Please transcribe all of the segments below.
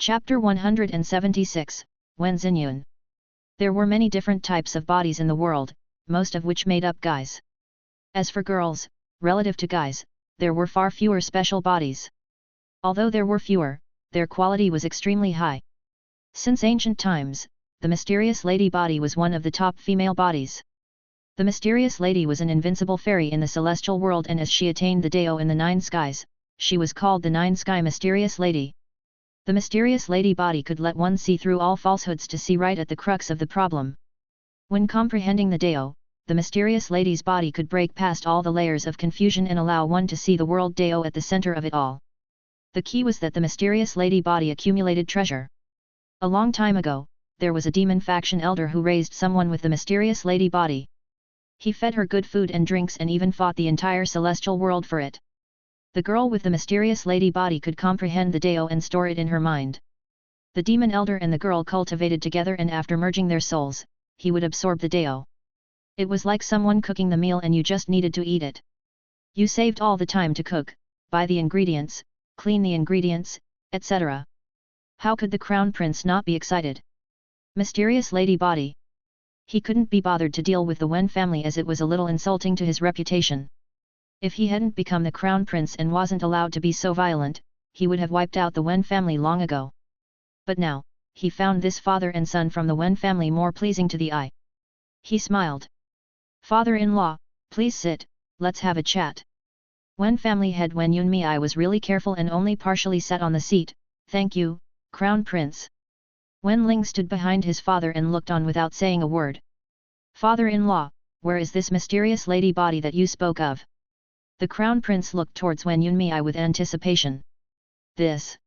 Chapter 176, Wen Xinyun. There were many different types of bodies in the world, most of which made up guys. As for girls, relative to guys, there were far fewer special bodies. Although there were fewer, their quality was extremely high. Since ancient times, the mysterious lady body was one of the top female bodies. The mysterious lady was an invincible fairy in the celestial world, and as she attained the Dao in the nine skies, she was called the Nine Sky Mysterious Lady. The mysterious lady body could let one see through all falsehoods to see right at the crux of the problem. When comprehending the Dao, the mysterious lady's body could break past all the layers of confusion and allow one to see the world Dao at the center of it all. The key was that the mysterious lady body accumulated treasure. A long time ago, there was a demon faction elder who raised someone with the mysterious lady body. He fed her good food and drinks and even fought the entire celestial world for it. The girl with the mysterious lady body could comprehend the Dao and store it in her mind. The demon elder and the girl cultivated together, and after merging their souls, he would absorb the Dao. It was like someone cooking the meal and you just needed to eat it. You saved all the time to cook, buy the ingredients, clean the ingredients, etc. How could the crown prince not be excited? Mysterious lady body. He couldn't be bothered to deal with the Wen family as it was a little insulting to his reputation. If he hadn't become the crown prince and wasn't allowed to be so violent, he would have wiped out the Wen family long ago. But now, he found this father and son from the Wen family more pleasing to the eye. He smiled. "Father-in-law, please sit, let's have a chat." Wen family head Wen Yunmei was really careful and only partially sat on the seat. "Thank you, crown prince." Wen Ling stood behind his father and looked on without saying a word. "Father-in-law, where is this mysterious lady body that you spoke of?" The crown prince looked towards Wen Yunmei with anticipation. "This?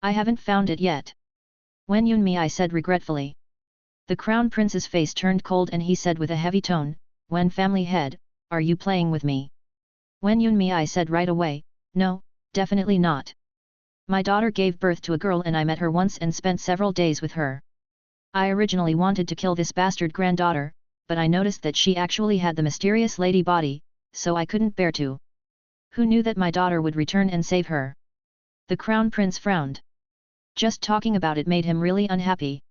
I haven't found it yet," Wen Yunmei said regretfully. The crown prince's face turned cold and he said with a heavy tone, "Wen family head, are you playing with me?" Wen Yunmei said right away, "No, definitely not. My daughter gave birth to a girl and I met her once and spent several days with her. I originally wanted to kill this bastard granddaughter, but I noticed that she actually had the mysterious lady body, so I couldn't bear to. Who knew that my daughter would return and save her?" The crown prince frowned. Just talking about it made him really unhappy.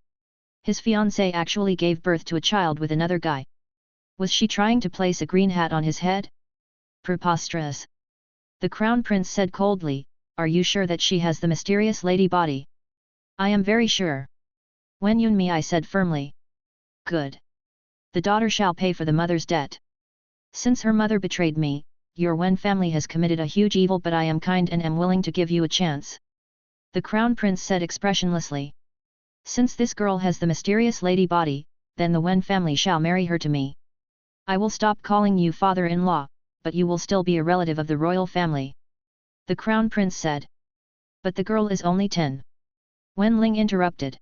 His fiancée actually gave birth to a child with another guy. Was she trying to place a green hat on his head? Preposterous. The crown prince said coldly, "Are you sure that she has the mysterious lady body?" "I am very sure," Wen Yunmei said firmly. "Good. The daughter shall pay for the mother's debt. Since her mother betrayed me, your Wen family has committed a huge evil, but I am kind and am willing to give you a chance," the crown prince said expressionlessly. "Since this girl has the mysterious lady body, then the Wen family shall marry her to me. I will stop calling you father-in-law, but you will still be a relative of the royal family," the crown prince said. "But the girl is only 10. Wen Ling interrupted.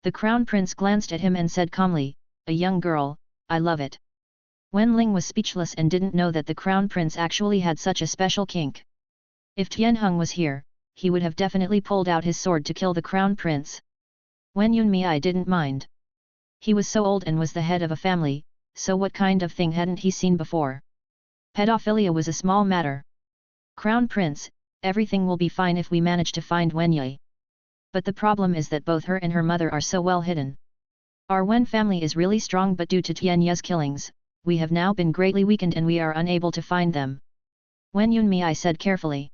The crown prince glanced at him and said calmly, "A young girl, I love it." Wen Ling was speechless and didn't know that the crown prince actually had such a special kink. If Tianheng was here, he would have definitely pulled out his sword to kill the crown prince. Wen Yunmei didn't mind. He was so old and was the head of a family, so what kind of thing hadn't he seen before? Pedophilia was a small matter. "Crown prince, everything will be fine if we manage to find Wen Yi. But the problem is that both her and her mother are so well hidden. Our Wen family is really strong, but due to Tian Ye's killings, we have now been greatly weakened and we are unable to find them," Wen Yunmei said carefully.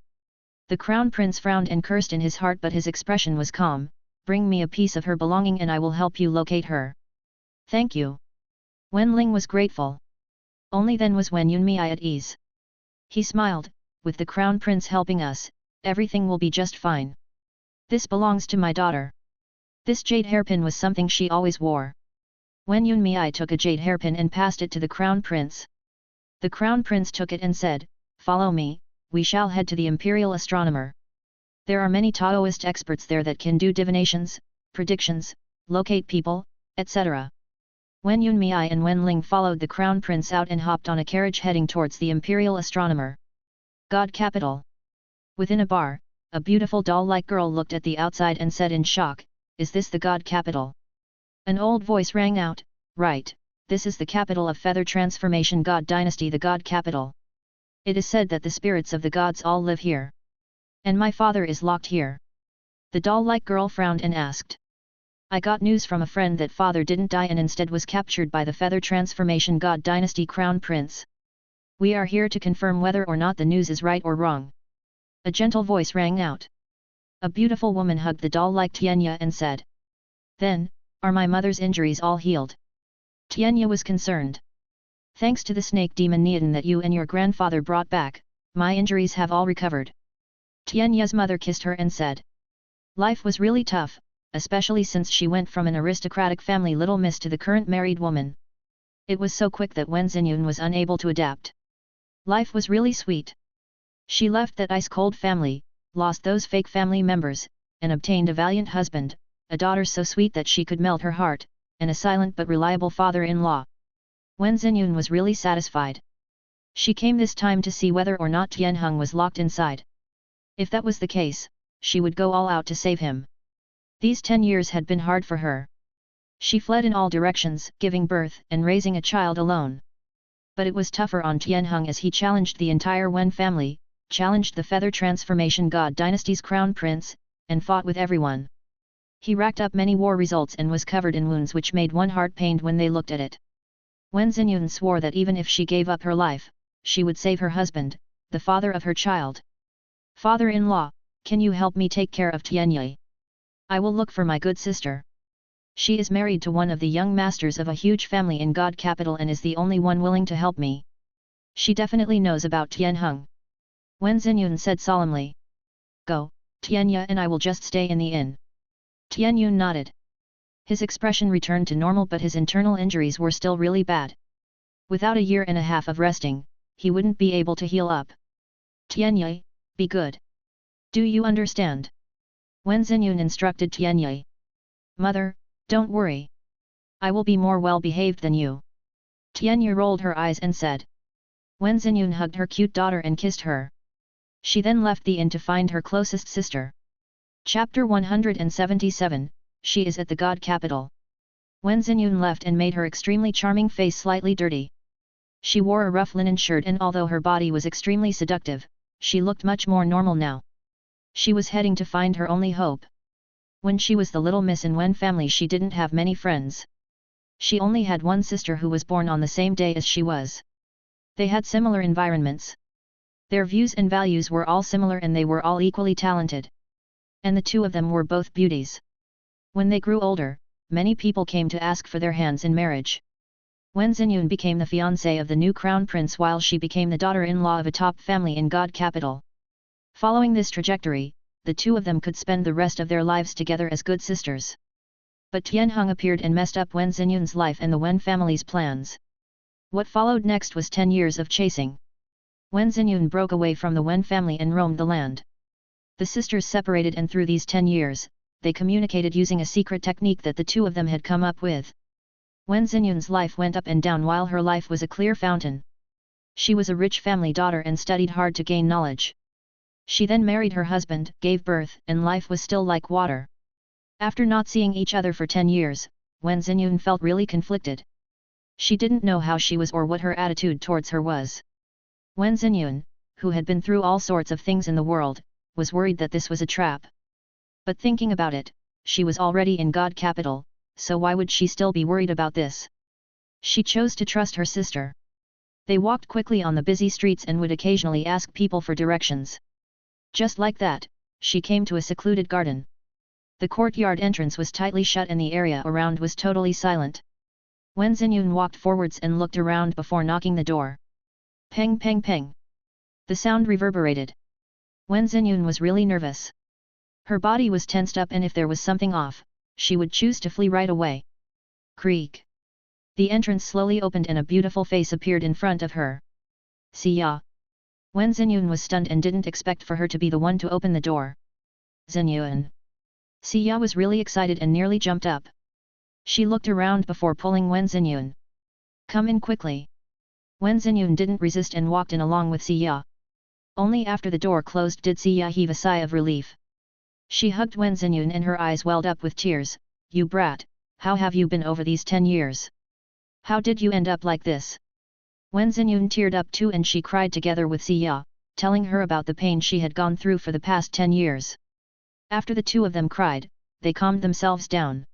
The crown prince frowned and cursed in his heart, but his expression was calm. "Bring me a piece of her belonging and I will help you locate her." "Thank you." Wen Ling was grateful. Only then was Wen Yunmei at ease. He smiled, "With the crown prince helping us, everything will be just fine. This belongs to my daughter." This jade hairpin was something she always wore. Wen Yunmei took a jade hairpin and passed it to the crown prince. The crown prince took it and said, "Follow me, we shall head to the imperial astronomer. There are many Taoist experts there that can do divinations, predictions, locate people, etc." Wen Yunmei and Wen Ling followed the crown prince out and hopped on a carriage heading towards the imperial astronomer. God capital. Within a bar, a beautiful doll-like girl looked at the outside and said in shock, "Is this the God capital?" An old voice rang out, "Right, this is the capital of Feather Transformation God Dynasty, the God capital. It is said that the spirits of the gods all live here. And my father is locked here." The doll-like girl frowned and asked. I got news from a friend that father didn't die and instead was captured by the Feather Transformation God Dynasty Crown Prince. We are here to confirm whether or not the news is right or wrong. A gentle voice rang out. A beautiful woman hugged the doll-like Tianya and said. Then, are my mother's injuries all healed? Tianya was concerned. Thanks to the snake demon Neodon that you and your grandfather brought back, my injuries have all recovered. Tianya's mother kissed her and said. Life was really tough, especially since she went from an aristocratic family little miss to the current married woman. It was so quick that Wen Xinyun was unable to adapt. Life was really sweet. She left that ice-cold family, lost those fake family members, and obtained a valiant husband, a daughter so sweet that she could melt her heart, and a silent but reliable father-in-law. Wen Xinyun was really satisfied. She came this time to see whether or not Tianheng was locked inside. If that was the case, she would go all out to save him. These 10 years had been hard for her. She fled in all directions, giving birth and raising a child alone. But it was tougher on Tianheng as he challenged the entire Wen family, challenged the Feather Transformation God Dynasty's crown prince, and fought with everyone. He racked up many war results and was covered in wounds which made one heart pained when they looked at it. Wen Xinyun swore that even if she gave up her life, she would save her husband, the father of her child. Father-in-law, can you help me take care of Tianye? I will look for my good sister. She is married to one of the young masters of a huge family in God capital and is the only one willing to help me. She definitely knows about Tianheng. Wen Xinyun said solemnly. Go, Tianya and I will just stay in the inn. Tianyun nodded. His expression returned to normal but his internal injuries were still really bad. Without a year and a half of resting, he wouldn't be able to heal up. Tianye, be good. Do you understand? Wen Xinyun instructed Tianye. Mother, don't worry. I will be more well-behaved than you. Tianye rolled her eyes and said. Wen Xinyun hugged her cute daughter and kissed her. She then left the inn to find her closest sister. Chapter 177, She is at the God capital. Wen Xinyun left and made her extremely charming face slightly dirty. She wore a rough linen shirt and although her body was extremely seductive, she looked much more normal now. She was heading to find her only hope. When she was the little miss in Wen family she didn't have many friends. She only had one sister who was born on the same day as she was. They had similar environments. Their views and values were all similar and they were all equally talented. And the two of them were both beauties. When they grew older, many people came to ask for their hands in marriage. Wen Xinyun became the fiancée of the new crown prince while she became the daughter-in-law of a top family in God capital. Following this trajectory, the two of them could spend the rest of their lives together as good sisters. But Tianheng appeared and messed up Wen Xinyun's life and the Wen family's plans. What followed next was 10 years of chasing. Wen Xinyun broke away from the Wen family and roamed the land. The sisters separated and through these 10 years, they communicated using a secret technique that the two of them had come up with. Wen Xinyun's life went up and down while her life was a clear fountain. She was a rich family daughter and studied hard to gain knowledge. She then married her husband, gave birth, and life was still like water. After not seeing each other for 10 years, Wen Xinyun felt really conflicted. She didn't know how she was or what her attitude towards her was. Wen Xinyun, who had been through all sorts of things in the world, was worried that this was a trap. But thinking about it, she was already in God capital, so why would she still be worried about this? She chose to trust her sister. They walked quickly on the busy streets and would occasionally ask people for directions. Just like that, she came to a secluded garden. The courtyard entrance was tightly shut and the area around was totally silent. Wen Xinyun walked forwards and looked around before knocking the door. Peng peng peng. The sound reverberated. Wen Xinyun was really nervous. Her body was tensed up and if there was something off, she would choose to flee right away. Creak. The entrance slowly opened and a beautiful face appeared in front of her. Xia. Wen Xinyun was stunned and didn't expect for her to be the one to open the door. Xinyun. Xia was really excited and nearly jumped up. She looked around before pulling Wen Xinyun. Come in quickly. Wen Xinyun didn't resist and walked in along with Xia. Only after the door closed did Xia heave a sigh of relief. She hugged Wen Xinyun and her eyes welled up with tears. You brat, how have you been over these 10 years? How did you end up like this? Wen Xinyun teared up too and she cried together with Xia, telling her about the pain she had gone through for the past 10 years. After the two of them cried, they calmed themselves down.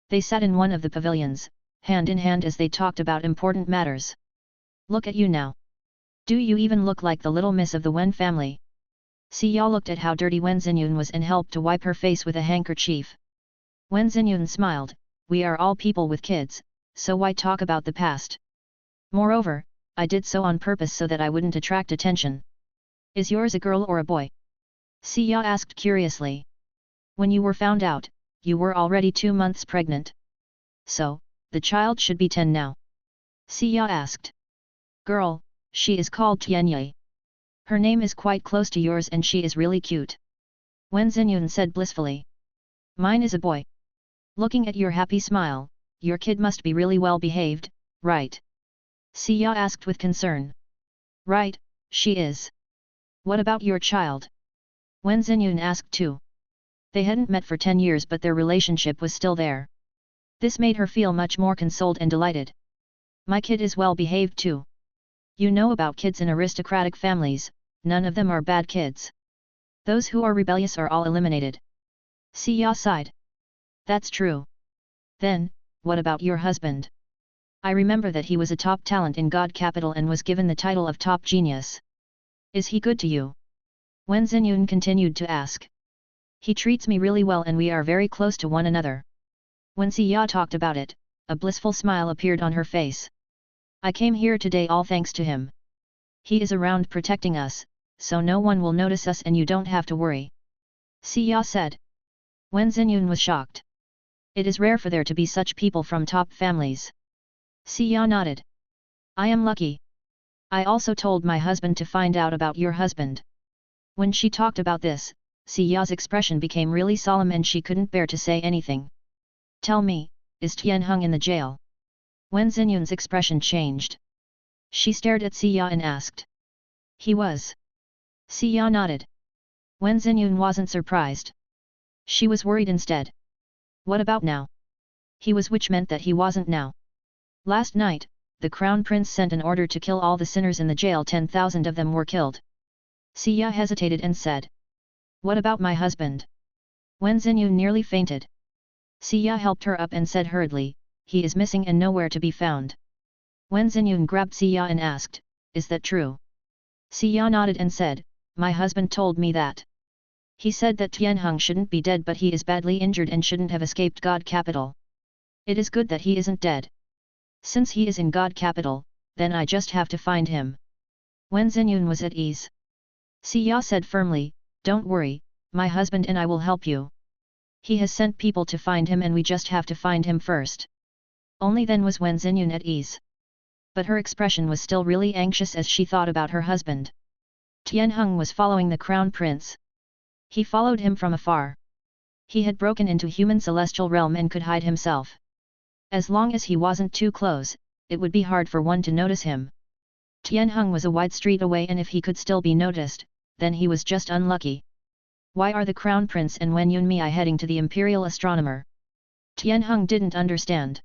They sat in one of the pavilions, hand in hand as they talked about important matters. Look at you now. Do you even look like the little miss of the Wen family? Xiao looked at how dirty Wen Xinyun was and helped to wipe her face with a handkerchief. Wen Xinyun smiled, we are all people with kids, so why talk about the past? Moreover, I did so on purpose so that I wouldn't attract attention. Is yours a girl or a boy? Xiao asked curiously. When you were found out, you were already 2 months pregnant. So, the child should be 10 now. Xiao asked. Girl, she is called Tianyi. Her name is quite close to yours and she is really cute. Wen Xinyun said blissfully. Mine is a boy. Looking at your happy smile, your kid must be really well behaved, right? Xiao asked with concern. Right, she is. What about your child? Wen Xinyun asked too. They hadn't met for 10 years but their relationship was still there. This made her feel much more consoled and delighted. My kid is well behaved too. You know about kids in aristocratic families, none of them are bad kids. Those who are rebellious are all eliminated. Xiao sighed. That's true. Then, what about your husband? I remember that he was a top talent in God Capital and was given the title of top genius. Is he good to you? Wen Xinyun continued to ask. He treats me really well and we are very close to one another. When Xiao talked about it, a blissful smile appeared on her face. I came here today all thanks to him. He is around protecting us, so no one will notice us and you don't have to worry. Xiao said. Wen Xinyun was shocked. It is rare for there to be such people from top families. Xiao nodded. I am lucky. I also told my husband to find out about your husband. When she talked about this, Xiao's expression became really solemn and she couldn't bear to say anything. Tell me, is Tianheng in the jail? Wen Xinyun's expression changed. She stared at Xiao and asked. He was. Xiao nodded. Wen Xinyun wasn't surprised. She was worried instead. What about now? He was, which meant that he wasn't now. Last night, the Crown Prince sent an order to kill all the sinners in the jail. 10,000 of them were killed. Xiao hesitated and said. What about my husband? Wen Xinyun nearly fainted. Xiao helped her up and said hurriedly, he is missing and nowhere to be found. Wen Xinyun grabbed Xiao and asked, is that true? Xiao nodded and said, my husband told me that. He said that Tianheng shouldn't be dead but he is badly injured and shouldn't have escaped God Capital. It is good that he isn't dead. Since he is in God Capital, then I just have to find him. Wen Xinyun was at ease. Xiao said firmly, don't worry, my husband and I will help you. He has sent people to find him and we just have to find him first. Only then was Wen Xinyun at ease. But her expression was still really anxious as she thought about her husband. Tianheng was following the Crown Prince. He followed him from afar. He had broken into human celestial realm and could hide himself. As long as he wasn't too close, it would be hard for one to notice him. Tianheng was a wide street away and if he could still be noticed, then he was just unlucky. Why are the Crown Prince and Wen Yunmei heading to the Imperial Astronomer? Tianheng didn't understand.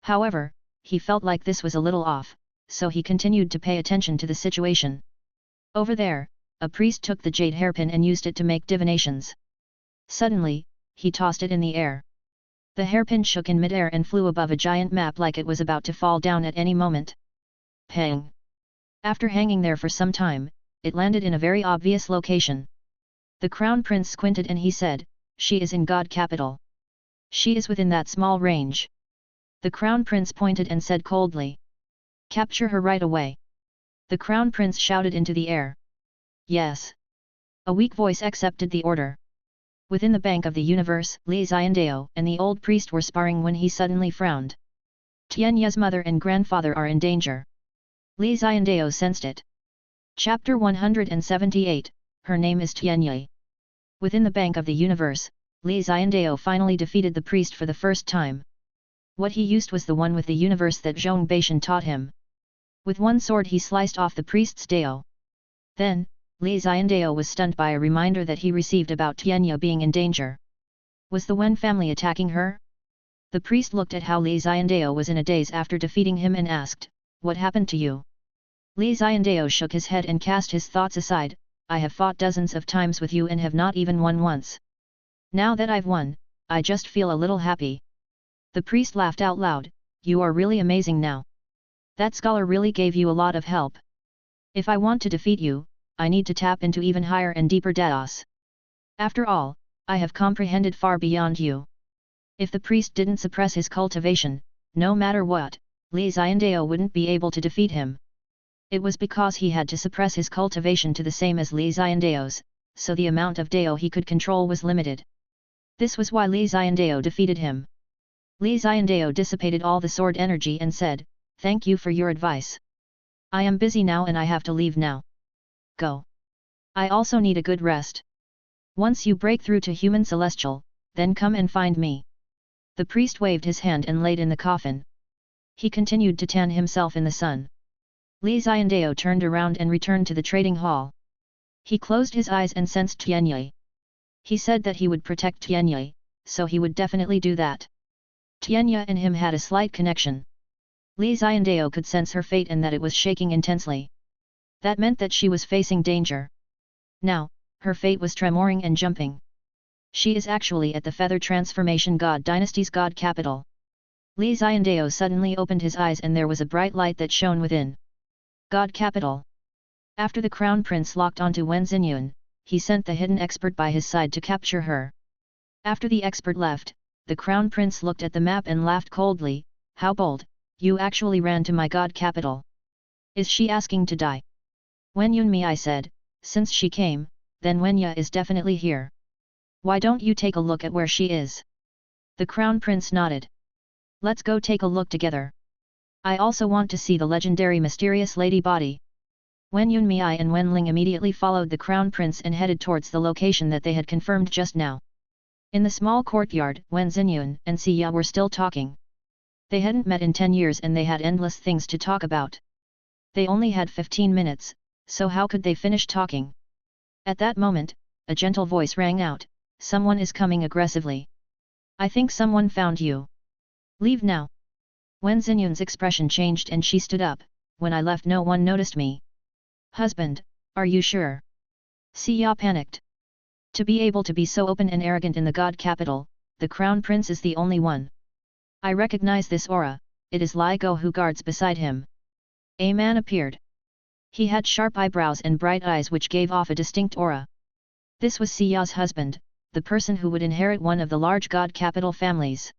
However, he felt like this was a little off, so he continued to pay attention to the situation. Over there, a priest took the jade hairpin and used it to make divinations. Suddenly, he tossed it in the air. The hairpin shook in midair and flew above a giant map like it was about to fall down at any moment. Pang! After hanging there for some time, it landed in a very obvious location. The Crown Prince squinted and he said, she is in God Capital. She is within that small range. The Crown Prince pointed and said coldly. Capture her right away. The Crown Prince shouted into the air. Yes. A weak voice accepted the order. Within the Bank of the Universe, Xiandao and the old priest were sparring when he suddenly frowned. Tianya's mother and grandfather are in danger. Xiandao sensed it. Chapter 178, her name is Tianyi. Within the Bank of the Universe, Xiandao finally defeated the priest for the first time. What he used was the one with the universe that Zhong Beishan taught him. With one sword he sliced off the priest's Dao. Then, Xiandao was stunned by a reminder that he received about Tianyi being in danger. Was the Wen family attacking her? The priest looked at how Xiandao was in a daze after defeating him and asked, what happened to you? Xiandao shook his head and cast his thoughts aside, I have fought dozens of times with you and have not even won once. Now that I've won, I just feel a little happy. The priest laughed out loud, you are really amazing now. That scholar really gave you a lot of help. If I want to defeat you, I need to tap into even higher and deeper daos. After all, I have comprehended far beyond you. If the priest didn't suppress his cultivation, no matter what, Xiandao wouldn't be able to defeat him. It was because he had to suppress his cultivation to the same as Xiandao's, so the amount of Dao he could control was limited. This was why Xiandao defeated him. Xiandao dissipated all the sword energy and said, thank you for your advice. I am busy now and I have to leave now. Go. I also need a good rest. Once you break through to human celestial, then come and find me. The priest waved his hand and laid in the coffin. He continued to tan himself in the sun. Xiandao turned around and returned to the trading hall. He closed his eyes and sensed Tianyi. He said that he would protect Tianyi, so he would definitely do that. Tianyi and him had a slight connection. Xiandao could sense her fate and that it was shaking intensely. That meant that she was facing danger. Now, her fate was tremoring and jumping. She is actually at the Feather Transformation God Dynasty's God capital. Xiandao suddenly opened his eyes and there was a bright light that shone within. God capital. After the Crown Prince locked onto Wen Xinyun, he sent the hidden expert by his side to capture her. After the expert left, the Crown Prince looked at the map and laughed coldly, how bold, you actually ran to my God capital. Is she asking to die? Wen Yunmi, I said, since she came, then Wenya is definitely here. Why don't you take a look at where she is? The Crown Prince nodded. Let's go take a look together. I also want to see the legendary mysterious lady body. Wen Yunmi and Wen Ling immediately followed the Crown Prince and headed towards the location that they had confirmed just now. In the small courtyard, Wen Xinyun and Xia were still talking. They hadn't met in 10 years and they had endless things to talk about. They only had 15 minutes, so how could they finish talking? At that moment, a gentle voice rang out, someone is coming aggressively. I think someone found you. Leave now. Wen Xinyun's expression changed and she stood up, when I left no one noticed me. Husband, are you sure? Xia panicked. To be able to be so open and arrogant in the God capital, the Crown Prince is the only one. I recognize this aura, it is Li Go who guards beside him. A man appeared. He had sharp eyebrows and bright eyes which gave off a distinct aura. This was Xia's husband, the person who would inherit one of the large God capital families.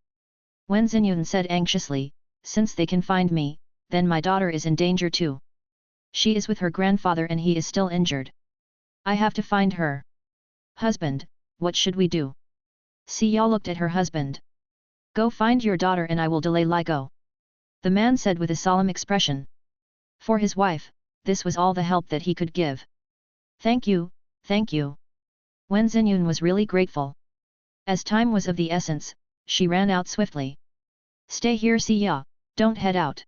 Wen Xinyun said anxiously, since they can find me, then my daughter is in danger too. She is with her grandfather and he is still injured. I have to find her. Husband, what should we do? Xia looked at her husband. Go find your daughter and I will delay Li Go. The man said with a solemn expression. For his wife, this was all the help that he could give. Thank you, thank you. Wen Xinyun was really grateful. As time was of the essence, she ran out swiftly. Stay here Xia, don't head out.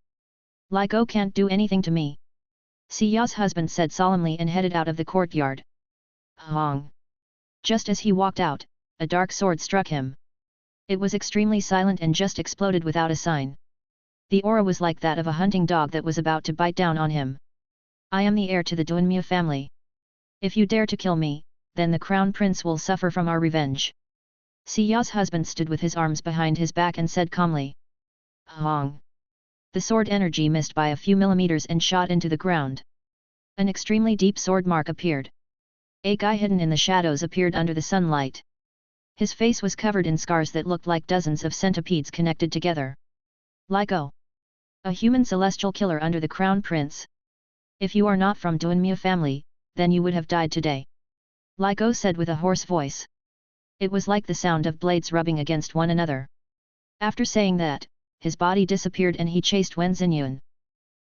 Li Go can't do anything to me. Xia's husband said solemnly and headed out of the courtyard. Hong. Just as he walked out, a dark sword struck him. It was extremely silent and just exploded without a sign. The aura was like that of a hunting dog that was about to bite down on him. I am the heir to the Dunmya family. If you dare to kill me, then the Crown Prince will suffer from our revenge. Xia's husband stood with his arms behind his back and said calmly. Hong. The sword energy missed by a few millimeters and shot into the ground. An extremely deep sword mark appeared. A guy hidden in the shadows appeared under the sunlight. His face was covered in scars that looked like dozens of centipedes connected together. Li Go. A human celestial killer under the Crown Prince. If you are not from Dunmya family, then you would have died today. Li Go said with a hoarse voice. It was like the sound of blades rubbing against one another. After saying that, his body disappeared and he chased Wen Xinyun.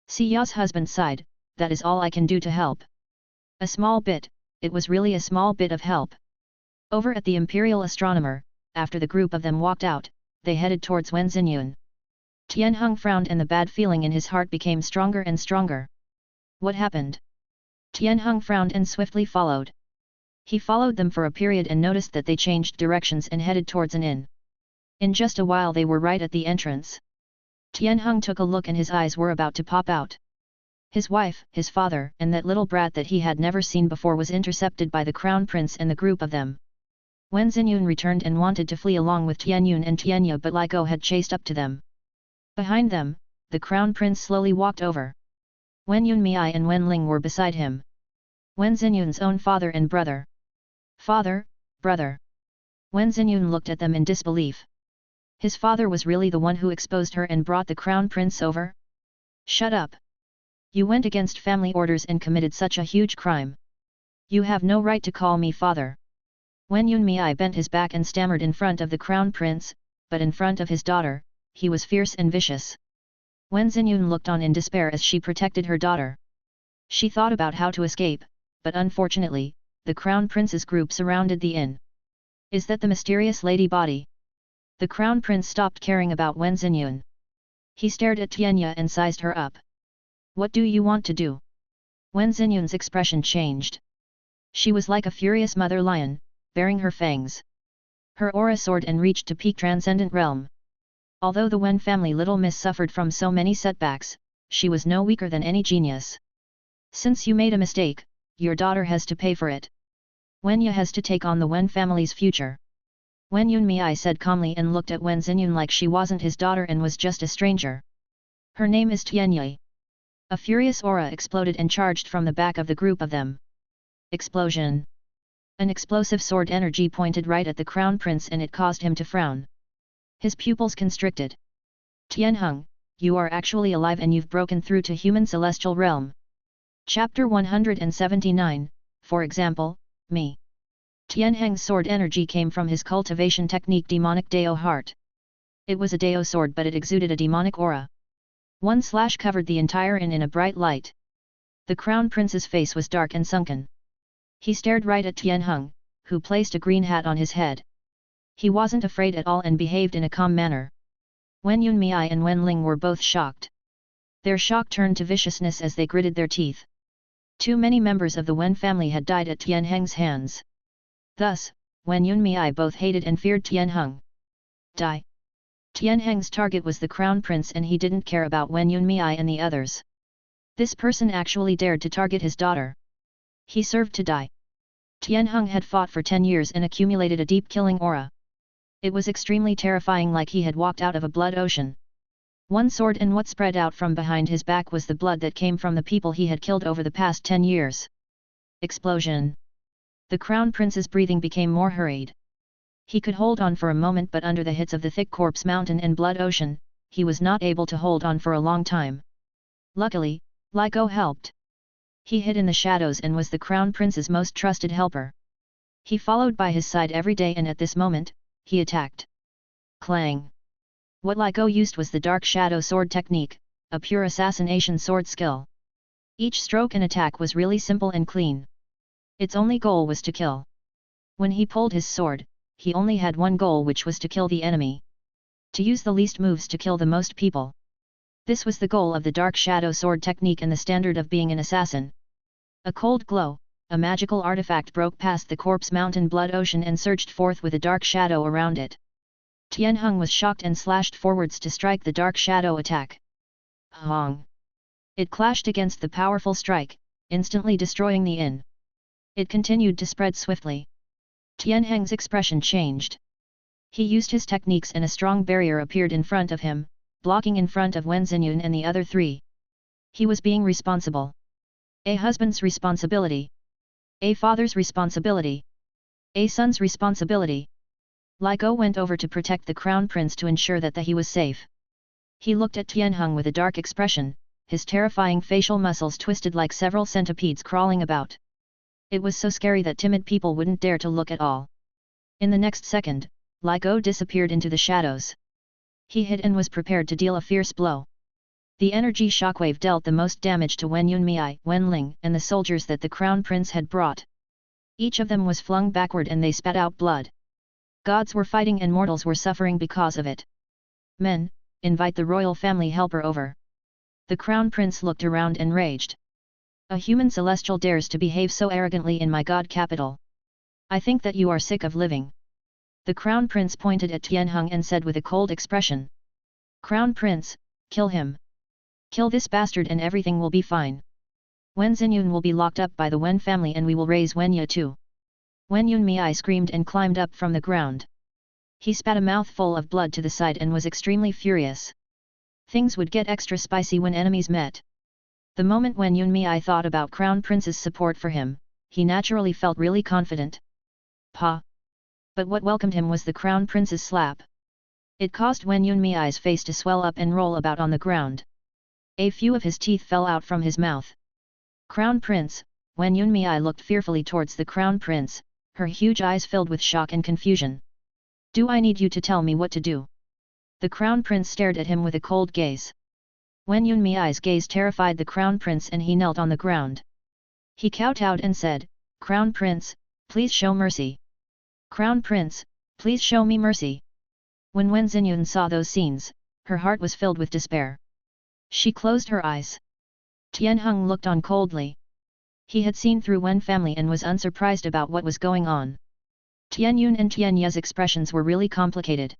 Xia's husband sighed, that is all I can do to help. A small bit, it was really a small bit of help. Over at the Imperial Astronomer, after the group of them walked out, they headed towards Wen Xinyun. Tianheng frowned and the bad feeling in his heart became stronger and stronger. What happened? Tianheng frowned and swiftly followed. He followed them for a period and noticed that they changed directions and headed towards an inn. In just a while they were right at the entrance. Tianheng took a look and his eyes were about to pop out. His wife, his father, and that little brat that he had never seen before was intercepted by the Crown Prince and the group of them. Wen Xinyun returned and wanted to flee along with Tianyun and Tianya, but Lai Go had chased up to them. Behind them, the crown prince slowly walked over. Wen Yunmei and Wen Ling were beside him. Wen Xinyun's own father and brother. Father, brother. Wen Xinyun looked at them in disbelief. His father was really the one who exposed her and brought the crown prince over? Shut up! You went against family orders and committed such a huge crime. You have no right to call me father. Wen Yunmei bent his back and stammered in front of the crown prince, but in front of his daughter, he was fierce and vicious. Wen Xinyun looked on in despair as she protected her daughter. She thought about how to escape, but unfortunately, the crown prince's group surrounded the inn. Is that the mysterious lady body? The crown prince stopped caring about Wen Xinyun. He stared at Tianya and sized her up. What do you want to do? Wen Xinyun's expression changed. She was like a furious mother lion, baring her fangs. Her aura soared and reached to peak transcendent realm. Although the Wen family little miss suffered from so many setbacks, she was no weaker than any genius. Since you made a mistake, your daughter has to pay for it. Wen Ye has to take on the Wen family's future. Wen Yunmei said calmly and looked at Wen Xinyun like she wasn't his daughter and was just a stranger. Her name is Tianye. A furious aura exploded and charged from the back of the group of them. Explosion. An explosive sword energy pointed right at the crown prince and it caused him to frown. His pupils constricted. Tianheng, you are actually alive and you've broken through to human celestial realm. Chapter 179, for example, me. Tianheng's sword energy came from his cultivation technique demonic Dao heart. It was a Dao sword but it exuded a demonic aura. One slash covered the entire inn in a bright light. The crown prince's face was dark and sunken. He stared right at Tianheng, who placed a green hat on his head. He wasn't afraid at all and behaved in a calm manner. Wen Yunmei and Wen Ling were both shocked. Their shock turned to viciousness as they gritted their teeth. Too many members of the Wen family had died at Tianheng's hands. Thus, Wen Yunmei both hated and feared Tianheng. Die. Tianheng's target was the crown prince and he didn't care about Wen Yunmei and the others. This person actually dared to target his daughter. He served to die. Tianheng had fought for 10 years and accumulated a deep killing aura. It was extremely terrifying, like he had walked out of a blood ocean. One sword and what spread out from behind his back was the blood that came from the people he had killed over the past 10 years. Explosion. The crown prince's breathing became more hurried. He could hold on for a moment, but under the hits of the thick corpse mountain and blood ocean, he was not able to hold on for a long time. Luckily, Lai Go helped. He hid in the shadows and was the crown prince's most trusted helper. He followed by his side every day and at this moment, he attacked. Clang! What Lai Go used was the dark shadow sword technique, a pure assassination sword skill. Each stroke and attack was really simple and clean. Its only goal was to kill. When he pulled his sword, he only had one goal, which was to kill the enemy. To use the least moves to kill the most people. This was the goal of the dark shadow sword technique and the standard of being an assassin. A cold glow, a magical artifact broke past the corpse mountain blood ocean and surged forth with a dark shadow around it. Tianheng was shocked and slashed forwards to strike the dark shadow attack. Hong! It clashed against the powerful strike, instantly destroying the inn. It continued to spread swiftly. Tianheng's expression changed. He used his techniques and a strong barrier appeared in front of him, blocking in front of Wen Xinyun and the other three. He was being responsible. A husband's responsibility. A father's responsibility. A son's responsibility. Lai Go went over to protect the crown prince to ensure that he was safe. He looked at Tianheng with a dark expression, his terrifying facial muscles twisted like several centipedes crawling about. It was so scary that timid people wouldn't dare to look at all. In the next second, Lai Go disappeared into the shadows. He hid and was prepared to deal a fierce blow. The energy shockwave dealt the most damage to Wen Yunmei, Wen Ling, and the soldiers that the crown prince had brought. Each of them was flung backward and they spat out blood. Gods were fighting and mortals were suffering because of it. Men, invite the royal family helper over. The crown prince looked around and raged. A human celestial dares to behave so arrogantly in my god capital. I think that you are sick of living. The crown prince pointed at Tianheng and said with a cold expression. Crown prince, kill him. Kill this bastard and everything will be fine. Wen Xinyun will be locked up by the Wen family and we will raise Wen Ye too. Wen Yunmei screamed and climbed up from the ground. He spat a mouthful of blood to the side and was extremely furious. Things would get extra spicy when enemies met. The moment when Yunmei thought about Crown Prince's support for him, he naturally felt really confident. Pa! But what welcomed him was the Crown Prince's slap. It caused Wen Yunmei's face to swell up and roll about on the ground. A few of his teeth fell out from his mouth. Crown Prince, Wen Yunmei looked fearfully towards the Crown Prince, her huge eyes filled with shock and confusion. Do I need you to tell me what to do? The Crown Prince stared at him with a cold gaze. Wen Yunmei's gaze terrified the Crown Prince and he knelt on the ground. He kowtowed and said, Crown Prince, please show mercy. Crown Prince, please show me mercy. When Wen Xinyun saw those scenes, her heart was filled with despair. She closed her eyes. Tianheng looked on coldly. He had seen through Wen family and was unsurprised about what was going on. Tianyun and Tianya's expressions were really complicated.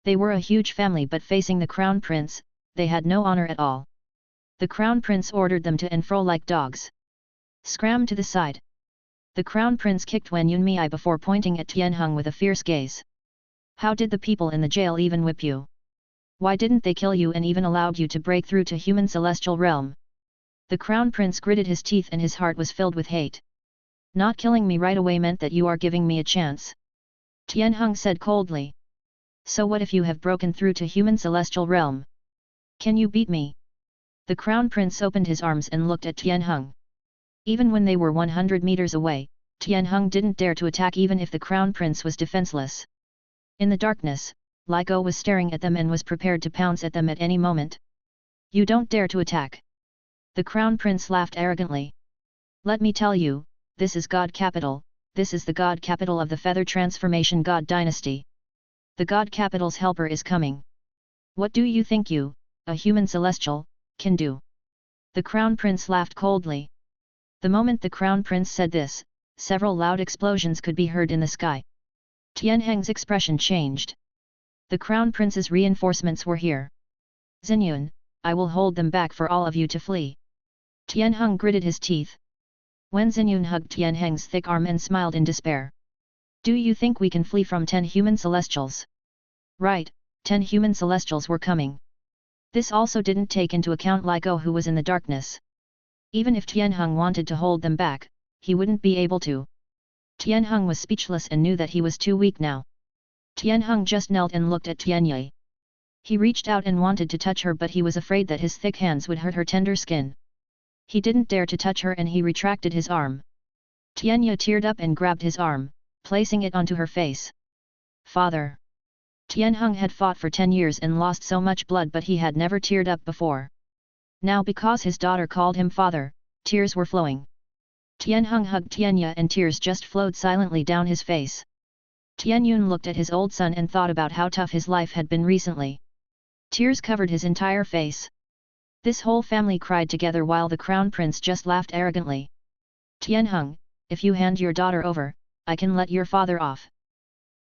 They were a huge family but facing the Crown Prince, they had no honor at all. The Crown Prince ordered them to and fro like dogs. Scram to the side. The Crown Prince kicked Wen Yunmei before pointing at Tianheng with a fierce gaze. How did the people in the jail even whip you? Why didn't they kill you and even allowed you to break through to human celestial realm? The Crown Prince gritted his teeth and his heart was filled with hate. Not killing me right away meant that you are giving me a chance. Tianheng said coldly. So what if you have broken through to human celestial realm? Can you beat me? The Crown Prince opened his arms and looked at Tianheng. Even when they were 100 meters away, Tianheng didn't dare to attack even if the Crown Prince was defenseless. In the darkness, Li Go was staring at them and was prepared to pounce at them at any moment. You don't dare to attack. The Crown Prince laughed arrogantly. Let me tell you, this is God Capital, this is the God Capital of the Feather Transformation God Dynasty. The God Capital's helper is coming. What do you think you, a human celestial, can do? The Crown Prince laughed coldly. The moment the Crown Prince said this, several loud explosions could be heard in the sky. Tianheng's expression changed. The Crown Prince's reinforcements were here. Xinyun, I will hold them back for all of you to flee. Tianheng gritted his teeth. Wen Xinyun hugged Tianheng's thick arm and smiled in despair. Do you think we can flee from 10 human celestials? Right, 10 human celestials were coming. This also didn't take into account Li Go who was in the darkness. Even if Tianheng wanted to hold them back, he wouldn't be able to. Tianheng was speechless and knew that he was too weak now. Tianheng just knelt and looked at Tianye. He reached out and wanted to touch her but he was afraid that his thick hands would hurt her tender skin. He didn't dare to touch her and he retracted his arm. Tianye teared up and grabbed his arm, placing it onto her face. Father! Tianheng had fought for 10 years and lost so much blood but he had never teared up before. Now because his daughter called him father, tears were flowing. Tianheng hugged Tianye and tears just flowed silently down his face. Tianyun looked at his old son and thought about how tough his life had been recently. Tears covered his entire face. This whole family cried together while the Crown Prince just laughed arrogantly. Tianheng, if you hand your daughter over, I can let your father off.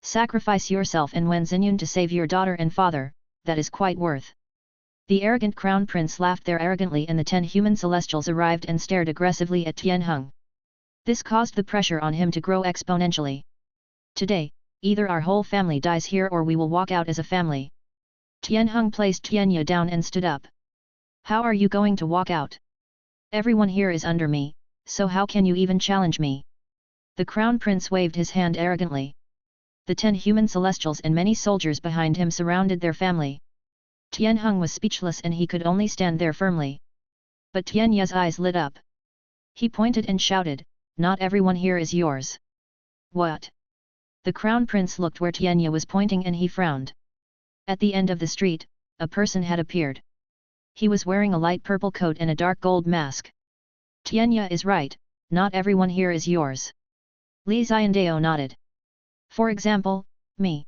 Sacrifice yourself and Wen Xinyun to save your daughter and father, that is quite worth. The arrogant Crown Prince laughed there arrogantly and the 10 human celestials arrived and stared aggressively at Tianheng. This caused the pressure on him to grow exponentially. Today, either our whole family dies here or we will walk out as a family. Tianheng placed Tianye down and stood up. How are you going to walk out? Everyone here is under me, so how can you even challenge me? The Crown Prince waved his hand arrogantly. The 10 human celestials and many soldiers behind him surrounded their family. Tianheng was speechless and he could only stand there firmly. But Tianye's eyes lit up. He pointed and shouted, not everyone here is yours. What? The Crown Prince looked where Tianye was pointing and he frowned. At the end of the street, a person had appeared. He was wearing a light purple coat and a dark gold mask. Tianye is right, not everyone here is yours. Li Xiandao nodded. For example, me.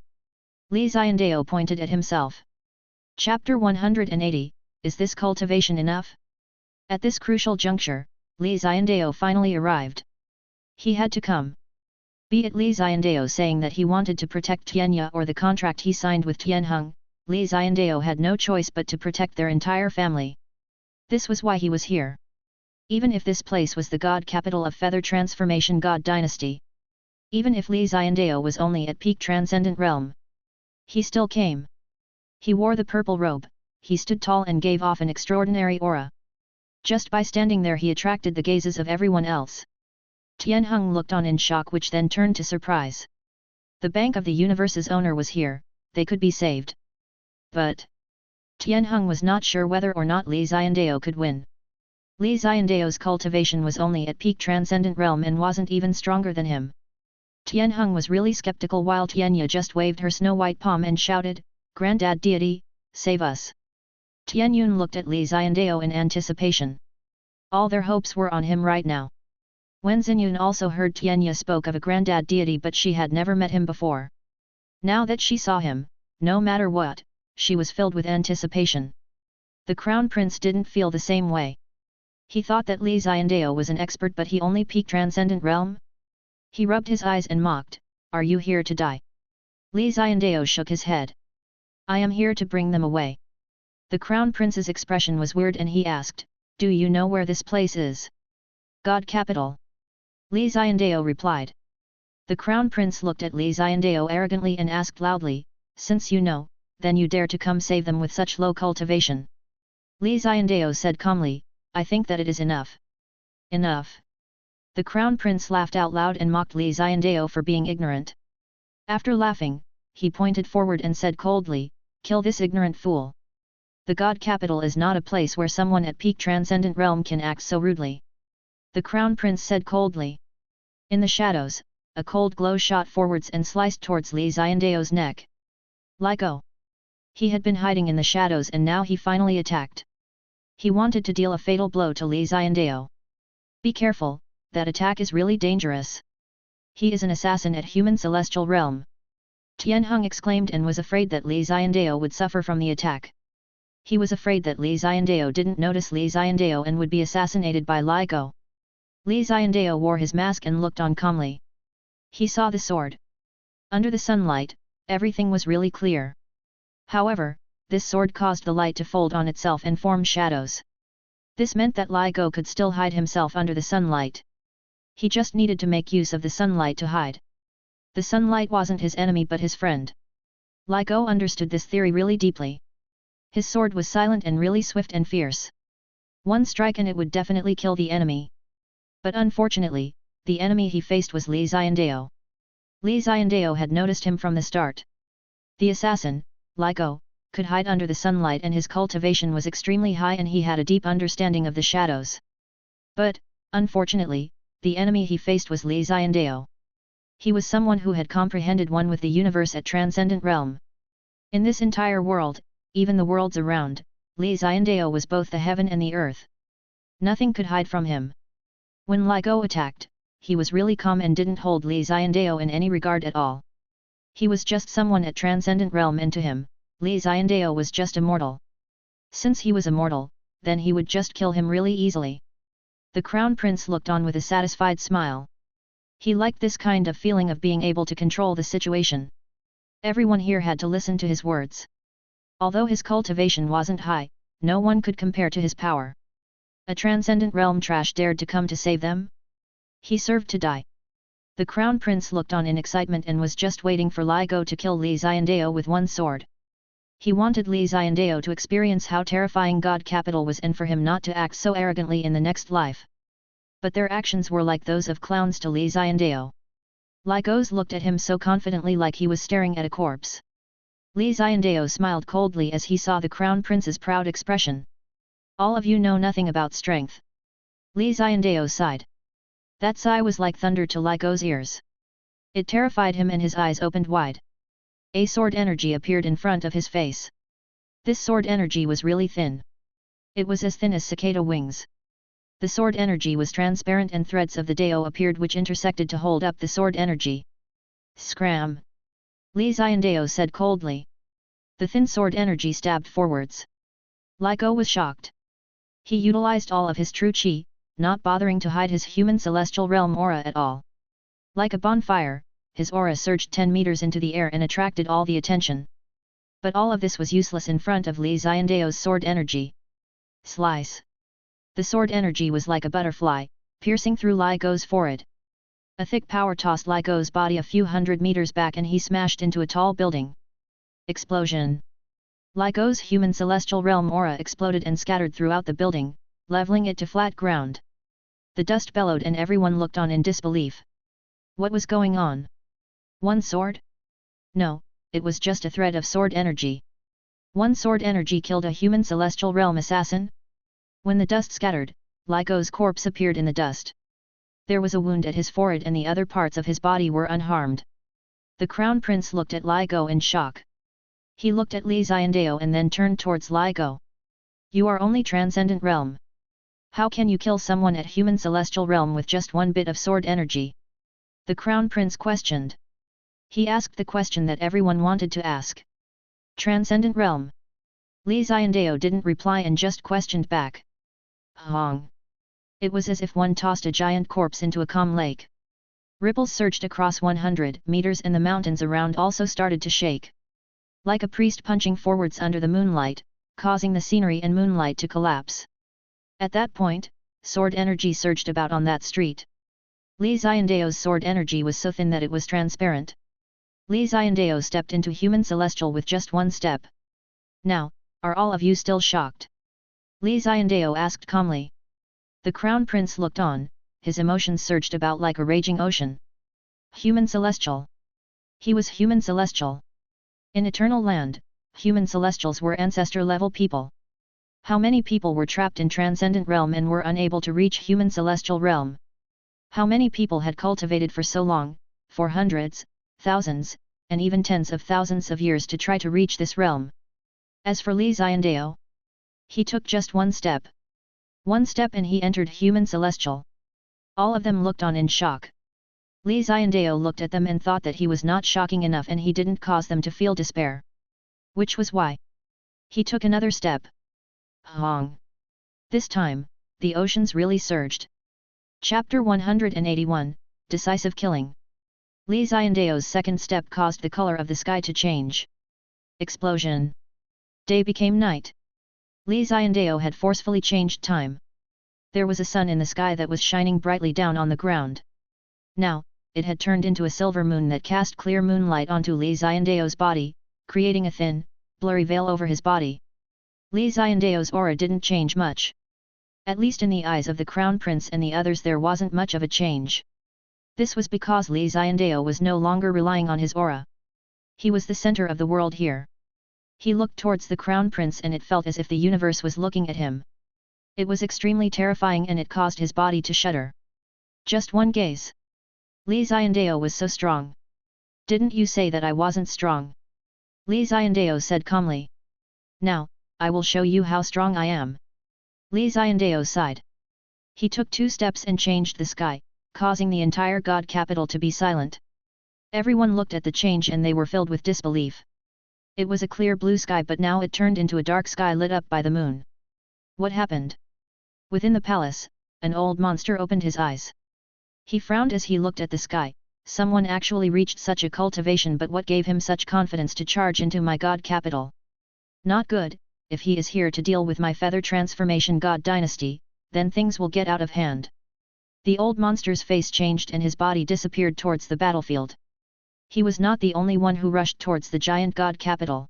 Li Xiandao pointed at himself. Chapter 180, Is this cultivation enough? At this crucial juncture, Li Xiandao finally arrived. He had to come. Be it Li Xiandao saying that he wanted to protect Tianye or the contract he signed with Tianheng, Li Xiandao had no choice but to protect their entire family. This was why he was here. Even if this place was the god capital of Feather Transformation God Dynasty. Even if Li Xiandao was only at peak transcendent realm, he still came. He wore the purple robe, he stood tall and gave off an extraordinary aura. Just by standing there he attracted the gazes of everyone else. Tianheng looked on in shock, which then turned to surprise. The Bank of the Universe's owner was here, they could be saved. But Tianheng was not sure whether or not Li Xiandao could win. Li Xiandao's cultivation was only at peak transcendent realm and wasn't even stronger than him. Tianheng was really skeptical while Tianya just waved her snow-white palm and shouted, "Granddad deity, save us!" Tianyun looked at Li Xiandao in anticipation. All their hopes were on him right now. Wen Xinyun also heard Tianya spoke of a granddad deity, but she had never met him before. Now that she saw him, no matter what, she was filled with anticipation. The Crown Prince didn't feel the same way. He thought that Li Xiandao was an expert, but he only peaked transcendent realm? He rubbed his eyes and mocked, "Are you here to die?" Li Xiandao shook his head. "I am here to bring them away." The Crown Prince's expression was weird and he asked, "Do you know where this place is?" "God Capital." Li Xiandao replied. The Crown Prince looked at Li Xiandao arrogantly and asked loudly, "Since you know, then you dare to come save them with such low cultivation?" Li Xiandao said calmly, "I think that it is enough." "Enough?" The Crown Prince laughed out loud and mocked Li Xiandao for being ignorant. After laughing, he pointed forward and said coldly, "Kill this ignorant fool." The God Capital is not a place where someone at peak transcendent realm can act so rudely. The Crown Prince said coldly. In the shadows, a cold glow shot forwards and sliced towards Li Xiandao's neck. "Let go!" He had been hiding in the shadows and now he finally attacked. He wanted to deal a fatal blow to Li Xiandao. "Be careful, that attack is really dangerous. He is an assassin at human celestial realm." Tianheng exclaimed and was afraid that Li Xiandao would suffer from the attack. He was afraid that Li Xiandao didn't notice Li Xiandao and would be assassinated by Li Go. Li Xiandao wore his mask and looked on calmly. He saw the sword. Under the sunlight, everything was really clear. However, this sword caused the light to fold on itself and form shadows. This meant that Li Go could still hide himself under the sunlight. He just needed to make use of the sunlight to hide. The sunlight wasn't his enemy but his friend. Li Go understood this theory really deeply. His sword was silent and really swift and fierce. One strike and it would definitely kill the enemy. But unfortunately, the enemy he faced was Li Xiandao. Li Xiandao had noticed him from the start. The assassin, Li Go, could hide under the sunlight and his cultivation was extremely high and he had a deep understanding of the shadows. But, unfortunately, the enemy he faced was Li Xiandao. He was someone who had comprehended one with the universe at transcendent realm. In this entire world, even the worlds around, Li Xiandao was both the heaven and the earth. Nothing could hide from him. When Li Go attacked, he was really calm and didn't hold Li Xiandao in any regard at all. He was just someone at transcendent realm and to him, Li Xiandao was just a mortal. Since he was a mortal, then he would just kill him really easily. The Crown Prince looked on with a satisfied smile. He liked this kind of feeling of being able to control the situation. Everyone here had to listen to his words. Although his cultivation wasn't high, no one could compare to his power. A transcendent realm trash dared to come to save them? He served to die. The Crown Prince looked on in excitement and was just waiting for Li Go to kill Li Xiandao with one sword. He wanted Li Xiandao to experience how terrifying God Capital was and for him not to act so arrogantly in the next life. But their actions were like those of clowns to Li Xiandao. Li Go's looked at him so confidently like he was staring at a corpse. Li Xiandao smiled coldly as he saw the Crown Prince's proud expression. "All of you know nothing about strength." Li Xiandao sighed. That sigh was like thunder to Li Go's ears. It terrified him and his eyes opened wide. A sword energy appeared in front of his face. This sword energy was really thin. It was as thin as cicada wings. The sword energy was transparent and threads of the Dao appeared which intersected to hold up the sword energy. "Scram!" Li Xiandao said coldly. The thin sword energy stabbed forwards. Li Go was shocked. He utilized all of his true qi, not bothering to hide his human celestial realm aura at all. Like a bonfire, his aura surged 10 meters into the air and attracted all the attention. But all of this was useless in front of Li Xiandao's sword energy. Slice! The sword energy was like a butterfly, piercing through Li Go's forehead. A thick power tossed Li Gou's body a few hundred meters back and he smashed into a tall building. Explosion. Li Gou's human celestial realm aura exploded and scattered throughout the building, leveling it to flat ground. The dust bellowed and everyone looked on in disbelief. What was going on? One sword? No, it was just a thread of sword energy. One sword energy killed a human celestial realm assassin? When the dust scattered, Li Gou's corpse appeared in the dust. There was a wound at his forehead and the other parts of his body were unharmed. The Crown Prince looked at Li Gou in shock. He looked at Li Xiandao and then turned towards Li Gou. You are only transcendent realm. How can you kill someone at human celestial realm with just one bit of sword energy? The Crown Prince questioned. He asked the question that everyone wanted to ask. Transcendent realm. Li Xiandao didn't reply and just questioned back. Hong. It was as if one tossed a giant corpse into a calm lake. Ripples surged across 100 meters and the mountains around also started to shake. Like a priest punching forwards under the moonlight, causing the scenery and moonlight to collapse. At that point, sword energy surged about on that street. Li Xiandao's sword energy was so thin that it was transparent. Li Xiandao stepped into human celestial with just one step. Now, are all of you still shocked? Li Xiandao asked calmly. The Crown Prince looked on, his emotions surged about like a raging ocean. Human celestial. He was human celestial. In Eternal Land, human celestials were ancestor-level people. How many people were trapped in Transcendent Realm and were unable to reach human celestial realm? How many people had cultivated for so long, for hundreds, thousands, and even tens of thousands of years to try to reach this realm? As for Li Xiandao, he took just one step. One step and he entered human celestial. All of them looked on in shock. Li Xiandao looked at them and thought that he was not shocking enough and he didn't cause them to feel despair. Which was why he took another step. Hong. This time, the oceans really surged. Chapter 181, Decisive Killing. Li Xiandao's second step caused the color of the sky to change. Explosion. Day became night. Li Xiandao had forcefully changed time. There was a sun in the sky that was shining brightly down on the ground. Now, it had turned into a silver moon that cast clear moonlight onto Li Xiandao's body, creating a thin, blurry veil over his body. Li Xiandao's aura didn't change much. At least in the eyes of the Crown Prince and the others there wasn't much of a change. This was because Li Xiandao was no longer relying on his aura. He was the center of the world here. He looked towards the Crown Prince and it felt as if the universe was looking at him. It was extremely terrifying and it caused his body to shudder. Just one gaze. Li Xiandao was so strong. Didn't you say that I wasn't strong? Li Xiandao said calmly. Now, I will show you how strong I am. Li Xiandao sighed. He took 2 steps and changed the sky, causing the entire God capital to be silent. Everyone looked at the change and they were filled with disbelief. It was a clear blue sky but now it turned into a dark sky lit up by the moon. What happened? Within the palace, an old monster opened his eyes. He frowned as he looked at the sky. Someone actually reached such a cultivation, but what gave him such confidence to charge into my god capital? Not good. If he is here to deal with my feather transformation god dynasty, then things will get out of hand. The old monster's face changed and his body disappeared towards the battlefield. He was not the only one who rushed towards the giant god capital.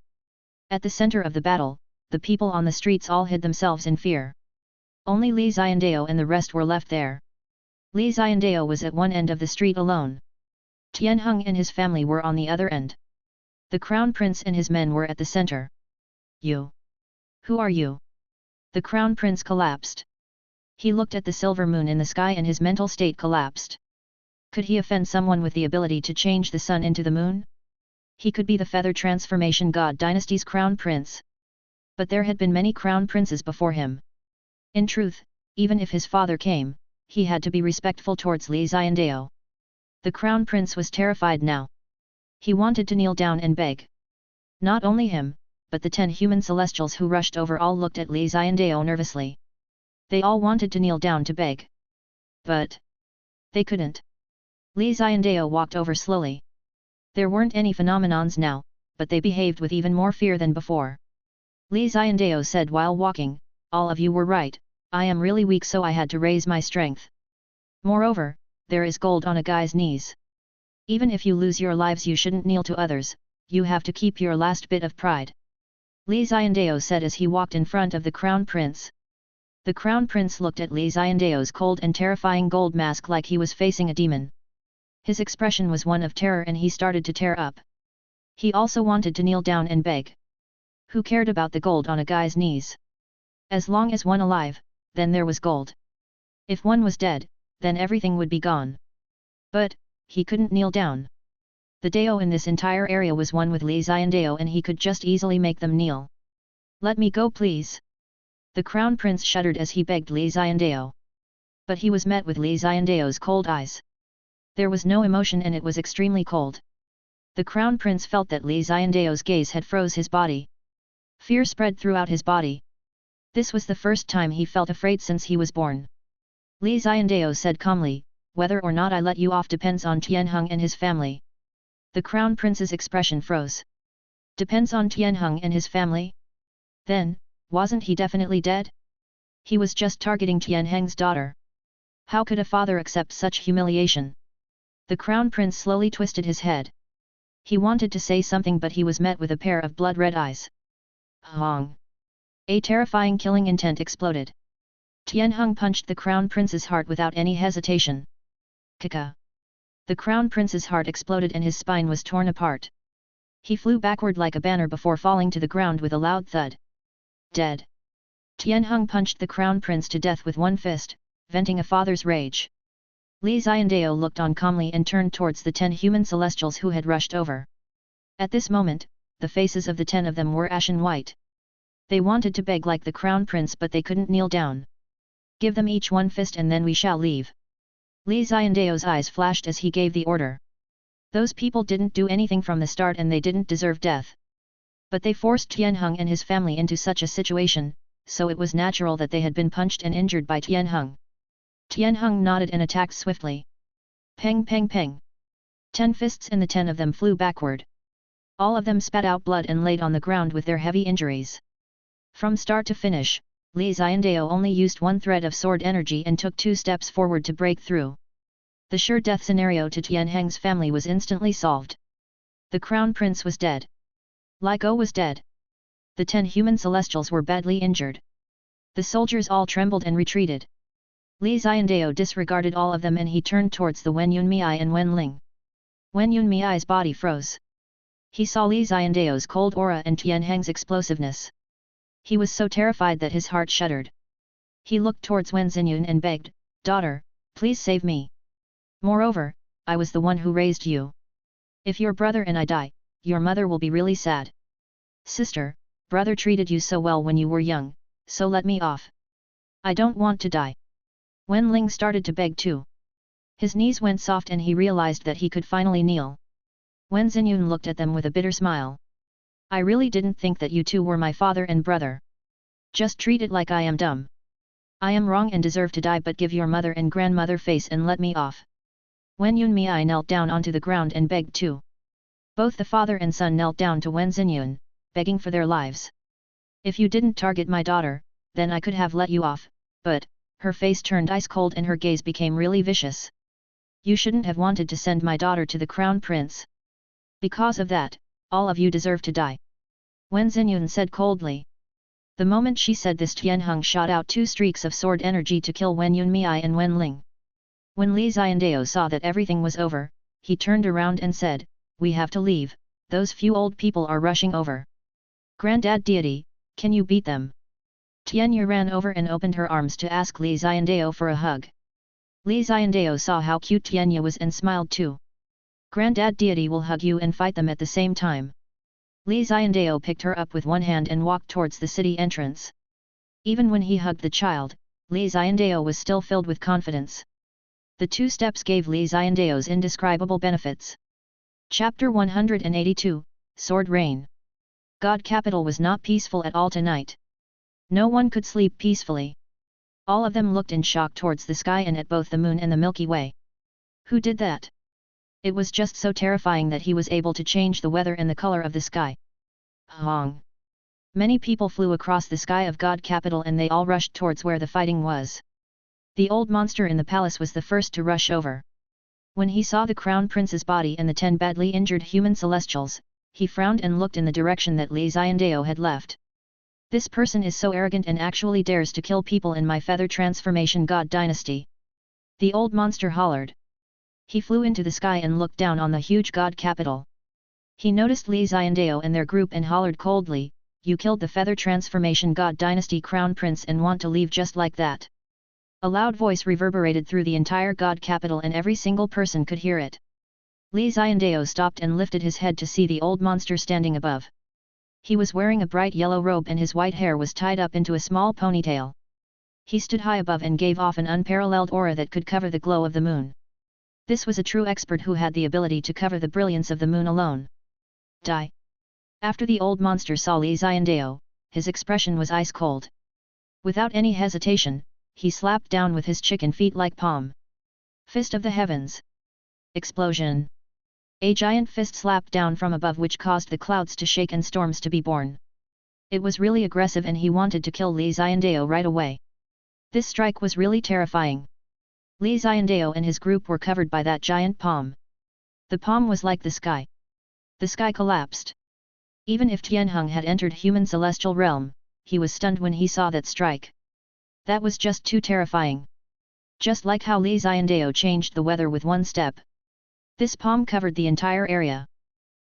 At the center of the battle, the people on the streets all hid themselves in fear. Only Li Xiandao and the rest were left there. Li Xiandao was at one end of the street alone. Tianheng and his family were on the other end. The Crown Prince and his men were at the center. You? Who are you? The Crown Prince collapsed. He looked at the silver moon in the sky and his mental state collapsed. Could he offend someone with the ability to change the sun into the moon? He could be the feather transformation god dynasty's crown prince. But there had been many crown princes before him. In truth, even if his father came, he had to be respectful towards Li Xiandao. The crown prince was terrified now. He wanted to kneel down and beg. Not only him, but the 10 human celestials who rushed over all looked at Li Xiandao nervously. They all wanted to kneel down to beg. But they couldn't. Li Xiandao walked over slowly. There weren't any phenomenons now, but they behaved with even more fear than before. Li Xiandao said while walking, all of you were right, I am really weak so I had to raise my strength. Moreover, there is gold on a guy's knees. Even if you lose your lives you shouldn't kneel to others, you have to keep your last bit of pride. Li Xiandao said as he walked in front of the Crown Prince. The Crown Prince looked at Li Xiandao's cold and terrifying gold mask like he was facing a demon. His expression was one of terror and he started to tear up. He also wanted to kneel down and beg. Who cared about the gold on a guy's knees? As long as one alive, then there was gold. If one was dead, then everything would be gone. But, he couldn't kneel down. The Dao in this entire area was one with Li Xiandao and he could just easily make them kneel. Let me go please. The Crown Prince shuddered as he begged Li Xiandao. But he was met with Li Xiandao's cold eyes. There was no emotion and it was extremely cold. The Crown Prince felt that Li Xiandao's gaze had froze his body. Fear spread throughout his body. This was the first time he felt afraid since he was born. Li Xiandao said calmly, whether or not I let you off depends on Tianheng and his family. The Crown Prince's expression froze. Depends on Tianheng and his family? Then, wasn't he definitely dead? He was just targeting Tianheng's daughter. How could a father accept such humiliation? The Crown Prince slowly twisted his head. He wanted to say something but he was met with a pair of blood-red eyes. Hong! A terrifying killing intent exploded. Tianheng punched the Crown Prince's heart without any hesitation. Kaka! The Crown Prince's heart exploded and his spine was torn apart. He flew backward like a banner before falling to the ground with a loud thud. Dead. Tianheng punched the Crown Prince to death with one fist, venting a father's rage. Li Xiandao looked on calmly and turned towards the 10 human celestials who had rushed over. At this moment, the faces of the 10 of them were ashen white. They wanted to beg like the Crown Prince but they couldn't kneel down. Give them each one fist and then we shall leave. Li Xiandao's eyes flashed as he gave the order. Those people didn't do anything from the start and they didn't deserve death. But they forced Tianheng and his family into such a situation, so it was natural that they had been punched and injured by Tianheng. Tianheng nodded and attacked swiftly. Peng peng peng. 10 fists and the 10 of them flew backward. All of them spat out blood and laid on the ground with their heavy injuries. From start to finish, Li Xiandao only used one thread of sword energy and took 2 steps forward to break through. The sure death scenario to Tianheng's family was instantly solved. The Crown Prince was dead. Li Go was dead. The 10 human celestials were badly injured. The soldiers all trembled and retreated. Li Xiandao disregarded all of them and he turned towards the Wen Yunmei and Wen Ling. Wen Yunmei's body froze. He saw Li Xiandao's cold aura and Tianheng's explosiveness. He was so terrified that his heart shuddered. He looked towards Wen Xinyun and begged, "Daughter, please save me. Moreover, I was the one who raised you. If your brother and I die, your mother will be really sad. Sister, brother treated you so well when you were young, so let me off. I don't want to die." Wen Ling started to beg too. His knees went soft and he realized that he could finally kneel. Wen Xinyun looked at them with a bitter smile. "I really didn't think that you two were my father and brother. Just treat it like I am dumb. I am wrong and deserve to die, but give your mother and grandmother face and let me off." Wen Yunmei knelt down onto the ground and begged too. Both the father and son knelt down to Wen Xinyun, begging for their lives. "If you didn't target my daughter, then I could have let you off, but..." Her face turned ice cold and her gaze became really vicious. "You shouldn't have wanted to send my daughter to the Crown Prince. Because of that, all of you deserve to die," Wen Xinyun said coldly. The moment she said this, Tianheng shot out 2 streaks of sword energy to kill Wen Yunmei and Wen Ling. When Li Xiandao saw that everything was over, he turned around and said, "We have to leave, those few old people are rushing over. Granddad deity, can you beat them?" Tianyu ran over and opened her arms to ask Li Xiandao for a hug. Li Xiandao saw how cute Tianyu was and smiled too. "Granddad deity will hug you and fight them at the same time." Li Xiandao picked her up with one hand and walked towards the city entrance. Even when he hugged the child, Li Xiandao was still filled with confidence. The 2 steps gave Li Xiandao's indescribable benefits. Chapter 182, Sword Rain. God Capital was not peaceful at all tonight. No one could sleep peacefully. All of them looked in shock towards the sky and at both the moon and the Milky Way. Who did that? It was just so terrifying that he was able to change the weather and the color of the sky. Hong! Many people flew across the sky of God Capital and they all rushed towards where the fighting was. The old monster in the palace was the first to rush over. When he saw the crown prince's body and the 10 badly injured human celestials, he frowned and looked in the direction that Li Xiandao had left. This person is so arrogant and actually dares to kill people in my feather transformation god dynasty. The old monster hollered. He flew into the sky and looked down on the huge god capital. He noticed Li Xiandao and their group and hollered coldly, "You killed the feather transformation god dynasty crown prince and want to leave just like that?" A loud voice reverberated through the entire god capital and every single person could hear it. Li Xiandao stopped and lifted his head to see the old monster standing above. He was wearing a bright yellow robe and his white hair was tied up into a small ponytail. He stood high above and gave off an unparalleled aura that could cover the glow of the moon. This was a true expert who had the ability to cover the brilliance of the moon alone. Die! After the old monster saw Li Xiandao, his expression was ice cold. Without any hesitation, he slapped down with his chicken feet-like palm. Fist of the heavens! Explosion! A giant fist slapped down from above which caused the clouds to shake and storms to be born. It was really aggressive and he wanted to kill Li Xiandao right away. This strike was really terrifying. Li Xiandao and his group were covered by that giant palm. The palm was like the sky. The sky collapsed. Even if Tianheng had entered human celestial realm, he was stunned when he saw that strike. That was just too terrifying. Just like how Li Xiandao changed the weather with one step. This palm covered the entire area.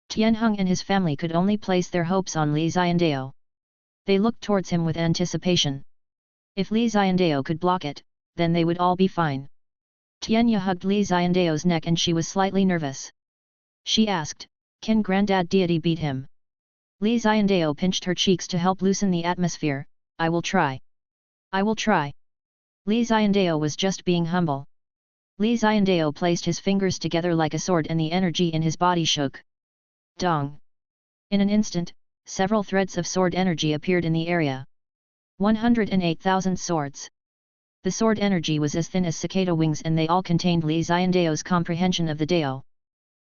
Tianheng and his family could only place their hopes on Li Xiandao. They looked towards him with anticipation. If Li Xiandao could block it, then they would all be fine. Tianya hugged Li Xiandao's neck and she was slightly nervous. She asked, "Can Granddad Deity beat him?" Li Xiandao pinched her cheeks to help loosen the atmosphere. "I will try. I will try." Li Xiandao was just being humble. Li Xiandao placed his fingers together like a sword and the energy in his body shook. Dong! In an instant, several threads of sword energy appeared in the area. 108,000 swords. The sword energy was as thin as cicada wings and they all contained Li Xiandao's comprehension of the Dao.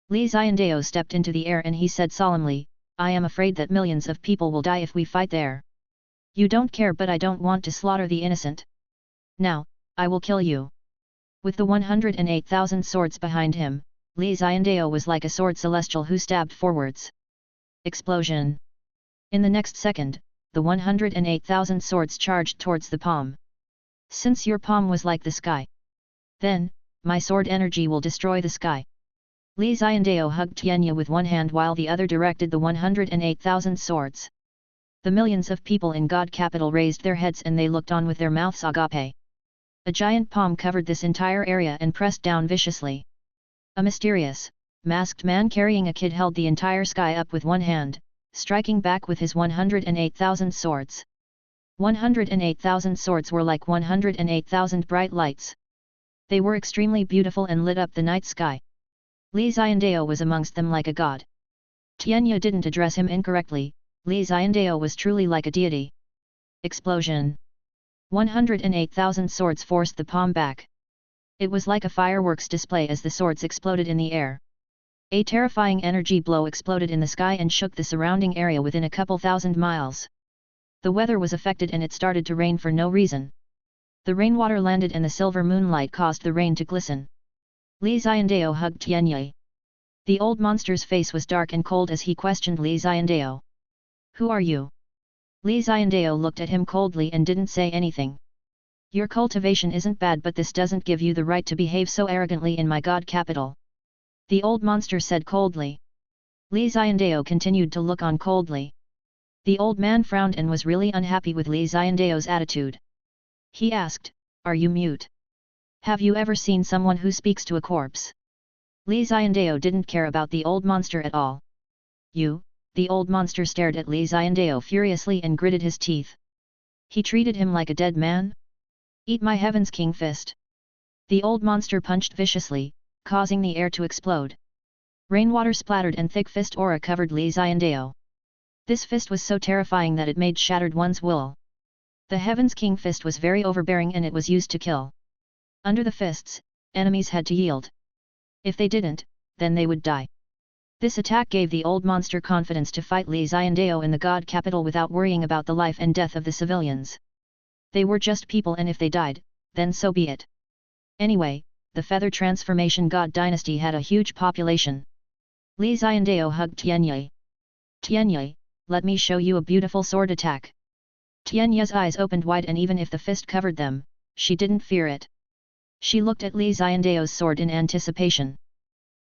Li Xiandao stepped into the air and he said solemnly, "I am afraid that millions of people will die if we fight there. You don't care but I don't want to slaughter the innocent. Now, I will kill you." With the 108,000 swords behind him, Li Xiandao was like a sword celestial who stabbed forwards. Explosion! In the next second, the 108,000 swords charged towards the palm. "Since your palm was like the sky, then, my sword energy will destroy the sky." Li Xiandao hugged Tianya with one hand while the other directed the 108,000 swords. The millions of people in God Capital raised their heads and they looked on with their mouths agape. A giant palm covered this entire area and pressed down viciously. A mysterious, masked man carrying a kid held the entire sky up with one hand, striking back with his 108,000 swords. 108,000 swords were like 108,000 bright lights. They were extremely beautiful and lit up the night sky. Li Xiandao was amongst them like a god. Tianya didn't address him incorrectly, Li Xiandao was truly like a deity. Explosion! 108,000 swords forced the palm back. It was like a fireworks display as the swords exploded in the air. A terrifying energy blow exploded in the sky and shook the surrounding area within a couple thousand miles. The weather was affected and it started to rain for no reason. The rainwater landed and the silver moonlight caused the rain to glisten. Li Xiandao hugged Tianyi. The old monster's face was dark and cold as he questioned Li Xiandao. "Who are you?" Li Xiandao looked at him coldly and didn't say anything. "Your cultivation isn't bad but this doesn't give you the right to behave so arrogantly in my god capital," the old monster said coldly. Li Xiandao continued to look on coldly. The old man frowned and was really unhappy with Li Xiandao's attitude. He asked, "Are you mute? Have you ever seen someone who speaks to a corpse?" Li Xiandao didn't care about the old monster at all. "You?" The old monster stared at Li Xiandao furiously and gritted his teeth. He treated him like a dead man? "Eat my Heaven's King fist!" The old monster punched viciously, causing the air to explode. Rainwater splattered and thick fist aura covered Li Xiandao. This fist was so terrifying that it made shattered one's will. The Heaven's King fist was very overbearing and it was used to kill. Under the fists, enemies had to yield. If they didn't, then they would die. This attack gave the old monster confidence to fight Li Xiandao in the god capital without worrying about the life and death of the civilians. They were just people and if they died, then so be it. Anyway, the feather transformation god dynasty had a huge population. Li Xiandao hugged Tianyi. Tianyi, let me show you a beautiful sword attack. Tianyi's eyes opened wide, and even if the fist covered them, she didn't fear it. She looked at Li Xiandao's sword in anticipation.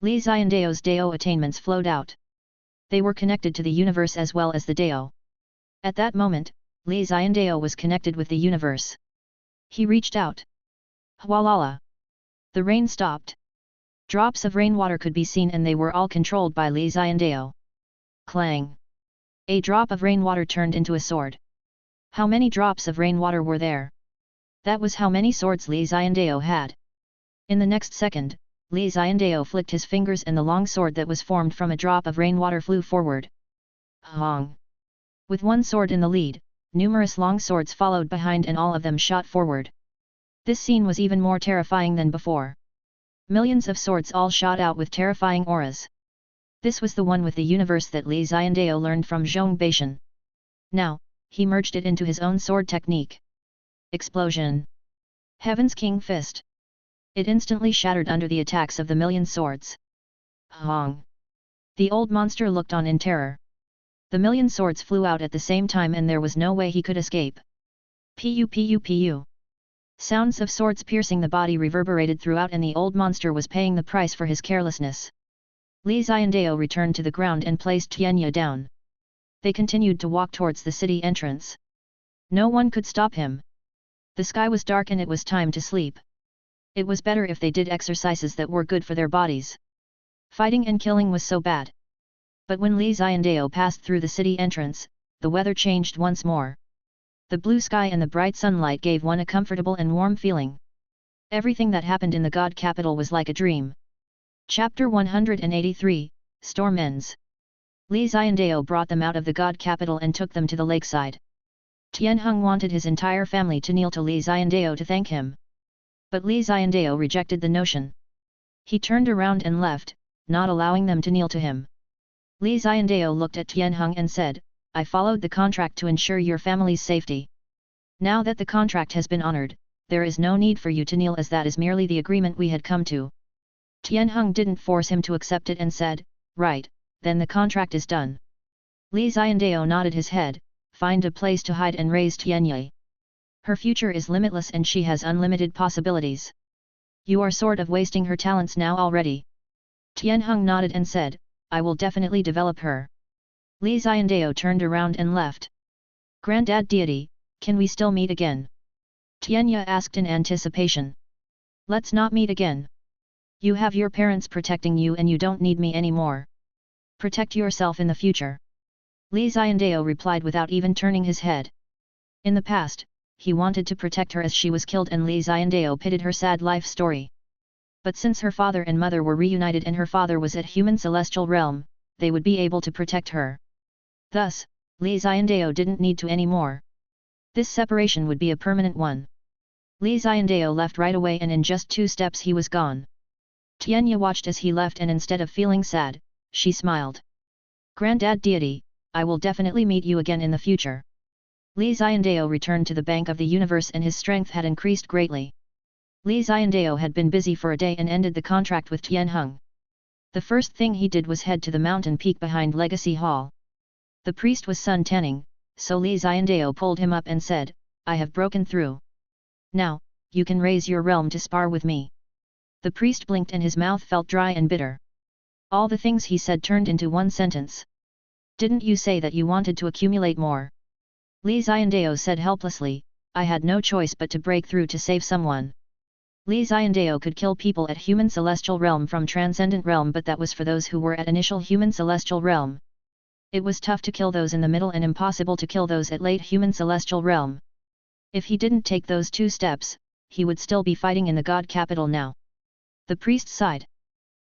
Li Xiandao's Dao attainments flowed out. They were connected to the universe as well as the Dao. At that moment, Li Xiandao was connected with the universe. He reached out. Hualala! The rain stopped. Drops of rainwater could be seen, and they were all controlled by Li Xiandao. Clang! A drop of rainwater turned into a sword. How many drops of rainwater were there? That was how many swords Li Xiandao had. In the next second, Li Xiandao flicked his fingers, and the long sword that was formed from a drop of rainwater flew forward. Hong! With one sword in the lead, numerous long swords followed behind, and all of them shot forward. This scene was even more terrifying than before. Millions of swords all shot out with terrifying auras. This was the one with the universe that Li Xiandao learned from Zhong Baishan. Now, he merged it into his own sword technique. Explosion! Heaven's King Fist! It instantly shattered under the attacks of the million swords. Hong! The old monster looked on in terror. The million swords flew out at the same time, and there was no way he could escape. Pu pu pu! Sounds of swords piercing the body reverberated throughout, and the old monster was paying the price for his carelessness. Li Xiandao returned to the ground and placed Tianyi down. They continued to walk towards the city entrance. No one could stop him. The sky was dark, and it was time to sleep. It was better if they did exercises that were good for their bodies. Fighting and killing was so bad. But when Li Xiandao passed through the city entrance, the weather changed once more. The blue sky and the bright sunlight gave one a comfortable and warm feeling. Everything that happened in the God capital was like a dream. Chapter 183, Storm Ends. Li Xiandao brought them out of the God capital and took them to the lakeside. Tianheng wanted his entire family to kneel to Li Xiandao to thank him. But Li Xiandao rejected the notion. He turned around and left, not allowing them to kneel to him. Li Xiandao looked at Tianheng and said, I followed the contract to ensure your family's safety. Now that the contract has been honored, there is no need for you to kneel, as that is merely the agreement we had come to. Tianheng didn't force him to accept it and said, right, then the contract is done. Li Xiandao nodded his head, find a place to hide and raise Tianyi. Her future is limitless and she has unlimited possibilities. You are sort of wasting her talents now already. Tianheng nodded and said, I will definitely develop her. Li Xiandao turned around and left. Granddad deity, can we still meet again? Tianyi asked in anticipation. Let's not meet again. You have your parents protecting you and you don't need me anymore. Protect yourself in the future. Li Xiandao replied without even turning his head. In the past, he wanted to protect her as she was killed, and Li Xiandao pitied her sad life story. But since her father and mother were reunited and her father was at human celestial realm, they would be able to protect her. Thus, Li Xiandao didn't need to anymore. This separation would be a permanent one. Li Xiandao left right away, and in just 2 steps he was gone. Tianyi watched as he left, and instead of feeling sad, she smiled. Granddad deity, I will definitely meet you again in the future. Li Xiandao returned to the Bank of the Universe, and his strength had increased greatly. Li Xiandao had been busy for a day and ended the contract with Tianheng. The first thing he did was head to the mountain peak behind Legacy Hall. The priest was sun tanning, so Li Xiandao pulled him up and said, I have broken through. Now, you can raise your realm to spar with me. The priest blinked and his mouth felt dry and bitter. All the things he said turned into one sentence. Didn't you say that you wanted to accumulate more? Li Xiandao said helplessly, I had no choice but to break through to save someone. Li Xiandao could kill people at human celestial realm from transcendent realm, but that was for those who were at initial human celestial realm. It was tough to kill those in the middle and impossible to kill those at late human celestial realm. If he didn't take those 2 steps, he would still be fighting in the God capital now. The priest sighed.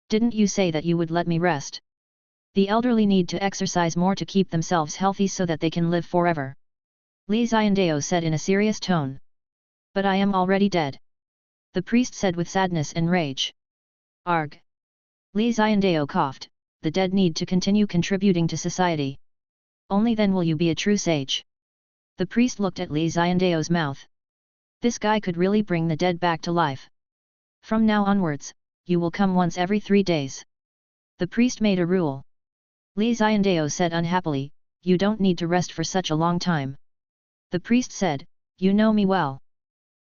Didn't you say that you would let me rest? The elderly need to exercise more to keep themselves healthy so that they can live forever. Li Xiandao said in a serious tone. But I am already dead. The priest said with sadness and rage. Arg! Li Xiandao coughed, the dead need to continue contributing to society. Only then will you be a true sage. The priest looked at Li Xiandao's mouth. This guy could really bring the dead back to life. From now onwards, you will come once every 3 days. The priest made a rule. Li Xiandao said unhappily, you don't need to rest for such a long time. The priest said, you know me well.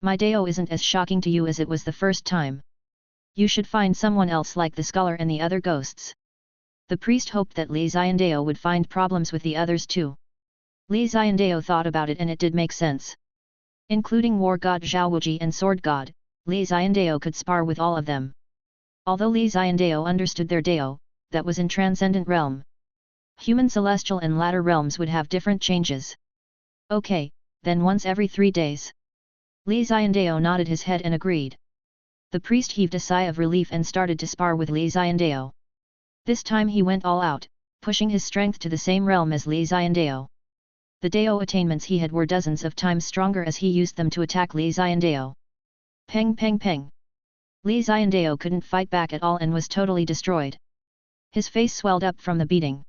My Dao isn't as shocking to you as it was the first time. You should find someone else like the scholar and the other ghosts. The priest hoped that Li Xiandao would find problems with the others too. Li Xiandao thought about it and it did make sense. Including war god Zhaowuji and sword god, Li Xiandao could spar with all of them. Although Li Xiandao understood their Dao, that was in transcendent realm. Human celestial and latter realms would have different changes. Okay, then once every 3 days. Li Xiandao nodded his head and agreed. The priest heaved a sigh of relief and started to spar with Li Xiandao. This time he went all out, pushing his strength to the same realm as Li Xiandao. The Dao attainments he had were dozens of times stronger as he used them to attack Li Xiandao. Peng peng peng. Li Xiandao couldn't fight back at all and was totally destroyed. His face swelled up from the beating.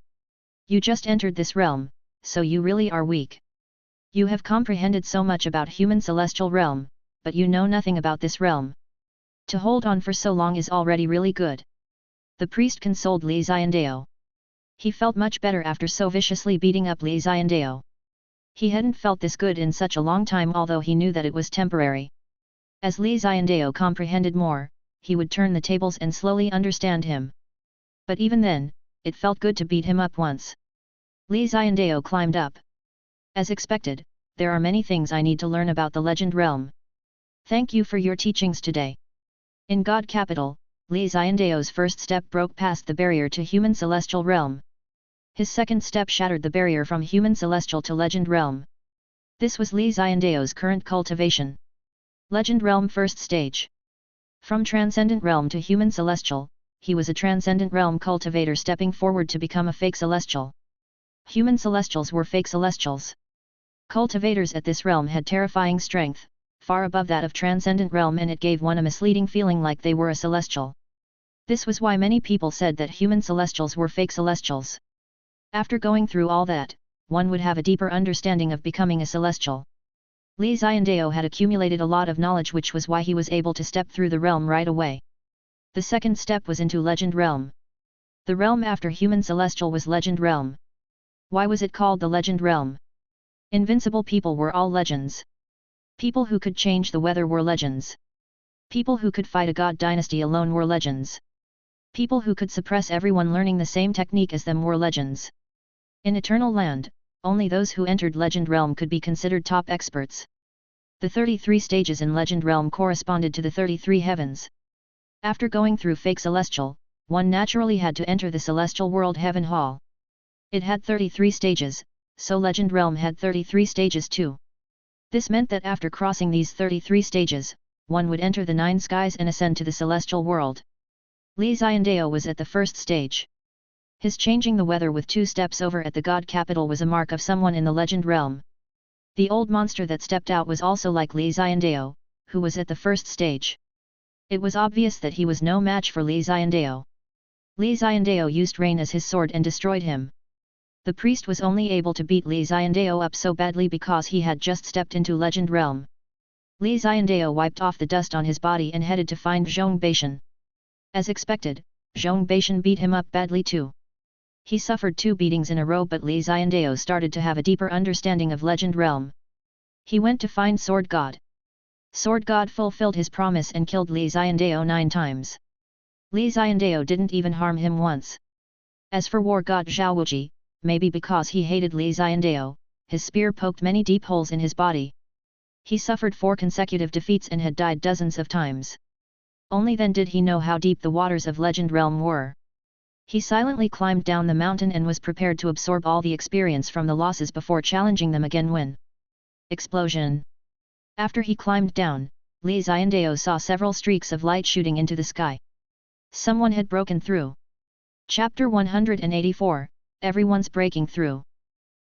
You just entered this realm, so you really are weak. You have comprehended so much about human celestial realm, but you know nothing about this realm. To hold on for so long is already really good. The priest consoled Li Xiandao. He felt much better after so viciously beating up Li Xiandao. He hadn't felt this good in such a long time, although he knew that it was temporary. As Li Xiandao comprehended more, he would turn the tables and slowly understand him. But even then, it felt good to beat him up once. Li Xiandao climbed up. As expected, there are many things I need to learn about the legend realm. Thank you for your teachings today. In God Capital, Li Xiandao's first step broke past the barrier to human celestial realm. His second step shattered the barrier from human celestial to legend realm. This was Li Xiandao's current cultivation. Legend realm first stage. From transcendent realm to human celestial, he was a transcendent realm cultivator stepping forward to become a fake celestial. Human celestials were fake celestials. Cultivators at this realm had terrifying strength, far above that of transcendent realm, and it gave one a misleading feeling like they were a celestial. This was why many people said that human celestials were fake celestials. After going through all that, one would have a deeper understanding of becoming a celestial. Li Xiandao had accumulated a lot of knowledge, which was why he was able to step through the realm right away. The second step was into legend realm. The realm after human celestial was legend realm. Why was it called the legend realm? Invincible people were all legends. People who could change the weather were legends. People who could fight a god dynasty alone were legends. People who could suppress everyone learning the same technique as them were legends. In Eternal Land, only those who entered Legend Realm could be considered top experts. The 33 stages in Legend Realm corresponded to the 33 heavens. After going through fake celestial, one naturally had to enter the celestial world heaven hall. It had 33 stages, so Legend Realm had 33 stages too. This meant that after crossing these 33 stages, one would enter the 9 skies and ascend to the celestial world. Li Xiandao was at the first stage. His changing the weather with 2 steps over at the God Capital was a mark of someone in the legend realm. The old monster that stepped out was also like Li Xiandao, who was at the first stage. It was obvious that he was no match for Li Xiandao. Li Xiandao used rain as his sword and destroyed him. The priest was only able to beat Li Xiandao up so badly because he had just stepped into legend realm. Li Xiandao wiped off the dust on his body and headed to find Zhong Baishan. As expected, Zhong Baishan beat him up badly too. He suffered 2 beatings in a row, but Li Xiandao started to have a deeper understanding of legend realm. He went to find Sword God. Sword God fulfilled his promise and killed Li Xiandao 9 times. Li Xiandao didn't even harm him once. As for War God Zhaowuji, maybe because he hated Li Xiandao, his spear poked many deep holes in his body. He suffered 4 consecutive defeats and had died dozens of times. Only then did he know how deep the waters of Legend Realm were. He silently climbed down the mountain and was prepared to absorb all the experience from the losses before challenging them again when... Explosion! After he climbed down, Li Xiandao saw several streaks of light shooting into the sky. Someone had broken through. Chapter 184, Everyone's breaking through.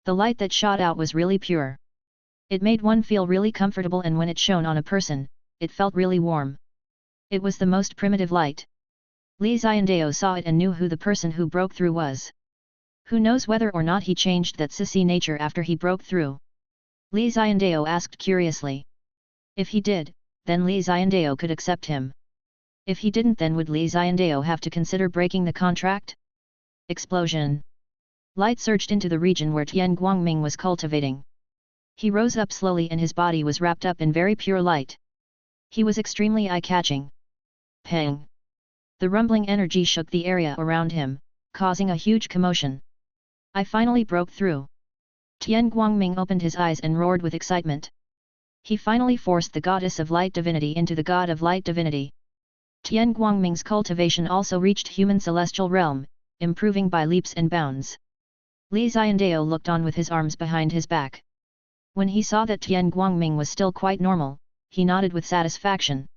The light that shot out was really pure. It made one feel really comfortable, and when it shone on a person, it felt really warm. It was the most primitive light. Li Xiandao saw it and knew who the person who broke through was. Who knows whether or not he changed that sissy nature after he broke through? Li Xiandao asked curiously. If he did, then Li Xiandao could accept him. If he didn't, then would Li Xiandao have to consider breaking the contract? Explosion. Light surged into the region where Tian Guangming was cultivating. He rose up slowly and his body was wrapped up in very pure light. He was extremely eye-catching. Pang! The rumbling energy shook the area around him, causing a huge commotion. I finally broke through. Tian Guangming opened his eyes and roared with excitement. He finally forced the goddess of light divinity into the god of light divinity. Tian Guangming's cultivation also reached human celestial realm, improving by leaps and bounds. Li Xiandao looked on with his arms behind his back. When he saw that Tian Guangming was still quite normal, he nodded with satisfaction.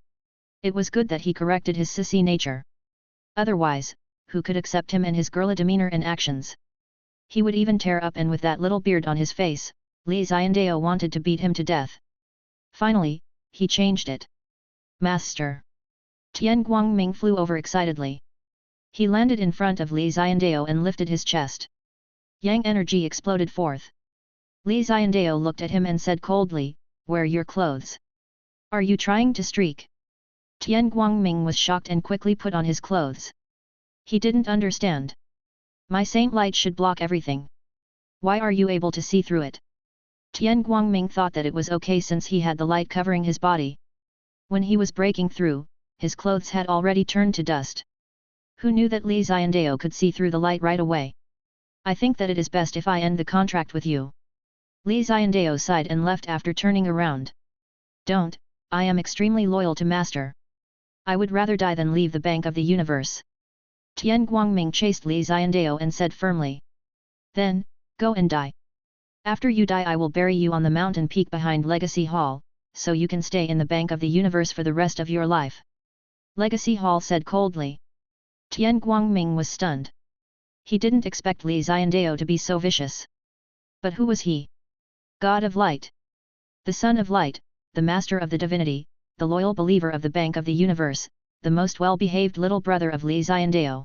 It was good that he corrected his sissy nature. Otherwise, who could accept him and his girly demeanor and actions? He would even tear up, and with that little beard on his face, Li Xiandao wanted to beat him to death. Finally, he changed it. Master! Tian Guangming flew over excitedly. He landed in front of Li Xiandao and lifted his chest. Yang energy exploded forth. Li Xiandao looked at him and said coldly, "Wear your clothes. Are you trying to streak?" Tian Guangming was shocked and quickly put on his clothes. He didn't understand. My saint light should block everything. Why are you able to see through it? Tian Guangming thought that it was okay since he had the light covering his body. When he was breaking through, his clothes had already turned to dust. Who knew that Li Xiandao could see through the light right away? I think that it is best if I end the contract with you. Li Xiandao sighed and left after turning around. Don't, I am extremely loyal to Master. I would rather die than leave the Bank of the Universe. Tian Guangming chased Li Xiandao and said firmly. Then, go and die. After you die I will bury you on the mountain peak behind Legacy Hall, so you can stay in the Bank of the Universe for the rest of your life. Legacy Hall said coldly. Tian Guangming was stunned. He didn't expect Li Xiandao to be so vicious. But who was he? God of Light. The Son of Light, the Master of the Divinity, the loyal believer of the Bank of the Universe, the most well-behaved little brother of Li Xiandao.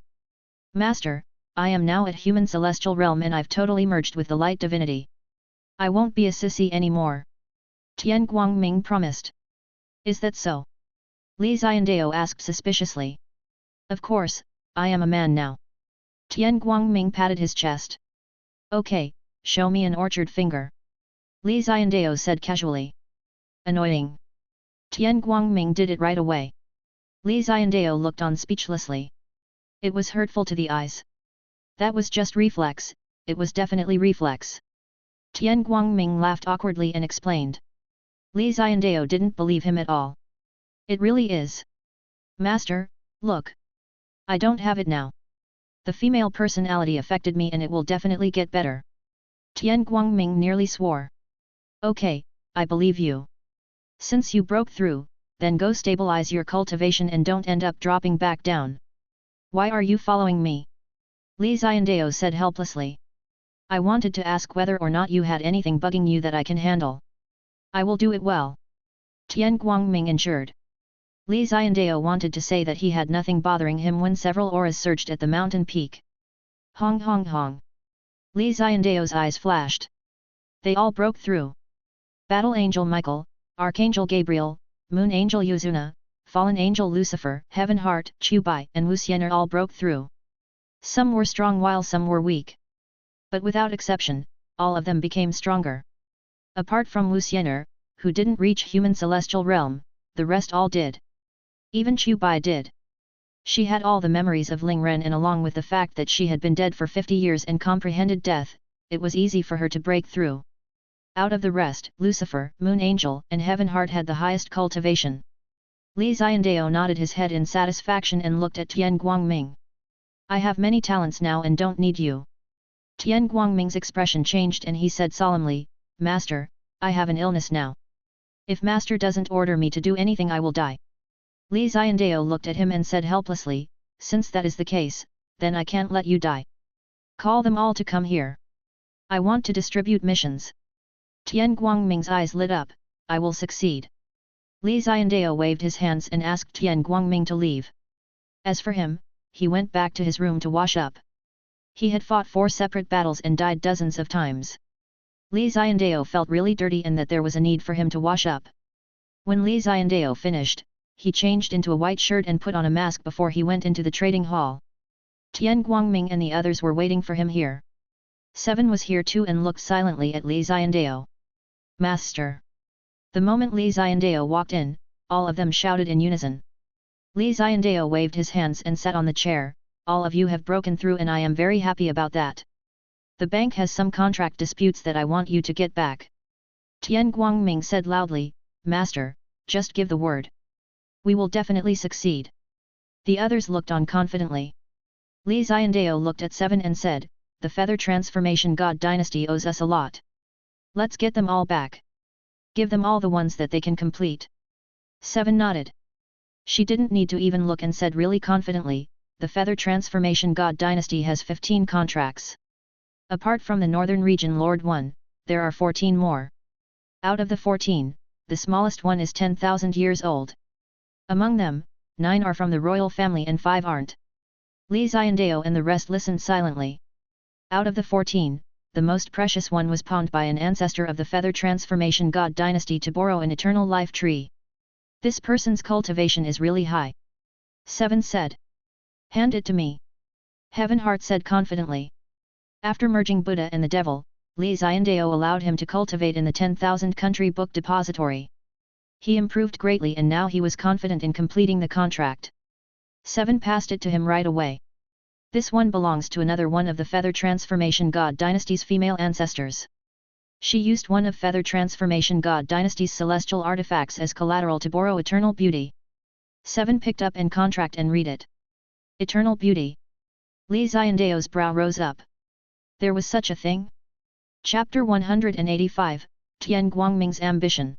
Master, I am now at human celestial realm and I've totally merged with the light divinity. I won't be a sissy anymore. Tian Guangming promised. Is that so? Li Xiandao asked suspiciously. Of course, I am a man now. Tian Guangming patted his chest. Okay, show me an orchard finger. Li Xiandao said casually. Annoying. Tian Guangming did it right away. Li Xiandao looked on speechlessly. It was hurtful to the eyes. That was just reflex, it was definitely reflex. Tian Guangming laughed awkwardly and explained. Li Xiandao didn't believe him at all. It really is. Master, look. I don't have it now. The female personality affected me and it will definitely get better. Tian Guangming nearly swore. Okay, I believe you. Since you broke through, then go stabilize your cultivation and don't end up dropping back down. Why are you following me? Li Xiandao said helplessly. I wanted to ask whether or not you had anything bugging you that I can handle. I will do it well. Tian Guangming ensured. Li Xiandao wanted to say that he had nothing bothering him when several auras surged at the mountain peak. Hong hong hong. Li Xiandao's eyes flashed. They all broke through. Battle Angel Michael, Archangel Gabriel, Moon Angel Yuzuna, Fallen Angel Lucifer, Heaven Heart, Chubai and Wu Xianer all broke through. Some were strong while some were weak. But without exception, all of them became stronger. Apart from Wu Xianer, who didn't reach human celestial realm, the rest all did. Even Chubai did. She had all the memories of Ling Ren and along with the fact that she had been dead for 50 years and comprehended death, it was easy for her to break through. Out of the rest, Lucifer, Moon Angel and Heaven Heart had the highest cultivation. Li Xiandao nodded his head in satisfaction and looked at Tian Guangming. I have many talents now and don't need you. Tian Guangming's expression changed and he said solemnly, Master, I have an illness now. If Master doesn't order me to do anything I will die. Li Xiandao looked at him and said helplessly, since that is the case, then I can't let you die. Call them all to come here. I want to distribute missions. Tian Guangming's eyes lit up, I will succeed. Li Xiandao waved his hands and asked Tian Guangming to leave. As for him, he went back to his room to wash up. He had fought 4 separate battles and died dozens of times. Li Xiandao felt really dirty and that there was a need for him to wash up. When Li Xiandao finished, he changed into a white shirt and put on a mask before he went into the trading hall. Tian Guangming and the others were waiting for him here. 7 was here too and looked silently at Li Xiandao. Master! The moment Li Xiandao walked in, all of them shouted in unison. Li Xiandao waved his hands and sat on the chair. All of you have broken through and I am very happy about that. The bank has some contract disputes that I want you to get back. Tian Guangming said loudly, Master, just give the word. We will definitely succeed. The others looked on confidently. Li Xiandao looked at 7 and said, the Feather Transformation God Dynasty owes us a lot. Let's get them all back. Give them all the ones that they can complete. 7 nodded. She didn't need to even look and said really confidently, the Feather Transformation God Dynasty has 15 contracts. Apart from the northern region Lord 1, there are 14 more. Out of the 14, the smallest one is 10,000 years old. Among them, 9 are from the royal family and 5 aren't. Li Xiandao and the rest listened silently. Out of the 14, the most precious one was pawned by an ancestor of the Feather Transformation God Dynasty to borrow an eternal life tree. This person's cultivation is really high. 7 said. Hand it to me. Heavenheart said confidently. After merging Buddha and the devil, Li Xiandao allowed him to cultivate in the 10,000 country book depository. He improved greatly and now he was confident in completing the contract. 7 passed it to him right away. This one belongs to another one of the Feather Transformation God Dynasty's female ancestors. She used one of Feather Transformation God Dynasty's celestial artifacts as collateral to borrow eternal beauty. 7 picked up an contract and read it. Eternal beauty. Li Xiandao's brow rose up. There was such a thing? Chapter 185, Tian Guangming's Ambition.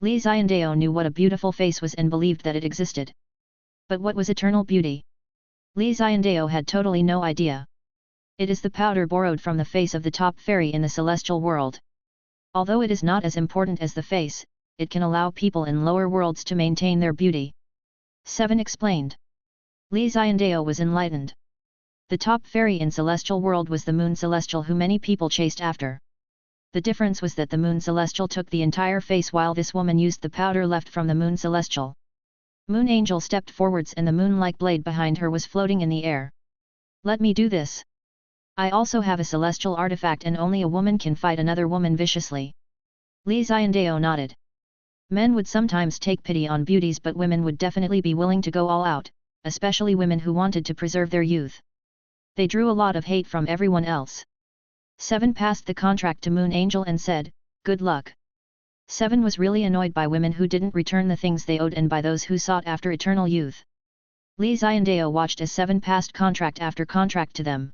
Li Xiandao knew what a beautiful face was and believed that it existed. But what was eternal beauty? Li Xiandao had totally no idea. It is the powder borrowed from the face of the top fairy in the celestial world. Although it is not as important as the face, it can allow people in lower worlds to maintain their beauty. 7 explained. Li Xiandao was enlightened. The top fairy in celestial world was the moon celestial who many people chased after. The difference was that the moon celestial took the entire face while this woman used the powder left from the moon celestial. Moon angel stepped forwards and the moon-like blade behind her was floating in the air. Let me do this. I also have a celestial artifact and only a woman can fight another woman viciously. Li Xiandao nodded. Men would sometimes take pity on beauties but women would definitely be willing to go all out, especially women who wanted to preserve their youth. They drew a lot of hate from everyone else. 7 passed the contract to Moon Angel and said, good luck. 7 was really annoyed by women who didn't return the things they owed and by those who sought after eternal youth. Li Xiandao watched as 7 passed contract after contract to them.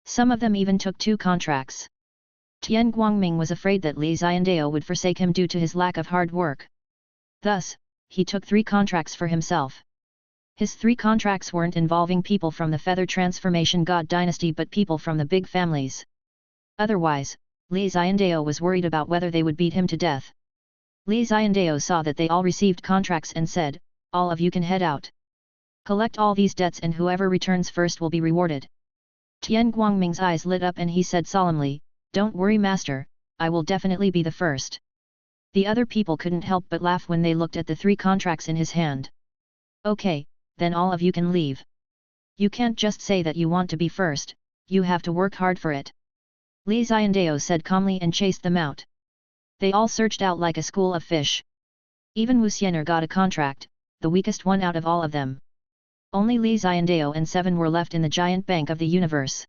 Some of them even took 2 contracts. Tian Guangming was afraid that Li Xiandao would forsake him due to his lack of hard work. Thus, he took 3 contracts for himself. His 3 contracts weren't involving people from the Feather Transformation God Dynasty but people from the big families. Otherwise, Li Xiandao was worried about whether they would beat him to death. Li Xiandao saw that they all received contracts and said, all of you can head out. Collect all these debts and whoever returns first will be rewarded. Tian Guangming's eyes lit up and he said solemnly, don't worry master, I will definitely be the first. The other people couldn't help but laugh when they looked at the 3 contracts in his hand. Okay, then all of you can leave. You can't just say that you want to be first, you have to work hard for it. Li Xiandao said calmly and chased them out. They all searched out like a school of fish. Even Wu Xianer got a contract, the weakest one out of all of them. Only Li Xiandao and 7 were left in the giant bank of the universe.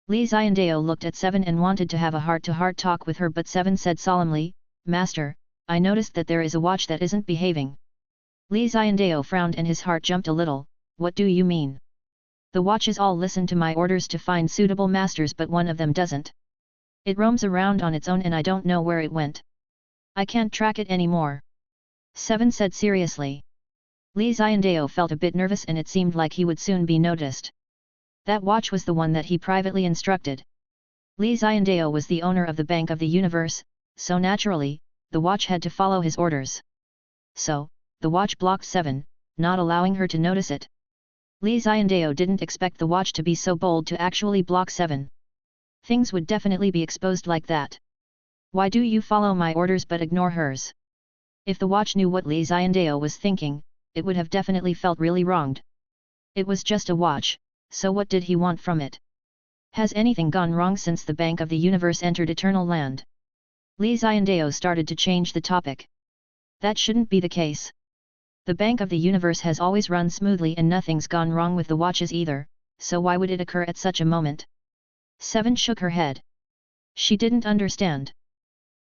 Li Xiandao looked at 7 and wanted to have a heart-to-heart talk with her but 7 said solemnly, Master, I noticed that there is a watch that isn't behaving. Li Xiandao frowned and his heart jumped a little, what do you mean? The watches all listen to my orders to find suitable masters but one of them doesn't. It roams around on its own and I don't know where it went. I can't track it anymore. 7 said seriously. Li Xiandao felt a bit nervous and it seemed like he would soon be noticed. That watch was the one that he privately instructed. Li Xiandao was the owner of the Bank of the Universe, so naturally, the watch had to follow his orders. So, the watch blocked 7, not allowing her to notice it. Li Xiandao didn't expect the watch to be so bold to actually block 7. Things would definitely be exposed like that. Why do you follow my orders but ignore hers? If the watch knew what Li Xiandao was thinking, it would have definitely felt really wronged. It was just a watch, so what did he want from it? Has anything gone wrong since the Bank of the Universe entered Eternal Land? Li Xiandao started to change the topic. That shouldn't be the case. The Bank of the Universe has always run smoothly and nothing's gone wrong with the watches either, so why would it occur at such a moment? Seven shook her head. She didn't understand.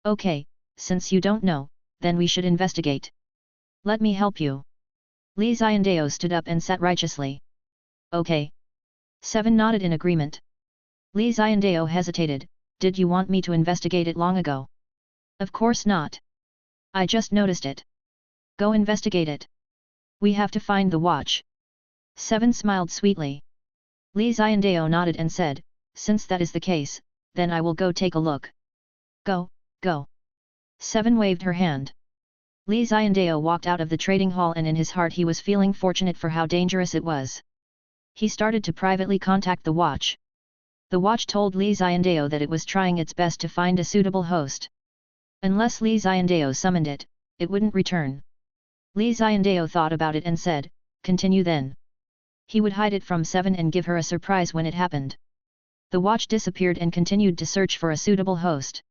Okay, since you don't know, then we should investigate. Let me help you. Li Xiandao stood up and sat righteously. Okay. Seven nodded in agreement. Li Xiandao hesitated. Did you want me to investigate it long ago? Of course not. I just noticed it. Go investigate it. We have to find the watch. Seven smiled sweetly. Li Xiandao nodded and said, since that is the case, then I will go take a look. Go, go. Seven waved her hand. Li Xiandao walked out of the trading hall and in his heart he was feeling fortunate for how dangerous it was. He started to privately contact the watch. The watch told Li Xiandao that it was trying its best to find a suitable host. Unless Li Xiandao summoned it, it wouldn't return. Li Xiandao thought about it and said, continue then. He would hide it from Seven and give her a surprise when it happened. The watch disappeared and continued to search for a suitable host.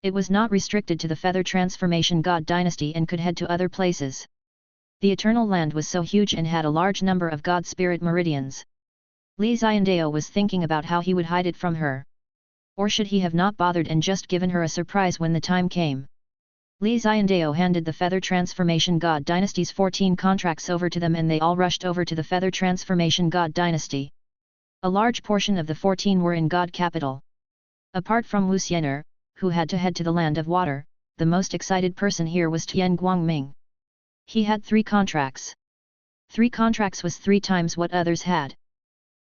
It was not restricted to the Feather Transformation God Dynasty and could head to other places. The Eternal Land was so huge and had a large number of God Spirit meridians. Li Xiandao was thinking about how he would hide it from her. Or should he have not bothered and just given her a surprise when the time came? Li Xiandao handed the Feather Transformation God Dynasty's 14 contracts over to them and they all rushed over to the Feather Transformation God Dynasty. A large portion of the 14 were in God Capital. Apart from Wu Xiener, who had to head to the Land of Water, the most excited person here was Tian Guangming. He had 3 contracts. 3 contracts was 3 times what others had.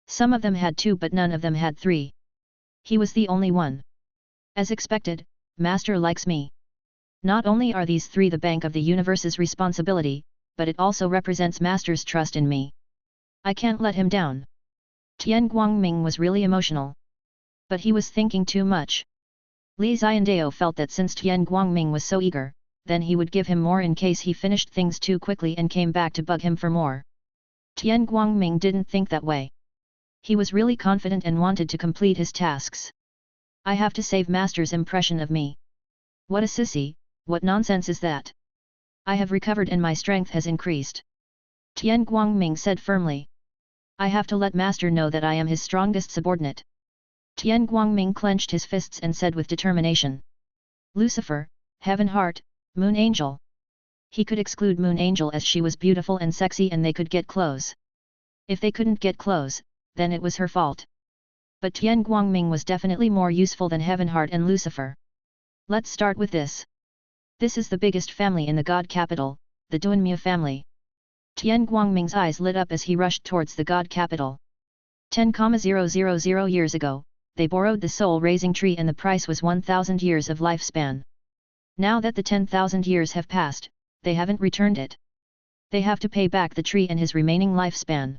Some of them had 2 but none of them had 3. He was the only one. As expected, Master likes me. Not only are these 3 the Bank of the Universe's responsibility, but it also represents Master's trust in me. I can't let him down. Tian Guangming was really emotional. But he was thinking too much. Li Xiandao felt that since Tian Guangming was so eager, then he would give him more in case he finished things too quickly and came back to bug him for more. Tian Guangming didn't think that way. He was really confident and wanted to complete his tasks. I have to save Master's impression of me. What a sissy, what nonsense is that? I have recovered and my strength has increased. Tian Guangming said firmly. I have to let Master know that I am his strongest subordinate. Tian Guangming clenched his fists and said with determination. Lucifer, Heaven Heart, Moon Angel. He could exclude Moon Angel as she was beautiful and sexy and they could get close. If they couldn't get close, then it was her fault. But Tian Guangming was definitely more useful than Heaven Heart and Lucifer. Let's start with this. This is the biggest family in the God Capital, the Dunmyu family. Tian Guangming's eyes lit up as he rushed towards the God Capital. 10,000 years ago, they borrowed the soul-raising tree and the price was 1,000 years of lifespan. Now that the 10,000 years have passed, they haven't returned it. They have to pay back the tree and his remaining lifespan.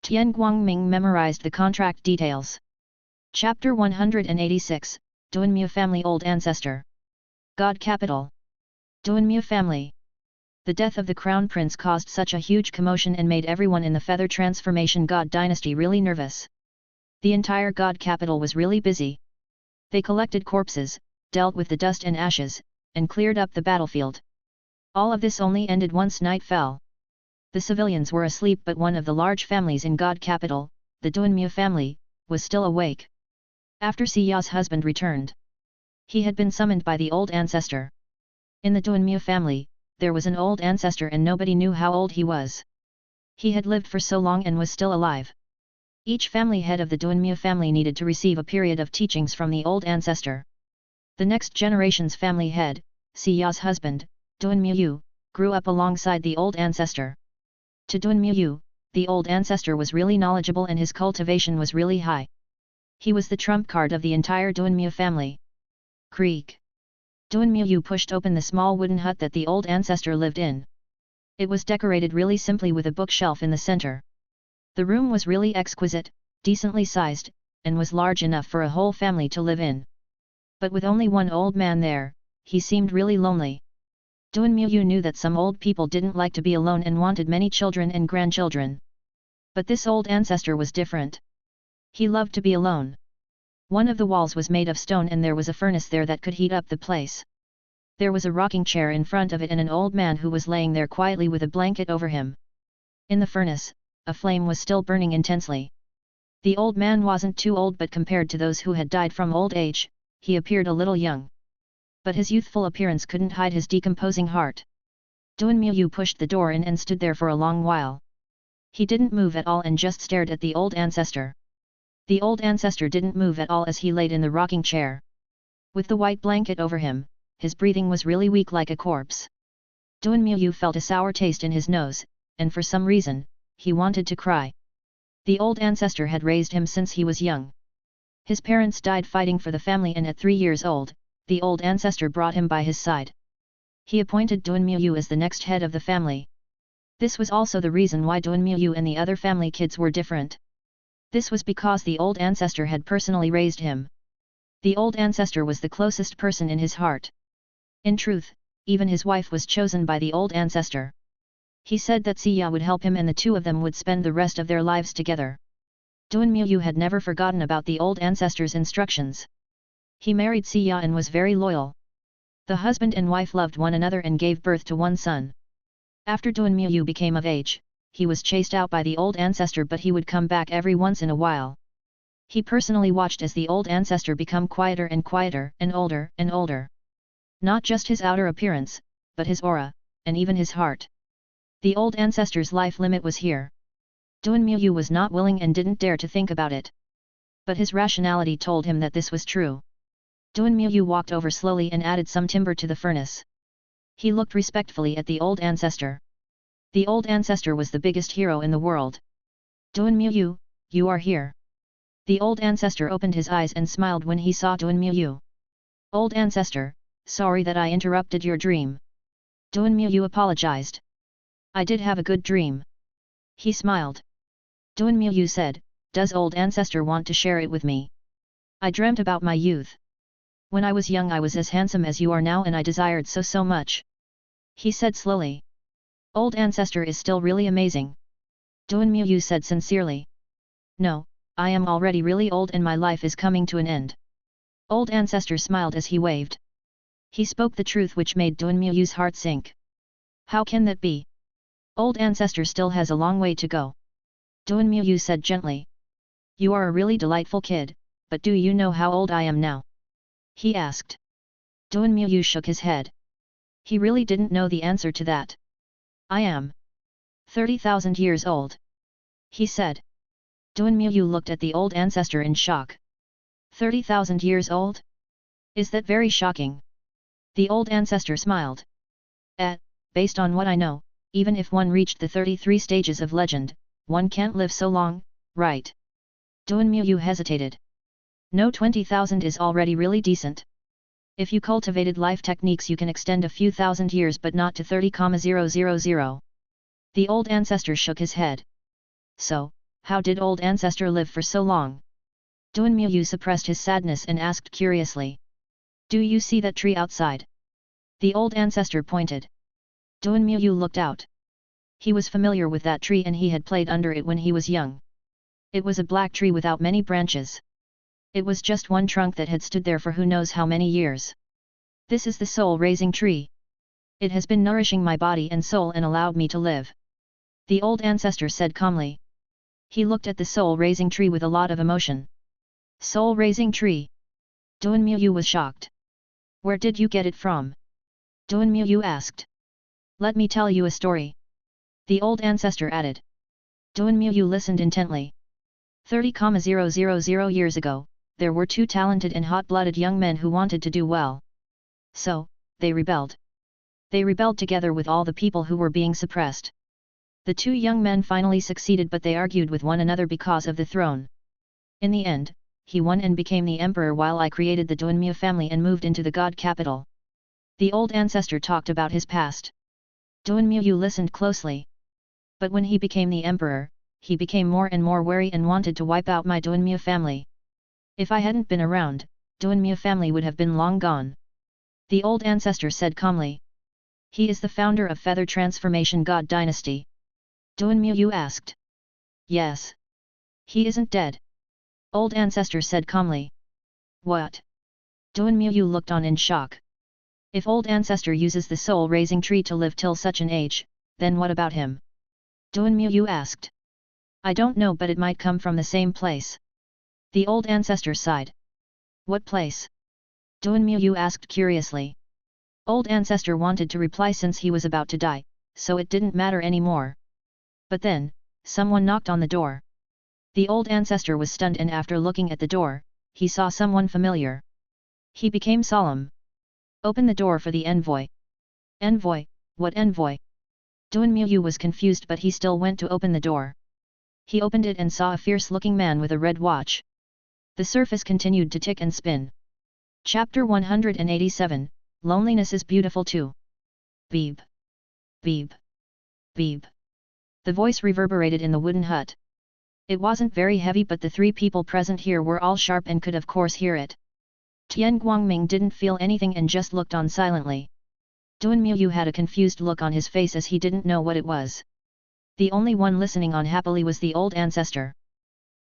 Tian Guangming memorized the contract details. Chapter 186, Dunmyu Family Old Ancestor. God Capital. Dunmyu Family. The death of the Crown Prince caused such a huge commotion and made everyone in the Feather Transformation God Dynasty really nervous. The entire God Capital was really busy. They collected corpses, dealt with the dust and ashes, and cleared up the battlefield. All of this only ended once night fell. The civilians were asleep but one of the large families in God Capital, the Dunmyu family, was still awake. After Siya's husband returned. He had been summoned by the old ancestor. In the Dunmyu family, there was an old ancestor and nobody knew how old he was. He had lived for so long and was still alive. Each family head of the Dunmyu family needed to receive a period of teachings from the old ancestor. The next generation's family head, Siya's husband, Dunmyu, grew up alongside the old ancestor. To Dunmyu, the old ancestor was really knowledgeable and his cultivation was really high. He was the trump card of the entire Dunmyu family. Creak. Dunmyu pushed open the small wooden hut that the old ancestor lived in. It was decorated really simply with a bookshelf in the center. The room was really exquisite, decently sized, and was large enough for a whole family to live in. But with only one old man there, he seemed really lonely. Dunmyu knew that some old people didn't like to be alone and wanted many children and grandchildren. But this old ancestor was different. He loved to be alone. One of the walls was made of stone and there was a furnace there that could heat up the place. There was a rocking chair in front of it and an old man who was laying there quietly with a blanket over him. In the furnace, a flame was still burning intensely. The old man wasn't too old, but compared to those who had died from old age, he appeared a little young. But his youthful appearance couldn't hide his decomposing heart. Dunmyu pushed the door in and stood there for a long while. He didn't move at all and just stared at the old ancestor. The old ancestor didn't move at all as he laid in the rocking chair. With the white blanket over him, his breathing was really weak like a corpse. Dunmyu felt a sour taste in his nose, and for some reason, he wanted to cry. The old ancestor had raised him since he was young. His parents died fighting for the family, and at 3 years old, the old ancestor brought him by his side. He appointed Dunmyu as the next head of the family. This was also the reason why Dunmyu and the other family kids were different. This was because the old ancestor had personally raised him. The old ancestor was the closest person in his heart. In truth, even his wife was chosen by the old ancestor. He said that Xiya would help him and the two of them would spend the rest of their lives together. Dunmyu had never forgotten about the old ancestor's instructions. He married Xiya and was very loyal. The husband and wife loved one another and gave birth to one son. After Dunmyu became of age, he was chased out by the old ancestor, but he would come back every once in a while. He personally watched as the old ancestor become quieter and older and older. Not just his outer appearance, but his aura, and even his heart. The old ancestor's life limit was here. Dunmyu was not willing and didn't dare to think about it. But his rationality told him that this was true. Dunmyu walked over slowly and added some timber to the furnace. He looked respectfully at the old ancestor. The old ancestor was the biggest hero in the world. Dunmyu, you are here. The old ancestor opened his eyes and smiled when he saw Dunmyu. Old ancestor, sorry that I interrupted your dream. Dunmyu apologized. I did have a good dream. He smiled. Dunmyu said, does old ancestor want to share it with me? I dreamt about my youth. When I was young I was as handsome as you are now and I desired so much. He said slowly. Old ancestor is still really amazing. Dunmyu said sincerely. No, I am already really old and my life is coming to an end. Old ancestor smiled as he waved. He spoke the truth, which made Dunmyu's heart sink. How can that be? Old ancestor still has a long way to go. Dunmyu said gently. You are a really delightful kid, but do you know how old I am now? He asked. Dunmyu shook his head. He really didn't know the answer to that. I am 30,000 years old. He said. Dunmyu looked at the old ancestor in shock. 30,000 years old? Is that very shocking? The old ancestor smiled. Based on what I know, even if one reached the 33 stages of legend, one can't live so long, right? Dunmyu hesitated. No, 20,000 is already really decent. If you cultivated life techniques you can extend a few thousand years, but not to 30,000. The old ancestor shook his head. So, how did old ancestor live for so long? Dunmyu suppressed his sadness and asked curiously. Do you see that tree outside? The old ancestor pointed. Dunmyu looked out. He was familiar with that tree and he had played under it when he was young. It was a black tree without many branches. It was just one trunk that had stood there for who knows how many years. This is the soul-raising tree. It has been nourishing my body and soul and allowed me to live. The old ancestor said calmly. He looked at the soul-raising tree with a lot of emotion. Soul-raising tree? Dunmyu was shocked. Where did you get it from? Dunmyu asked. Let me tell you a story. The old ancestor added. Dunmyu listened intently. 30,000 years ago, there were two talented and hot-blooded young men who wanted to do well. So, they rebelled. They rebelled together with all the people who were being suppressed. The two young men finally succeeded, but they argued with one another because of the throne. In the end, he won and became the emperor while I created the Dunmyu family and moved into the god capital. The old ancestor talked about his past. Dunmyu listened closely. But when he became the emperor, he became more and more wary and wanted to wipe out my Dunmyu family. If I hadn't been around, Dunmyu family would have been long gone. The old ancestor said calmly. He is the founder of Feather Transformation God Dynasty. Duanmu asked. Yes. He isn't dead. Old Ancestor said calmly. What? Duanmu looked on in shock. If Old Ancestor uses the soul-raising tree to live till such an age, then what about him? Duanmu asked. I don't know, but it might come from the same place. The Old Ancestor sighed. What place? Duanmu asked curiously. Old Ancestor wanted to reply since he was about to die, so it didn't matter anymore. But then, someone knocked on the door. The Old Ancestor was stunned, and after looking at the door, he saw someone familiar. He became solemn. Open the door for the envoy. Envoy? What envoy? Duanmu was confused, but he still went to open the door. He opened it and saw a fierce-looking man with a red watch. The surface continued to tick and spin. Chapter 187, Loneliness is Beautiful Too. Beep. Beep. Beep. The voice reverberated in the wooden hut. It wasn't very heavy, but the three people present here were all sharp and could of course hear it. Tian Guangming didn't feel anything and just looked on silently. Duanmu had a confused look on his face as he didn't know what it was. The only one listening on happily was the Old Ancestor.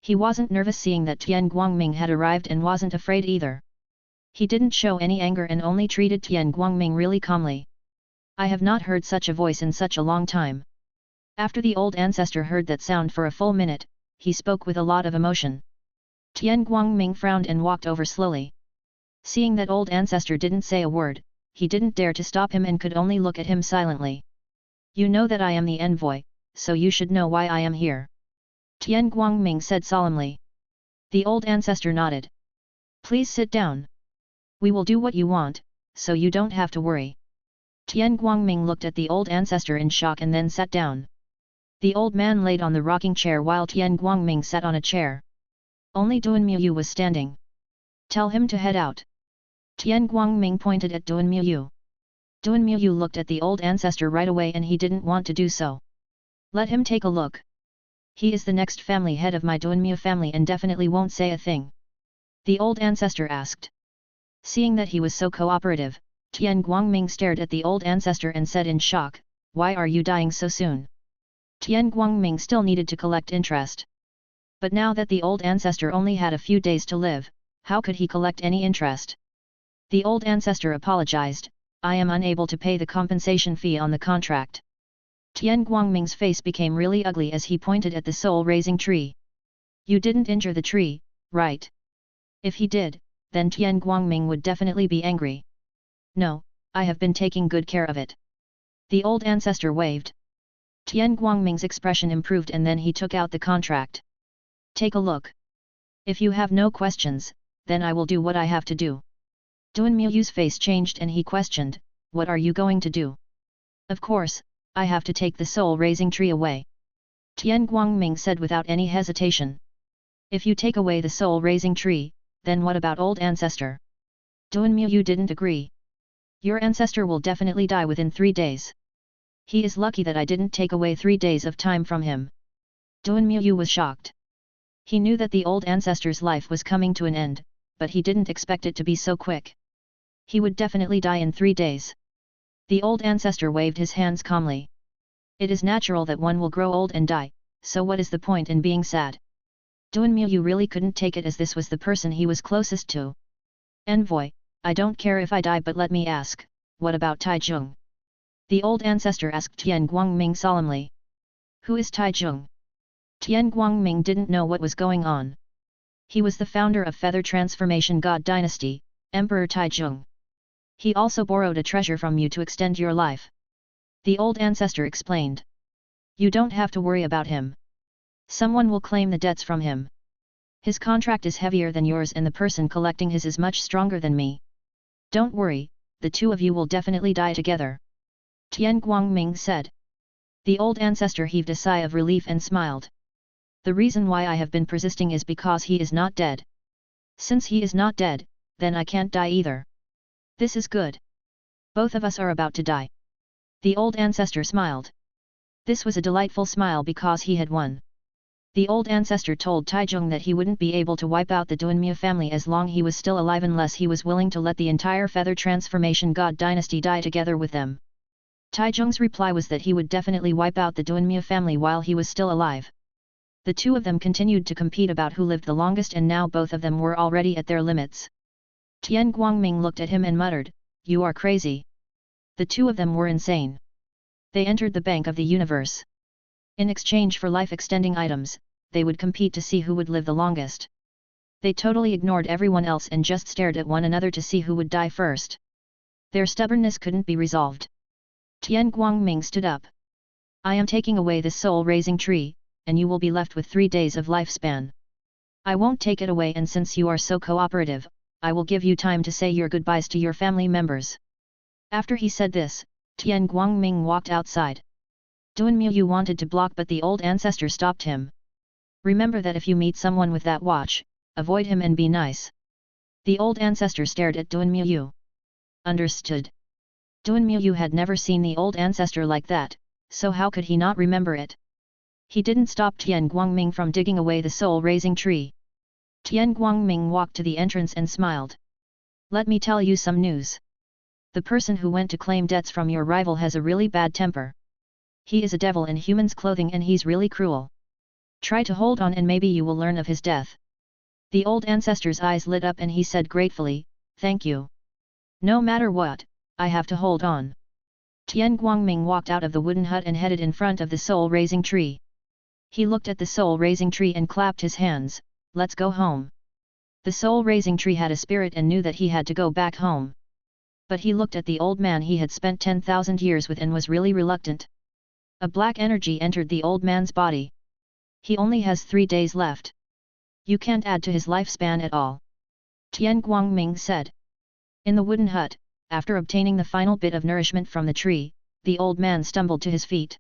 He wasn't nervous seeing that Tian Guangming had arrived and wasn't afraid either. He didn't show any anger and only treated Tian Guangming really calmly. I have not heard such a voice in such a long time. After the Old Ancestor heard that sound for a full minute, he spoke with a lot of emotion. Tian Guangming frowned and walked over slowly. Seeing that Old Ancestor didn't say a word, he didn't dare to stop him and could only look at him silently. You know that I am the envoy, so you should know why I am here. Tian Guangming said solemnly. The Old Ancestor nodded. Please sit down. We will do what you want, so you don't have to worry. Tian Guangming looked at the Old Ancestor in shock and then sat down. The old man laid on the rocking chair while Tian Guangming sat on a chair. Only Duanmu was standing. Tell him to head out. Tian Guangming pointed at Duanmu. Duanmu looked at the Old Ancestor right away and he didn't want to do so. Let him take a look. He is the next family head of my Duanmu family and definitely won't say a thing. The Old Ancestor asked. Seeing that he was so cooperative, Tian Guangming stared at the Old Ancestor and said in shock, why are you dying so soon? Tian Guangming still needed to collect interest. But now that the Old Ancestor only had a few days to live, how could he collect any interest? The Old Ancestor apologized, I am unable to pay the compensation fee on the contract. Tian Guangming's face became really ugly as he pointed at the soul-raising tree. You didn't injure the tree, right? If he did, then Tian Guangming would definitely be angry. No, I have been taking good care of it. The Old Ancestor waved. Tian Guangming's expression improved and then he took out the contract. Take a look. If you have no questions, then I will do what I have to do. Duanmu's face changed and he questioned, what are you going to do? Of course, I have to take the soul-raising tree away. Tian Guangming said without any hesitation. If you take away the soul-raising tree, then what about Old Ancestor? Duanmu didn't agree. Your ancestor will definitely die within 3 days. He is lucky that I didn't take away 3 days of time from him. Duanmu was shocked. He knew that the Old Ancestor's life was coming to an end, but he didn't expect it to be so quick. He would definitely die in 3 days. The Old Ancestor waved his hands calmly. It is natural that one will grow old and die, so what is the point in being sad? Duanmu really couldn't take it as this was the person he was closest to. Envoy, I don't care if I die, but let me ask, what about Taizhong? The Old Ancestor asked Tian Guangming solemnly. Who is Taizhong? Tian Guangming didn't know what was going on. He was the founder of Feather Transformation God Dynasty, Emperor Taizhong. He also borrowed a treasure from you to extend your life. The Old Ancestor explained. You don't have to worry about him. Someone will claim the debts from him. His contract is heavier than yours and the person collecting his is much stronger than me. Don't worry, the two of you will definitely die together. Tian Guangming said. The Old Ancestor heaved a sigh of relief and smiled. The reason why I have been persisting is because he is not dead. Since he is not dead, then I can't die either. This is good. Both of us are about to die. The Old Ancestor smiled. This was a delightful smile because he had won. The Old Ancestor told Taizhong that he wouldn't be able to wipe out the Duanmu family as long he was still alive unless he was willing to let the entire Feather Transformation God Dynasty die together with them. Taizhong's reply was that he would definitely wipe out the Duanmu family while he was still alive. The two of them continued to compete about who lived the longest, and now both of them were already at their limits. Tian Guangming looked at him and muttered, "You are crazy." The two of them were insane. They entered the Bank of the Universe. In exchange for life-extending items, they would compete to see who would live the longest. They totally ignored everyone else and just stared at one another to see who would die first. Their stubbornness couldn't be resolved. Tian Guangming stood up. "I am taking away this soul-raising tree, and you will be left with 3 days of lifespan. I won't take it away, and since you are so cooperative, I will give you time to say your goodbyes to your family members." After he said this, Tian Guangming walked outside. Duanmu wanted to block, but the old ancestor stopped him. "Remember that if you meet someone with that watch, avoid him and be nice." The old ancestor stared at Duanmu. Understood. Duanmu had never seen the old ancestor like that, so how could he not remember it? He didn't stop Tian Guangming from digging away the soul-raising tree. Tian Guangming walked to the entrance and smiled. "Let me tell you some news. The person who went to claim debts from your rival has a really bad temper. He is a devil in human's clothing and he's really cruel. Try to hold on and maybe you will learn of his death." The old ancestor's eyes lit up and he said gratefully, "Thank you. No matter what, I have to hold on." Tian Guangming walked out of the wooden hut and headed in front of the soul-raising tree. He looked at the soul-raising tree and clapped his hands, "Let's go home." The soul-raising tree had a spirit and knew that he had to go back home. But he looked at the old man he had spent 10,000 years with and was really reluctant. A black energy entered the old man's body. "He only has 3 days left. You can't add to his lifespan at all," Tian Guangming said. In the wooden hut, after obtaining the final bit of nourishment from the tree, the old man stumbled to his feet.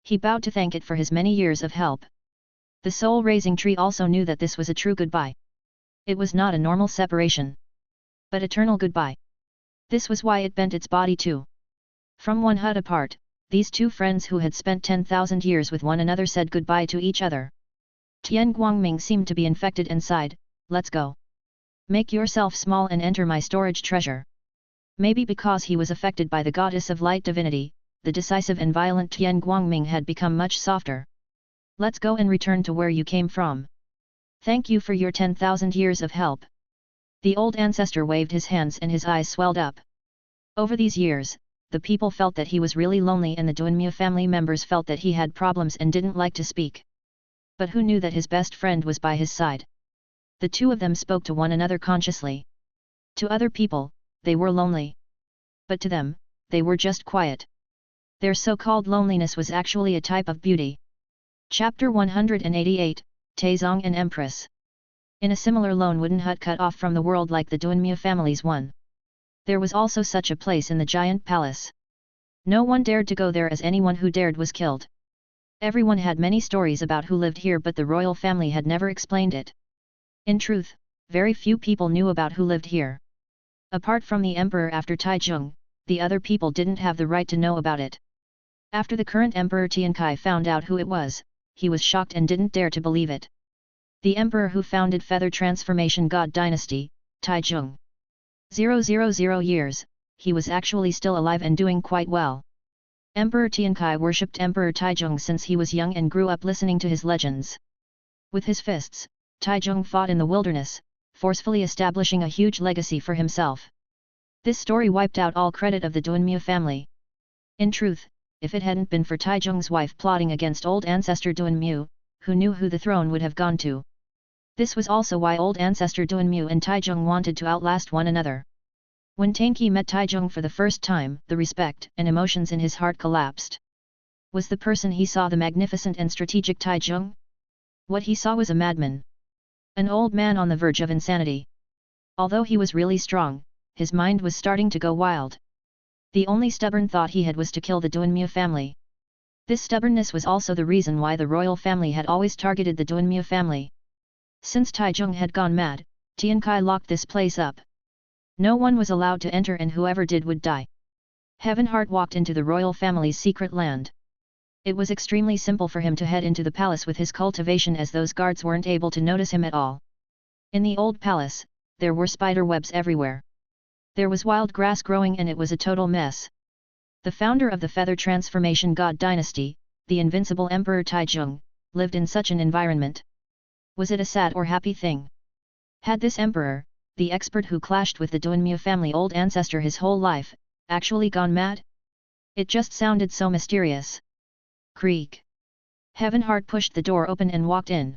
He bowed to thank it for his many years of help. The soul-raising tree also knew that this was a true goodbye. It was not a normal separation, but eternal goodbye. This was why it bent its body too. From one hut apart, these two friends who had spent 10,000 years with one another said goodbye to each other. Tian Guangming seemed to be infected and sighed, "Let's go. Make yourself small and enter my storage treasure." Maybe because he was affected by the goddess of light divinity, the decisive and violent Tian Guangming had become much softer. "Let's go and return to where you came from. Thank you for your 10,000 years of help." The old ancestor waved his hands and his eyes swelled up. Over these years, the people felt that he was really lonely and the Duanmu family members felt that he had problems and didn't like to speak. But who knew that his best friend was by his side? The two of them spoke to one another consciously. To other people, they were lonely. But to them, they were just quiet. Their so-called loneliness was actually a type of beauty. Chapter 188, Taizong and Empress. In a similar lone wooden hut cut off from the world like the Duanmu family's one, there was also such a place in the giant palace. No one dared to go there as anyone who dared was killed. Everyone had many stories about who lived here, but the royal family had never explained it. In truth, very few people knew about who lived here. Apart from the emperor after Taizong, the other people didn't have the right to know about it. After the current emperor Tiankai found out who it was, he was shocked and didn't dare to believe it. The emperor who founded Feather Transformation God Dynasty, Taizong. 000 years, he was actually still alive and doing quite well. Emperor Tiankai worshipped Emperor Taizong since he was young and grew up listening to his legends. With his fists, Taizong fought in the wilderness, forcefully establishing a huge legacy for himself. This story wiped out all credit of the Duanmu family. In truth, if it hadn't been for Taizong's wife plotting against old ancestor Duanmu, who knew who the throne would have gone to. This was also why old ancestor Duanmu and Taizong wanted to outlast one another. When Tainqi met Taizong for the first time, the respect and emotions in his heart collapsed. Was the person he saw the magnificent and strategic Taizong? What he saw was a madman. An old man on the verge of insanity. Although he was really strong, his mind was starting to go wild. The only stubborn thought he had was to kill the Duanmu family. This stubbornness was also the reason why the royal family had always targeted the Duanmu family. Since Taizong had gone mad, Tiankai locked this place up. No one was allowed to enter and whoever did would die. Heavenheart walked into the royal family's secret land. It was extremely simple for him to head into the palace with his cultivation as those guards weren't able to notice him at all. In the old palace, there were spider webs everywhere. There was wild grass growing and it was a total mess. The founder of the Feather Transformation God dynasty, the invincible Emperor Taizong, lived in such an environment. Was it a sad or happy thing? Had this emperor, the expert who clashed with the Duanmu family old ancestor his whole life, actually gone mad? It just sounded so mysterious. Creak. Heavenheart pushed the door open and walked in.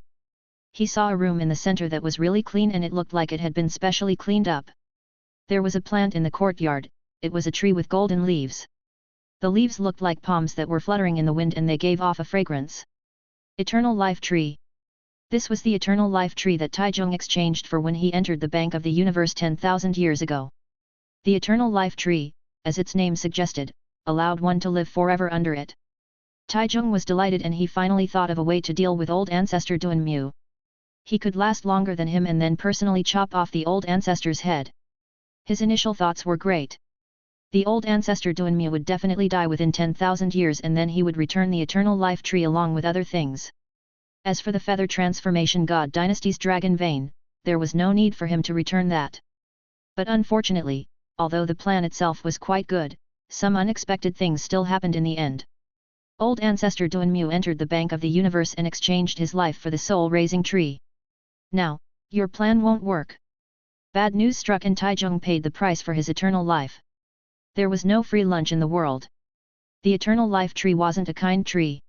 He saw a room in the center that was really clean and it looked like it had been specially cleaned up. There was a plant in the courtyard, it was a tree with golden leaves. The leaves looked like palms that were fluttering in the wind and they gave off a fragrance. Eternal Life Tree. This was the eternal life tree that Taizong exchanged for when he entered the Bank of the Universe 10,000 years ago. The eternal life tree, as its name suggested, allowed one to live forever under it. Taizong was delighted and he finally thought of a way to deal with old ancestor Duanmu. He could last longer than him and then personally chop off the old ancestor's head. His initial thoughts were great. The old ancestor Duanmu would definitely die within 10,000 years and then he would return the eternal life tree along with other things. As for the Feather Transformation God dynasty's dragon vein, there was no need for him to return that. But unfortunately, although the plan itself was quite good, some unexpected things still happened in the end. Old ancestor Duanmu entered the Bank of the Universe and exchanged his life for the soul-raising tree. Now, your plan won't work. Bad news struck and Taizong paid the price for his eternal life. There was no free lunch in the world. The eternal life tree wasn't a kind tree.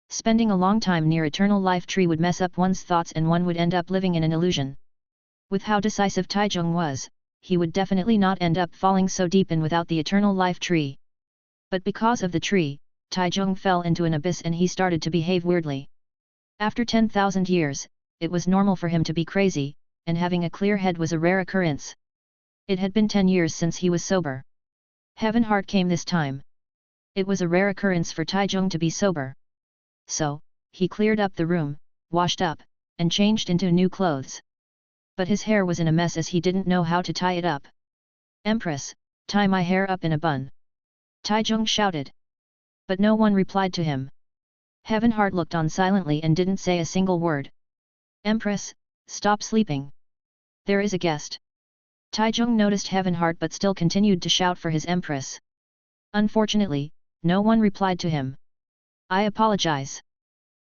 Spending a long time near eternal life tree would mess up one's thoughts and one would end up living in an illusion. With how decisive Taizong was, he would definitely not end up falling so deep in without the eternal life tree. But because of the tree, Taizong fell into an abyss and he started to behave weirdly. After 10,000 years, it was normal for him to be crazy, and having a clear head was a rare occurrence. It had been 10 years since he was sober. Heavenheart came this time. It was a rare occurrence for Taizong to be sober. So, he cleared up the room, washed up, and changed into new clothes. But his hair was in a mess as he didn't know how to tie it up. "Empress, tie my hair up in a bun!" Taizong shouted. But no one replied to him. Heavenheart looked on silently and didn't say a single word. "Empress, stop sleeping. There is a guest." Taizong noticed Heavenheart but still continued to shout for his empress. Unfortunately, no one replied to him. "I apologize.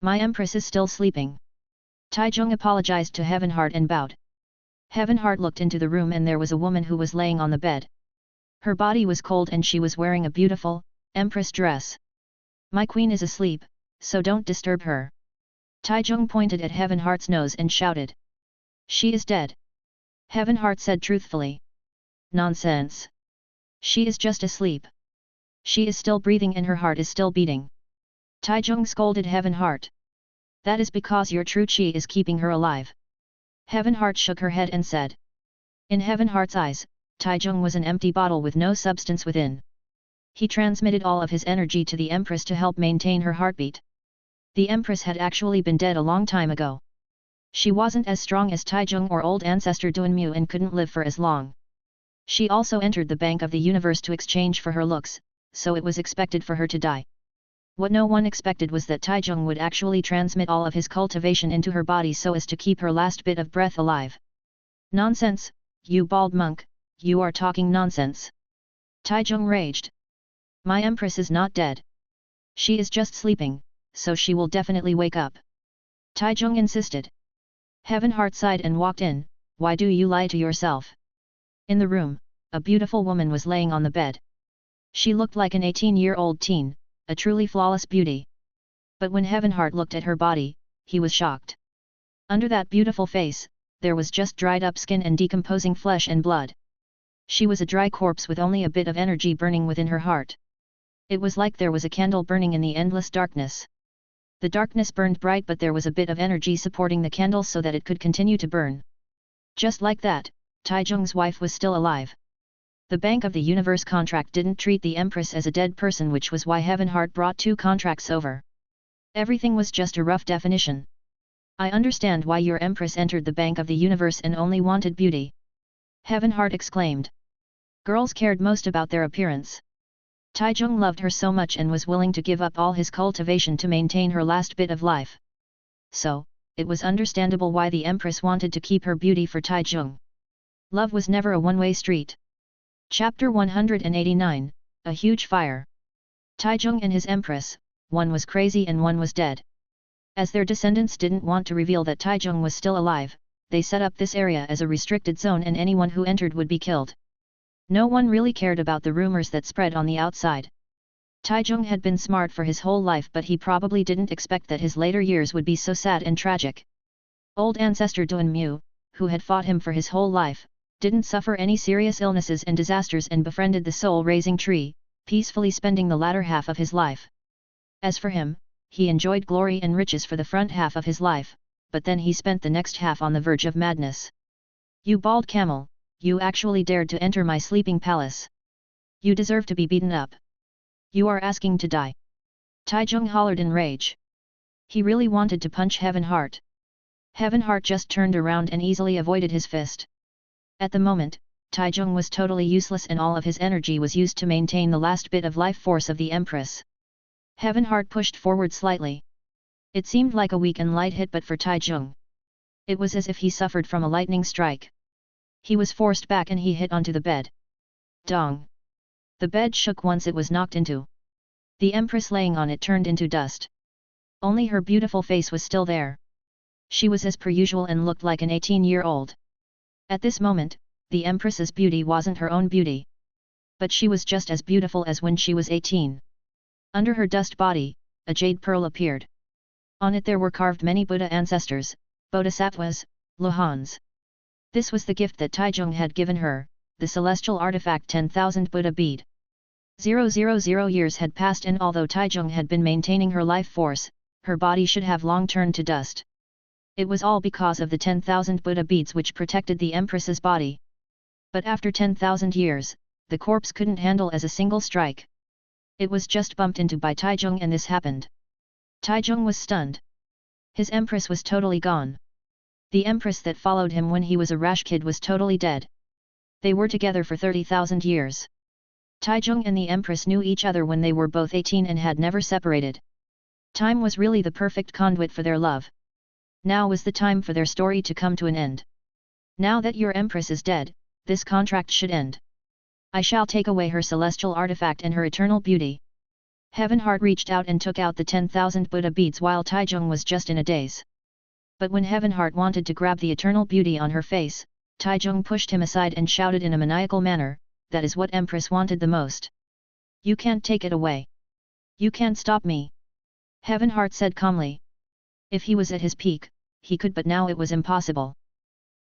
My empress is still sleeping." Taizong apologized to Heavenheart and bowed. Heavenheart looked into the room and there was a woman who was laying on the bed. Her body was cold and she was wearing a beautiful, empress dress. "My queen is asleep, so don't disturb her." Taizong pointed at Heavenheart's nose and shouted. "She is dead." Heavenheart said truthfully. "Nonsense. She is just asleep. She is still breathing and her heart is still beating." Taizong scolded Heavenheart. "That is because your true chi is keeping her alive." Heavenheart shook her head and said. In Heavenheart's eyes, Taizong was an empty bottle with no substance within. He transmitted all of his energy to the Empress to help maintain her heartbeat. The Empress had actually been dead a long time ago. She wasn't as strong as Taizong or old ancestor Duanmu and couldn't live for as long. She also entered the Bank of the Universe to exchange for her looks, so it was expected for her to die. What no one expected was that Taizong would actually transmit all of his cultivation into her body so as to keep her last bit of breath alive. "Nonsense, you bald monk, you are talking nonsense!" Taizong raged. "My empress is not dead. She is just sleeping, so she will definitely wake up." Taizong insisted. Heavenheart sighed and walked in. "Why do you lie to yourself?" In the room, a beautiful woman was laying on the bed. She looked like an 18-year-old teen, a truly flawless beauty. But when Heavenheart looked at her body, he was shocked. Under that beautiful face, there was just dried up skin and decomposing flesh and blood. She was a dry corpse with only a bit of energy burning within her heart. It was like there was a candle burning in the endless darkness. The darkness burned bright but there was a bit of energy supporting the candle so that it could continue to burn. Just like that, Taizong's wife was still alive. The Bank of the Universe contract didn't treat the Empress as a dead person, which was why Heavenheart brought 2 contracts over. Everything was just a rough definition. "I understand why your Empress entered the Bank of the Universe and only wanted beauty," Heavenheart exclaimed. Girls cared most about their appearance. Taizong loved her so much and was willing to give up all his cultivation to maintain her last bit of life. So, it was understandable why the Empress wanted to keep her beauty for Taizong. Love was never a one-way street. Chapter 189, A Huge Fire. Taizong and his empress, one was crazy and one was dead. As their descendants didn't want to reveal that Taizong was still alive, they set up this area as a restricted zone and anyone who entered would be killed. No one really cared about the rumors that spread on the outside. Taizong had been smart for his whole life, but he probably didn't expect that his later years would be so sad and tragic. Old ancestor Duanmu, who had fought him for his whole life, didn't suffer any serious illnesses and disasters and befriended the soul-raising tree, peacefully spending the latter half of his life. As for him, he enjoyed glory and riches for the front half of his life, but then he spent the next half on the verge of madness. "You bald camel, you actually dared to enter my sleeping palace. You deserve to be beaten up. You are asking to die." Taizong hollered in rage. He really wanted to punch Heaven Heart. Heaven Heart just turned around and easily avoided his fist. At the moment, Taizong was totally useless and all of his energy was used to maintain the last bit of life force of the Empress. Heaven Heart pushed forward slightly. It seemed like a weak and light hit, but for Taizong, it was as if he suffered from a lightning strike. He was forced back and he hit onto the bed. Dong! The bed shook once it was knocked into. The Empress laying on it turned into dust. Only her beautiful face was still there. She was as per usual and looked like an 18-year-old. At this moment, the Empress's beauty wasn't her own beauty. But she was just as beautiful as when she was 18. Under her dust body, a jade pearl appeared. On it there were carved many Buddha ancestors, Bodhisattvas, Lohans. This was the gift that Taizong had given her, the celestial artifact 10,000 Buddha bead. 000 years had passed and although Taizong had been maintaining her life force, her body should have long turned to dust. It was all because of the 10,000 Buddha beads which protected the Empress's body. But after 10,000 years, the corpse couldn't handle as a single strike. It was just bumped into by Taizong and this happened. Taizong was stunned. His Empress was totally gone. The Empress that followed him when he was a rash kid was totally dead. They were together for 30,000 years. Taizong and the Empress knew each other when they were both 18 and had never separated. Time was really the perfect conduit for their love. Now was the time for their story to come to an end. Now that your Empress is dead, this contract should end. I shall take away her celestial artifact and her eternal beauty. Heaven Heart reached out and took out the 10,000 Buddha beads while Taizong was just in a daze. But when Heaven Heart wanted to grab the eternal beauty on her face, Taizong pushed him aside and shouted in a maniacal manner, "That is what Empress wanted the most. You can't take it away. You can't stop me." Heaven Heart said calmly. If he was at his peak, he could, but now it was impossible.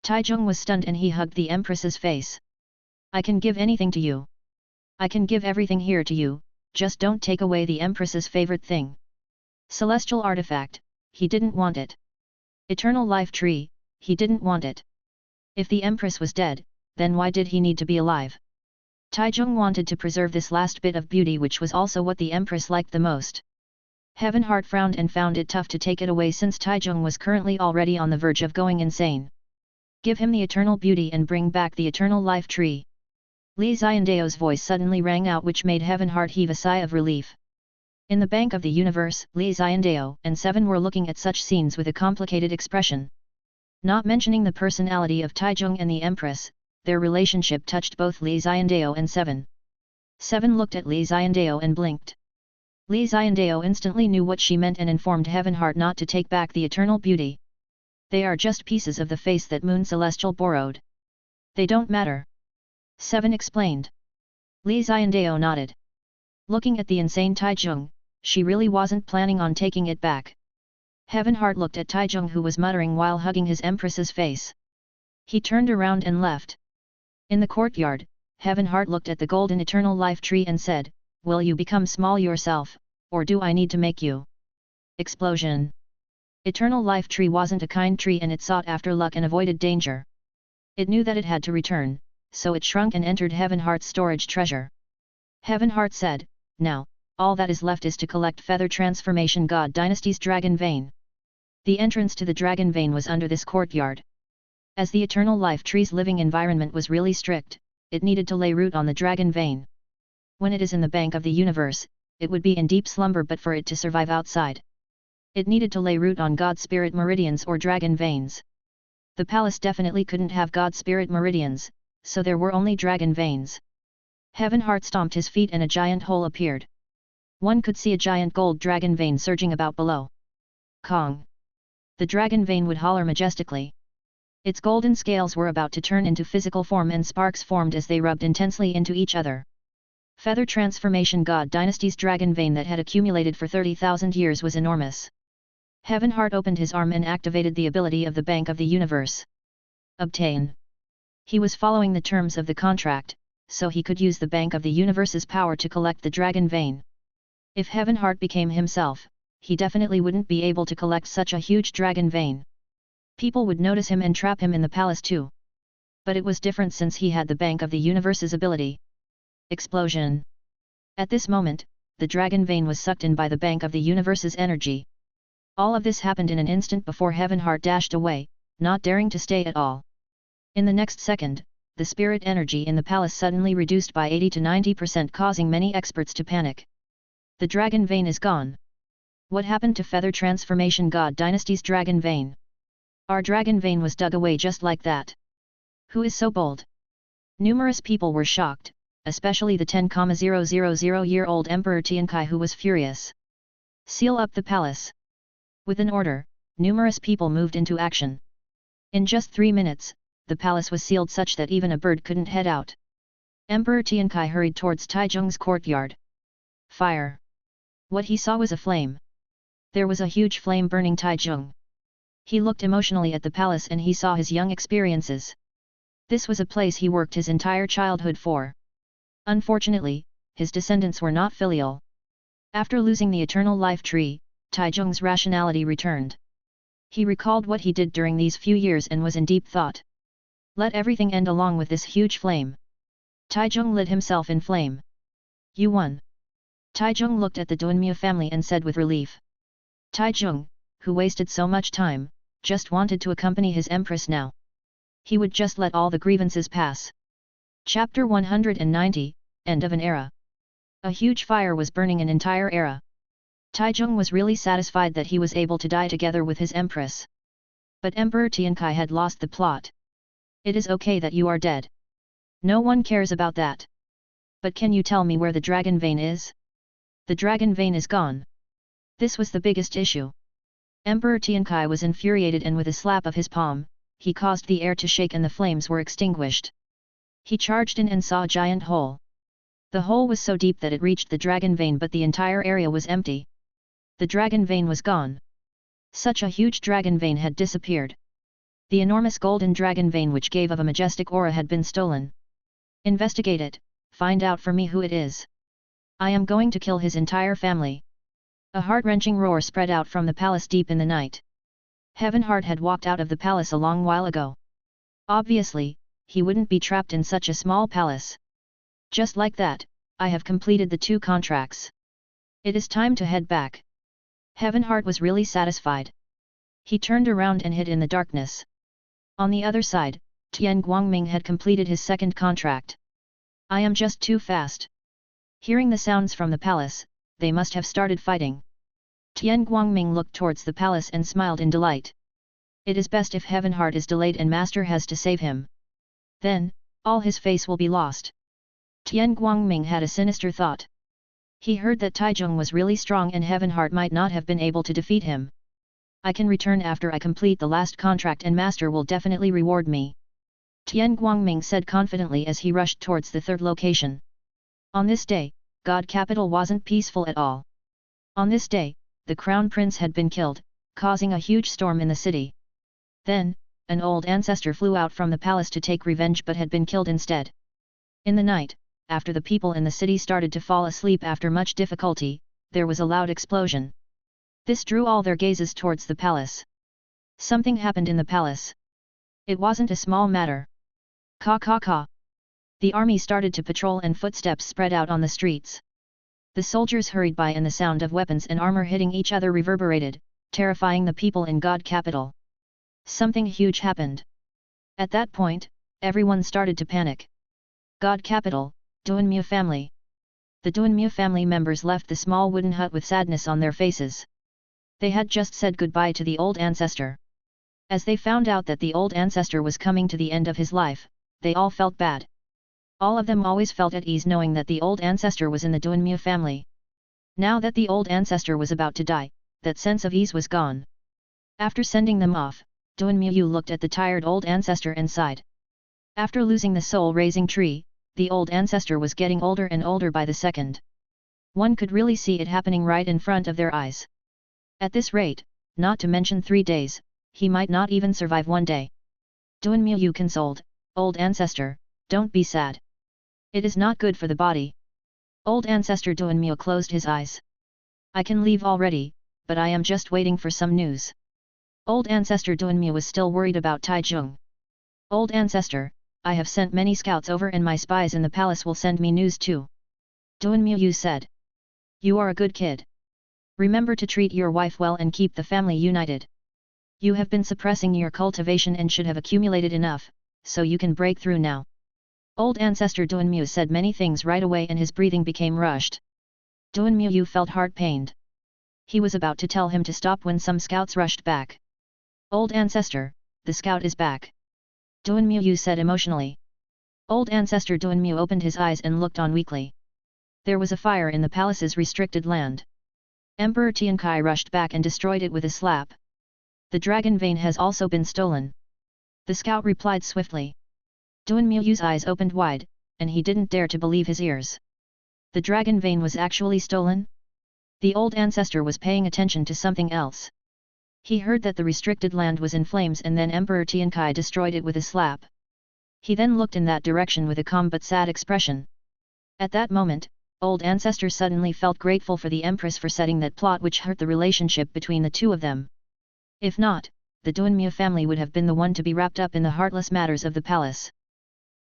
Taizong was stunned and he hugged the Empress's face. "I can give anything to you. I can give everything here to you, just don't take away the Empress's favorite thing. Celestial artifact, he didn't want it. Eternal life tree, he didn't want it. If the Empress was dead, then why did he need to be alive?" Taizong wanted to preserve this last bit of beauty, which was also what the Empress liked the most. Heaven Heart frowned and found it tough to take it away since Taizong was currently already on the verge of going insane. "Give him the eternal beauty and bring back the eternal life tree." Li Xiandao's voice suddenly rang out, which made Heaven Heart heave a sigh of relief. In the Bank of the Universe, Li Xiandao and Seven were looking at such scenes with a complicated expression. Not mentioning the personality of Taizong and the Empress, their relationship touched both Li Xiandao and Seven. Seven looked at Li Xiandao and blinked. Li Xiandao instantly knew what she meant and informed Heaven Heart not to take back the eternal beauty. "They are just pieces of the face that Moon Celestial borrowed. They don't matter." Seven explained. Li Xiandao nodded. Looking at the insane Taizong, she really wasn't planning on taking it back. Heaven Heart looked at Taizong, who was muttering while hugging his Empress's face. He turned around and left. In the courtyard, Heaven Heart looked at the golden eternal life tree and said, "Will you become small yourself, or do I need to make you?" Explosion. Eternal life tree wasn't a kind tree and it sought after luck and avoided danger. It knew that it had to return, so it shrunk and entered Heaven Heart's storage treasure. Heaven Heart said, "Now, all that is left is to collect Feather Transformation God Dynasty's Dragon Vein." The entrance to the Dragon Vein was under this courtyard. As the Eternal Life Tree's living environment was really strict, it needed to lay root on the Dragon Vein. When it is in the Bank of the Universe, it would be in deep slumber, but for it to survive outside, it needed to lay root on God Spirit Meridians or Dragon Veins. The palace definitely couldn't have God Spirit Meridians, so there were only Dragon Veins. Heaven Heart stomped his feet and a giant hole appeared. One could see a giant gold dragon vein surging about below. Kong! The dragon vein would holler majestically. Its golden scales were about to turn into physical form and sparks formed as they rubbed intensely into each other. Feather Transformation God Dynasty's dragon vein that had accumulated for 30,000 years was enormous. Heavenheart opened his arm and activated the ability of the Bank of the Universe. Obtain. He was following the terms of the contract, so he could use the Bank of the Universe's power to collect the dragon vein. If Heavenheart became himself, he definitely wouldn't be able to collect such a huge dragon vein. People would notice him and trap him in the palace too. But it was different since he had the Bank of the Universe's ability. Explosion. At this moment, the dragon vein was sucked in by the Bank of the Universe's energy. All of this happened in an instant before Heavenheart dashed away, not daring to stay at all. In the next second, the spirit energy in the palace suddenly reduced by 80 to 90%, causing many experts to panic. The dragon vein is gone. What happened to Feather Transformation God Dynasty's dragon vein? Our dragon vein was dug away just like that. Who is so bold? Numerous people were shocked, especially the 10,000-year-old Emperor Tiankai, who was furious. Seal up the palace. With an order, numerous people moved into action. In just 3 minutes, the palace was sealed such that even a bird couldn't head out. Emperor Tiankai hurried towards Taizhong's courtyard. Fire! What he saw was a flame. There was a huge flame burning Taizhong. He looked emotionally at the palace and he saw his young experiences. This was a place he worked his entire childhood for. Unfortunately, his descendants were not filial. After losing the eternal life tree, Taizhong's rationality returned. He recalled what he did during these few years and was in deep thought. Let everything end along with this huge flame. Taizhong lit himself in flame. You won. Taizhong looked at the Duanmu family and said with relief. Taizhong, who wasted so much time, just wanted to accompany his empress now. He would just let all the grievances pass. Chapter 190, End of an Era. A huge fire was burning an entire era. Taizhong was really satisfied that he was able to die together with his empress. But Emperor Tiankai had lost the plot. It is okay that you are dead. No one cares about that. But can you tell me where the dragon vein is? The dragon vein is gone. This was the biggest issue. Emperor Tiankai was infuriated and with a slap of his palm, he caused the air to shake and the flames were extinguished. He charged in and saw a giant hole. The hole was so deep that it reached the dragon vein, but the entire area was empty. The dragon vein was gone. Such a huge dragon vein had disappeared. The enormous golden dragon vein which gave of a majestic aura had been stolen. Investigate it, find out for me who it is. I am going to kill his entire family. A heart-wrenching roar spread out from the palace deep in the night. Heavenheart had walked out of the palace a long while ago. Obviously, he wouldn't be trapped in such a small palace. Just like that, I have completed the 2 contracts. It is time to head back. Heavenheart was really satisfied. He turned around and hid in the darkness. On the other side, Tian Guangming had completed his 2nd contract. I am just too fast. Hearing the sounds from the palace, they must have started fighting. Tian Guangming looked towards the palace and smiled in delight. It is best if Heavenheart is delayed and Master has to save him. Then, all his face will be lost. Tian Guangming had a sinister thought. He heard that Taizhong was really strong and Heavenheart might not have been able to defeat him. I can return after I complete the last contract and Master will definitely reward me. Tian Guangming said confidently as he rushed towards the 3rd location. On this day, God Capital wasn't peaceful at all. On this day, the Crown Prince had been killed, causing a huge storm in the city. Then, an old ancestor flew out from the palace to take revenge but had been killed instead. In the night, after the people in the city started to fall asleep after much difficulty, there was a loud explosion. This drew all their gazes towards the palace. Something happened in the palace. It wasn't a small matter. Ka ka ka. The army started to patrol and footsteps spread out on the streets. The soldiers hurried by and the sound of weapons and armor hitting each other reverberated, terrifying the people in God Capital. Something huge happened. At that point, everyone started to panic. God Capital, Duanmu family. The Duanmu family members left the small wooden hut with sadness on their faces. They had just said goodbye to the old ancestor. As they found out that the old ancestor was coming to the end of his life, they all felt bad. All of them always felt at ease knowing that the old ancestor was in the Duanmu family. Now that the old ancestor was about to die, that sense of ease was gone. After sending them off, Duan Muyu looked at the tired old ancestor and sighed. After losing the soul-raising tree, the old ancestor was getting older and older by the second. One could really see it happening right in front of their eyes. At this rate, not to mention 3 days, he might not even survive 1 day. Duan Muyu consoled, "Old ancestor, don't be sad. It is not good for the body." Old ancestor Duan Muyu closed his eyes. "I can leave already, but I am just waiting for some news." Old ancestor Duan Muyu was still worried about Taizhong. "Old ancestor, I have sent many scouts over and my spies in the palace will send me news too." Duan Muyu said. "You are a good kid. Remember to treat your wife well and keep the family united. You have been suppressing your cultivation and should have accumulated enough, so you can break through now." Old ancestor Duan Muyu said many things right away and his breathing became rushed. Duan Muyu felt heart-pained. He was about to tell him to stop when some scouts rushed back. "Old ancestor, the scout is back," Duan Muyu said emotionally. Old ancestor Duan Muyu opened his eyes and looked on weakly. There was a fire in the palace's restricted land. Emperor Tiankai rushed back and destroyed it with a slap. "The dragon vein has also been stolen," the scout replied swiftly. Duan Muyu's eyes opened wide, and he didn't dare to believe his ears. The dragon vein was actually stolen? The old ancestor was paying attention to something else. He heard that the restricted land was in flames and then Emperor Tiankai destroyed it with a slap. He then looked in that direction with a calm but sad expression. At that moment, old ancestor suddenly felt grateful for the Empress for setting that plot which hurt the relationship between the two of them. If not, the Duan Muyu family would have been the one to be wrapped up in the heartless matters of the palace.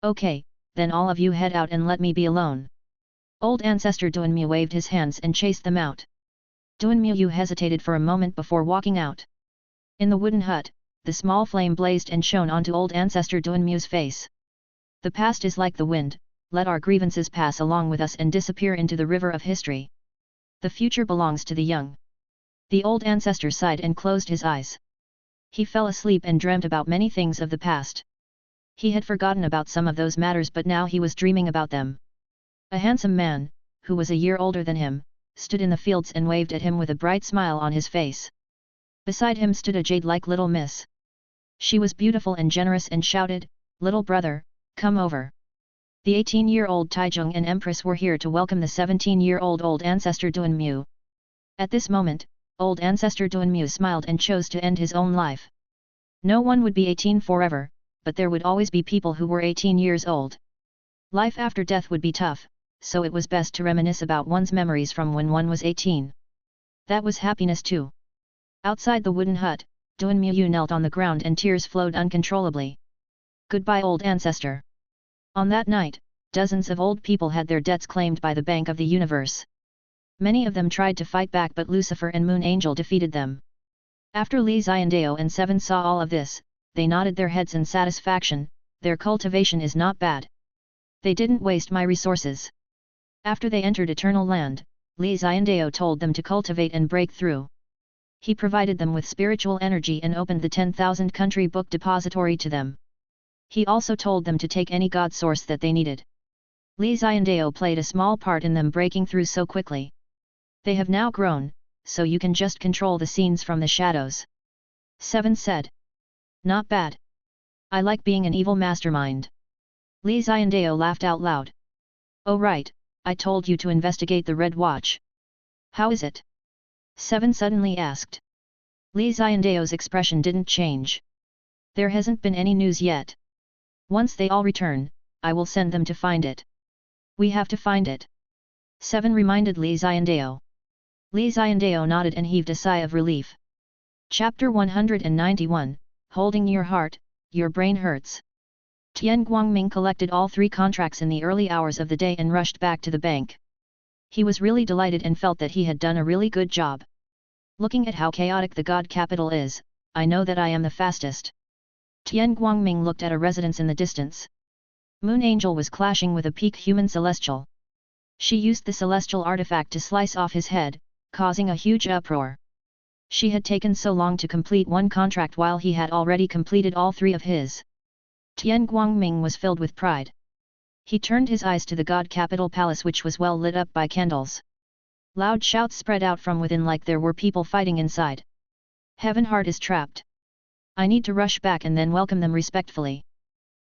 "Okay, then all of you head out and let me be alone." Old ancestor Duan Muyu waved his hands and chased them out. Duan Muyu hesitated for a moment before walking out. In the wooden hut, the small flame blazed and shone onto old ancestor Duan Muyu's face. "The past is like the wind, let our grievances pass along with us and disappear into the river of history. The future belongs to the young." The old ancestor sighed and closed his eyes. He fell asleep and dreamt about many things of the past. He had forgotten about some of those matters but now he was dreaming about them. A handsome man, who was a year older than him, stood in the fields and waved at him with a bright smile on his face. Beside him stood a jade-like little miss. She was beautiful and generous and shouted, "Little brother, come over." The 18-year-old Taizhong and Empress were here to welcome the 17-year-old old ancestor Duan Muyu. At this moment, old ancestor Duan Muyu smiled and chose to end his own life. No one would be 18 forever, but there would always be people who were 18 years old. Life after death would be tough, so it was best to reminisce about one's memories from when one was 18. That was happiness too. Outside the wooden hut, Duan Muyu knelt on the ground and tears flowed uncontrollably. Goodbye old ancestor. On that night, dozens of old people had their debts claimed by the Bank of the Universe. Many of them tried to fight back but Lucifer and Moon Angel defeated them. After Li Xiandao and Seven saw all of this, they nodded their heads in satisfaction, their cultivation is not bad. They didn't waste my resources. After they entered Eternal Land, Li Xiandao told them to cultivate and break through. He provided them with spiritual energy and opened the 10,000 country book depository to them. He also told them to take any god source that they needed. Li Xiandao played a small part in them breaking through so quickly. They have now grown, so you can just control the scenes from the shadows. Seven said. Not bad. I like being an evil mastermind. Li Xiandao laughed out loud. Oh right, I told you to investigate the Red Watch. How is it? Seven suddenly asked. Li Xiandao's expression didn't change. There hasn't been any news yet. Once they all return, I will send them to find it. We have to find it. Seven reminded Li Xiandao. Li Xiandao nodded and heaved a sigh of relief. Chapter 191, Holding Your Heart, Your Brain Hurts. Tian Guangming collected all 3 contracts in the early hours of the day and rushed back to the bank. He was really delighted and felt that he had done a really good job. Looking at how chaotic the God capital is, I know that I am the fastest. Tian Guangming looked at a residence in the distance. Moon Angel was clashing with a peak human celestial. She used the celestial artifact to slice off his head, causing a huge uproar. She had taken so long to complete one contract while he had already completed all 3 of his. Tian Guangming was filled with pride. He turned his eyes to the God Capital Palace which was well lit up by candles. Loud shouts spread out from within like there were people fighting inside. Heaven Heart is trapped. I need to rush back and then welcome them respectfully.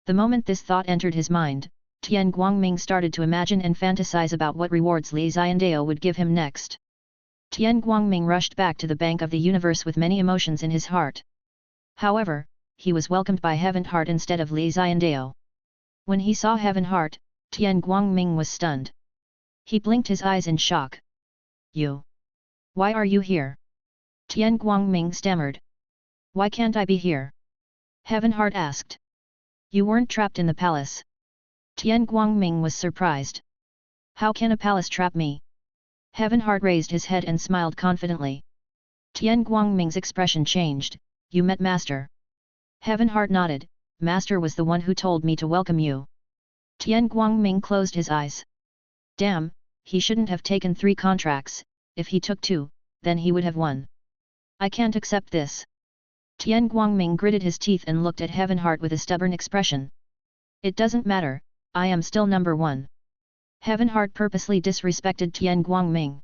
The moment this thought entered his mind, Tian Guangming started to imagine and fantasize about what rewards Li Xiandao would give him next. Tian Guangming rushed back to the bank of the universe with many emotions in his heart. However, he was welcomed by Heaven Heart instead of Li Xiandao. When he saw Heaven Heart, Tian Guangming was stunned. He blinked his eyes in shock. You? Why are you here? Tian Guangming stammered. Why can't I be here? Heaven Heart asked. You weren't trapped in the palace. Tian Guangming was surprised. How can a palace trap me? Heaven Heart raised his head and smiled confidently. Tian Guangming's expression changed. You met Master. Heaven Heart nodded. Master was the one who told me to welcome you. Tian Guangming closed his eyes. Damn, he shouldn't have taken 3 contracts, if he took 2, then he would have won. I can't accept this. Tian Guangming gritted his teeth and looked at Heaven Heart with a stubborn expression. It doesn't matter, I am still number 1. Heaven Heart purposely disrespected Tian Guangming.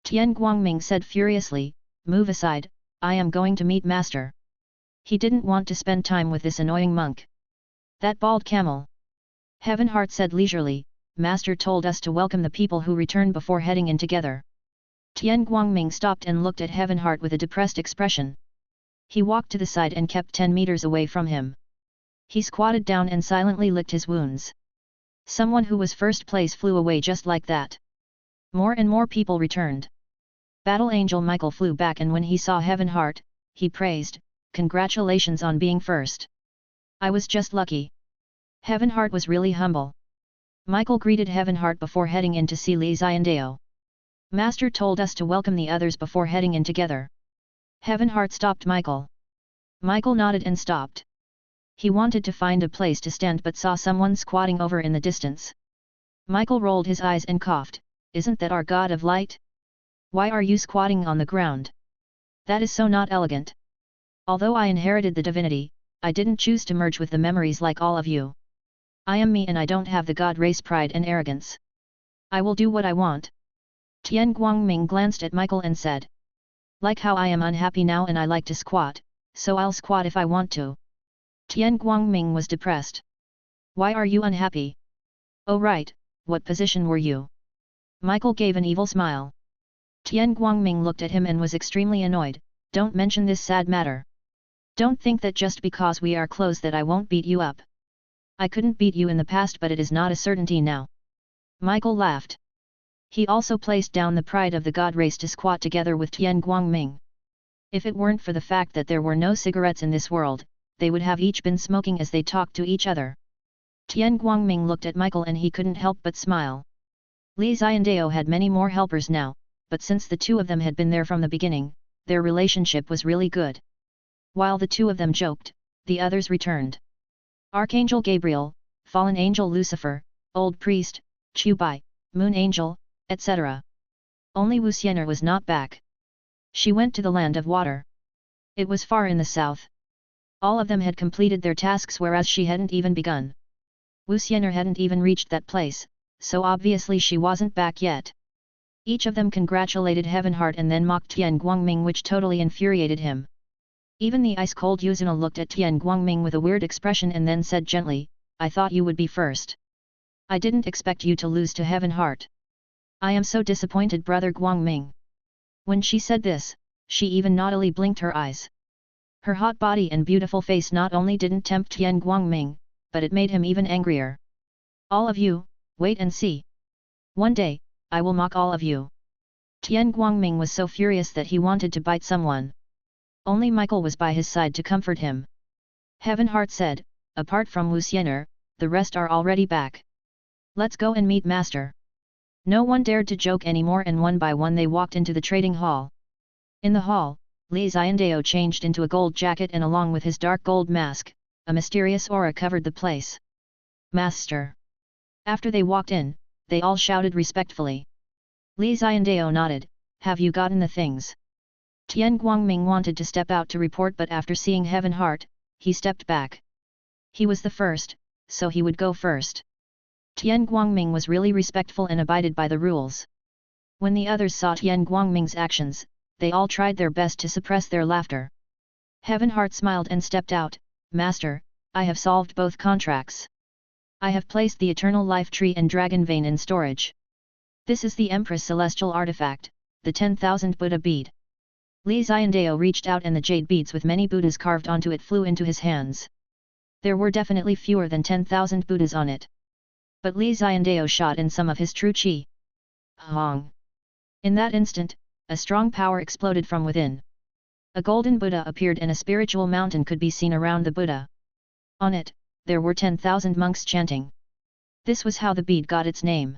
Tian Guangming said furiously, move aside, I am going to meet Master. He didn't want to spend time with this annoying monk. That bald camel. Heaven Heart said leisurely, Master told us to welcome the people who returned before heading in together. Tian Guangming stopped and looked at Heaven Heart with a depressed expression. He walked to the side and kept 10 meters away from him. He squatted down and silently licked his wounds. Someone who was first place flew away just like that. More and more people returned. Battle Angel Michael flew back, and when he saw Heaven Heart, he praised, congratulations on being first. I was just lucky. Heaven Heart was really humble. Michael greeted Heaven Heart before heading in to see Li Xiandao. Master told us to welcome the others before heading in together. Heaven Heart stopped Michael. Michael nodded and stopped. He wanted to find a place to stand but saw someone squatting over in the distance. Michael rolled his eyes and coughed, isn't that our god of light? Why are you squatting on the ground? That is so not elegant. Although I inherited the divinity, I didn't choose to merge with the memories like all of you. I am me and I don't have the god race pride and arrogance. I will do what I want. Tian Guangming glanced at Michael and said. Like how I am unhappy now and I like to squat, so I'll squat if I want to. Tian Guangming was depressed. Why are you unhappy? Oh right, what position were you? Michael gave an evil smile. Tian Guangming looked at him and was extremely annoyed, don't mention this sad matter. Don't think that just because we are close that I won't beat you up. I couldn't beat you in the past but it is not a certainty now. Michael laughed. He also placed down the pride of the god race to squat together with Tian Guangming. If it weren't for the fact that there were no cigarettes in this world, they would have each been smoking as they talked to each other. Tian Guangming looked at Michael and he couldn't help but smile. Li Xiandao had many more helpers now, but since the 2 of them had been there from the beginning, their relationship was really good. While the 2 of them joked, the others returned. Archangel Gabriel, Fallen Angel Lucifer, Old Priest, Chu Bai, Moon Angel, etc. Only Wu Xianer was not back. She went to the land of water. It was far in the south. All of them had completed their tasks whereas she hadn't even begun. Wu Xianer hadn't even reached that place, so obviously she wasn't back yet. Each of them congratulated Heaven Heart and then mocked Tian Guangming, which totally infuriated him. Even the ice-cold Yuzuna looked at Tian Guangming with a weird expression and then said gently, I thought you would be first. I didn't expect you to lose to Heaven Heart. I am so disappointed, brother Guangming. When she said this, she even naughtily blinked her eyes. Her hot body and beautiful face not only didn't tempt Tian Guangming, but it made him even angrier. All of you, wait and see. One day, I will mock all of you. Tian Guangming was so furious that he wanted to bite someone. Only Michael was by his side to comfort him. Heaven Heart said, apart from Wu Xianer, the rest are already back. Let's go and meet Master. No one dared to joke anymore and one by one they walked into the trading hall. In the hall, Li Xiandao changed into a gold jacket and along with his dark gold mask, a mysterious aura covered the place. Master. After they walked in, they all shouted respectfully. Li Xiandao nodded, have you gotten the things? Tian Guangming wanted to step out to report but after seeing Heaven Heart, he stepped back. He was the first, so he would go first. Tian Guangming was really respectful and abided by the rules. When the others saw Tian Guangming's actions, they all tried their best to suppress their laughter. Heaven Heart smiled and stepped out. Master, I have solved both contracts. I have placed the Eternal Life Tree and Dragon Vein in storage. This is the Empress Celestial Artifact, the 10,000 Buddha bead. Li Xiandao reached out and the jade beads with many Buddhas carved onto it flew into his hands. There were definitely fewer than 10,000 Buddhas on it. But Li Xiandao shot in some of his true qi. Hong! In that instant, a strong power exploded from within. A golden Buddha appeared and a spiritual mountain could be seen around the Buddha. On it, there were 10,000 monks chanting. This was how the bead got its name.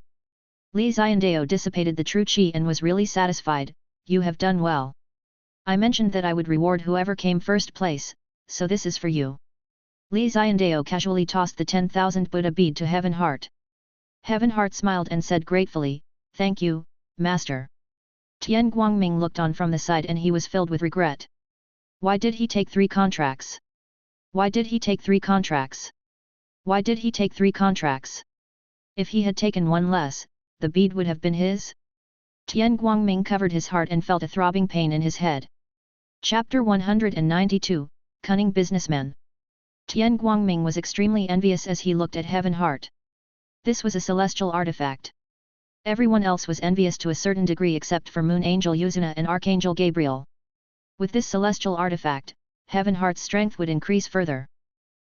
Li Xiandao dissipated the true qi and was really satisfied. You have done well. I mentioned that I would reward whoever came first place, so this is for you. Li Xiandao casually tossed the 10,000 Buddha bead to Heaven Heart. Heaven Heart smiled and said gratefully, "Thank you, Master." Tian Guangming looked on from the side and he was filled with regret. Why did he take 3 contracts? Why did he take 3 contracts? Why did he take 3 contracts? If he had taken one less, the bead would have been his? Tian Guangming covered his heart and felt a throbbing pain in his head. Chapter 192, Cunning Businessman. Tian Guangming was extremely envious as he looked at Heaven Heart. This was a celestial artifact. Everyone else was envious to a certain degree except for Moon Angel Yuzuna and Archangel Gabriel. With this celestial artifact, Heaven Heart's strength would increase further.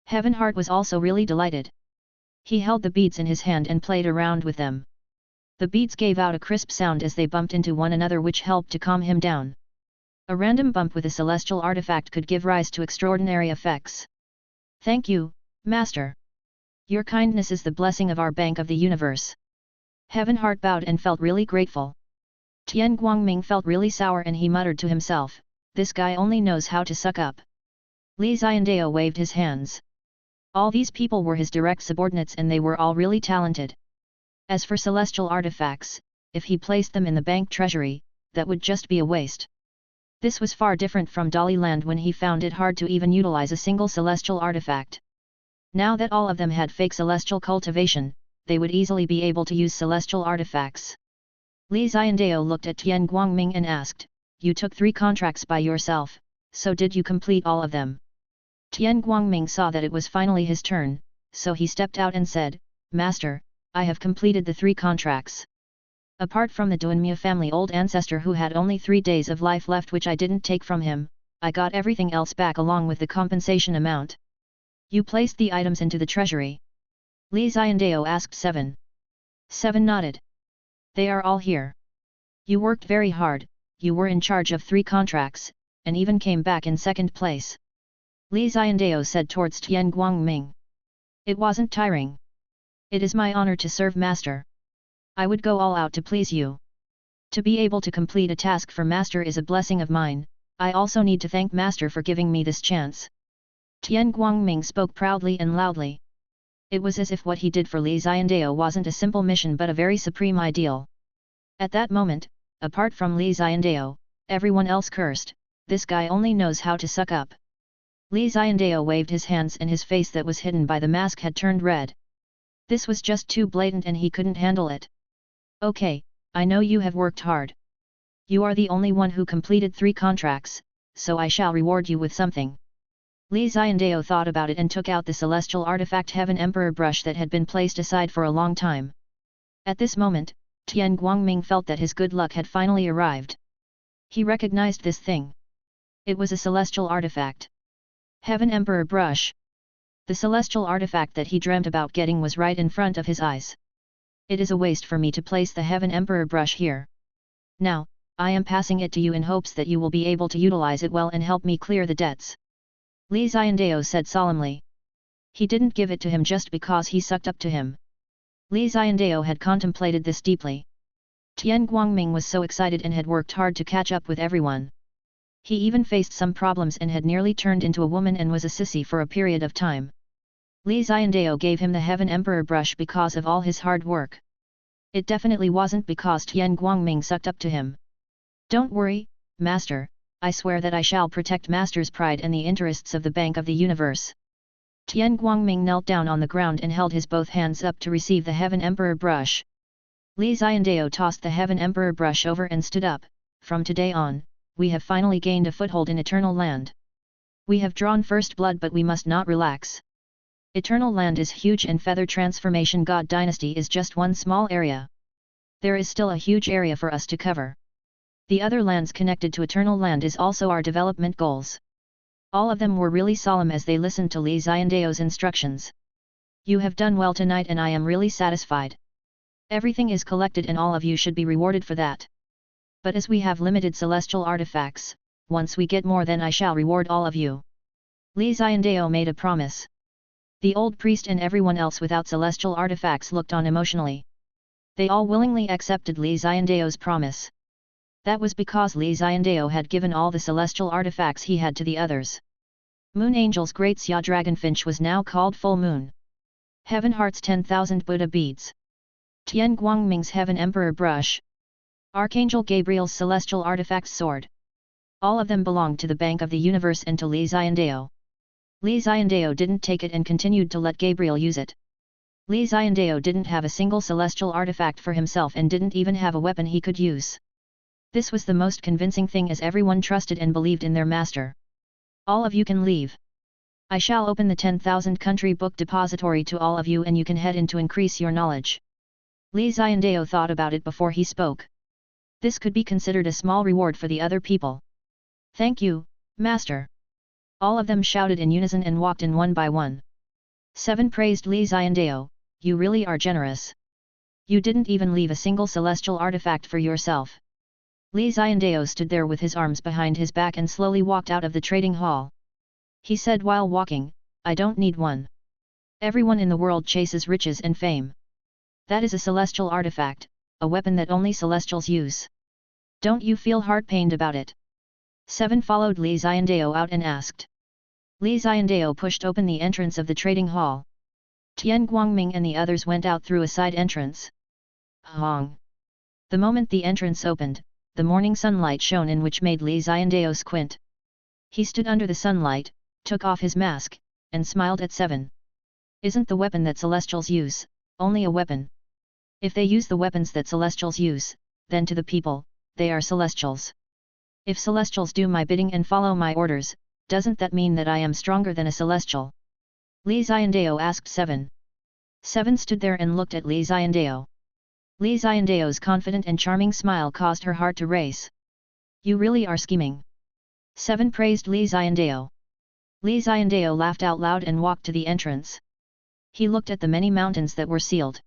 Heaven Heart was also really delighted. He held the beads in his hand and played around with them. The beads gave out a crisp sound as they bumped into one another, which helped to calm him down. A random bump with a celestial artifact could give rise to extraordinary effects. Thank you, Master. Your kindness is the blessing of our Bank of the Universe. Heaven Heart bowed and felt really grateful. Tian Guangming felt really sour and he muttered to himself, this guy only knows how to suck up. Li Xiandao waved his hands. All these people were his direct subordinates and they were all really talented. As for celestial artifacts, if he placed them in the bank treasury, that would just be a waste. This was far different from Dali Land when he found it hard to even utilize a single celestial artifact. Now that all of them had fake celestial cultivation, they would easily be able to use celestial artifacts. Li Xiandao looked at Tian Guangming and asked, you took 3 contracts by yourself, so did you complete all of them? Tian Guangming saw that it was finally his turn, so he stepped out and said, Master, I have completed the 3 contracts. Apart from the Duanmia family old ancestor who had only 3 days of life left which I didn't take from him, I got everything else back along with the compensation amount. You placed the items into the treasury. Li Xiandao asked 7. 7 nodded. They are all here. You worked very hard, you were in charge of 3 contracts, and even came back in 2nd place. Li Xiandao said towards Tian Guangming. It wasn't tiring. It is my honor to serve Master. I would go all out to please you. To be able to complete a task for Master is a blessing of mine, I also need to thank Master for giving me this chance. Tian Guangming spoke proudly and loudly. It was as if what he did for Li Xiandao wasn't a simple mission but a very supreme ideal. At that moment, apart from Li Xiandao, everyone else cursed, this guy only knows how to suck up. Li Xiandao waved his hands and his face that was hidden by the mask had turned red. This was just too blatant and he couldn't handle it. Okay, I know you have worked hard. You are the only one who completed 3 contracts, so I shall reward you with something. Li Xiandao thought about it and took out the celestial artifact Heaven Emperor brush that had been placed aside for a long time. At this moment, Tian Guangming felt that his good luck had finally arrived. He recognized this thing. It was a celestial artifact. Heaven Emperor brush. The celestial artifact that he dreamt about getting was right in front of his eyes. It is a waste for me to place the Heaven Emperor brush here. Now, I am passing it to you in hopes that you will be able to utilize it well and help me clear the debts. Li Xiandao said solemnly. He didn't give it to him just because he sucked up to him. Li Xiandao had contemplated this deeply. Tian Guangming was so excited and had worked hard to catch up with everyone. He even faced some problems and had nearly turned into a woman and was a sissy for a period of time. Li Xiandao gave him the Heaven Emperor brush because of all his hard work. It definitely wasn't because Tian Guangming sucked up to him. Don't worry, Master, I swear that I shall protect Master's pride and the interests of the Bank of the Universe. Tian Guangming knelt down on the ground and held his both hands up to receive the Heaven Emperor brush. Li Xiandao tossed the Heaven Emperor brush over and stood up. From today on, we have finally gained a foothold in Eternal Land. We have drawn first blood, but we must not relax. Eternal Land is huge and Feather Transformation God Dynasty is just one small area. There is still a huge area for us to cover. The other lands connected to Eternal Land is also our development goals. All of them were really solemn as they listened to Li Xiandao's instructions. You have done well tonight and I am really satisfied. Everything is collected and all of you should be rewarded for that. But as we have limited celestial artifacts, once we get more then I shall reward all of you. Li Xiandao made a promise. The old priest and everyone else without celestial artifacts looked on emotionally. They all willingly accepted Li Xiandao's promise. That was because Li Xiandao had given all the celestial artifacts he had to the others. Moon Angel's great Xia Dragonfinch was now called Full Moon. Heaven Heart's 10,000 Buddha Beads. Tian Guangming's Heaven Emperor Brush. Archangel Gabriel's Celestial Artifacts Sword. All of them belonged to the Bank of the Universe and to Li Xiandao. Li Xiandao didn't take it and continued to let Gabriel use it. Li Xiandao didn't have a single celestial artifact for himself and didn't even have a weapon he could use. This was the most convincing thing as everyone trusted and believed in their master. All of you can leave. I shall open the 10,000 country book depository to all of you and you can head in to increase your knowledge. Li Xiandao thought about it before he spoke. This could be considered a small reward for the other people. Thank you, Master. All of them shouted in unison and walked in one by one. 7 praised Li Xiandao, you really are generous. You didn't even leave a single celestial artifact for yourself. Li Xiandao stood there with his arms behind his back and slowly walked out of the trading hall. He said while walking, I don't need one. Everyone in the world chases riches and fame. That is a celestial artifact, a weapon that only celestials use. Don't you feel heart-pained about it? 7 followed Li Xiandao out and asked. Li Xiandao pushed open the entrance of the trading hall. Tian Guangming and the others went out through a side entrance. Hong! The moment the entrance opened, the morning sunlight shone in which made Li Xiandao squint. He stood under the sunlight, took off his mask, and smiled at 7. Isn't the weapon that celestials use, only a weapon? If they use the weapons that celestials use, then to the people, they are celestials. If celestials do my bidding and follow my orders, doesn't that mean that I am stronger than a celestial? Li Xiandao asked 7. 7 stood there and looked at Li Xiandao. Li Xiandao's confident and charming smile caused her heart to race. You really are scheming. 7 praised Li Xiandao. Li Xiandao laughed out loud and walked to the entrance. He looked at the many mountains that were sealed.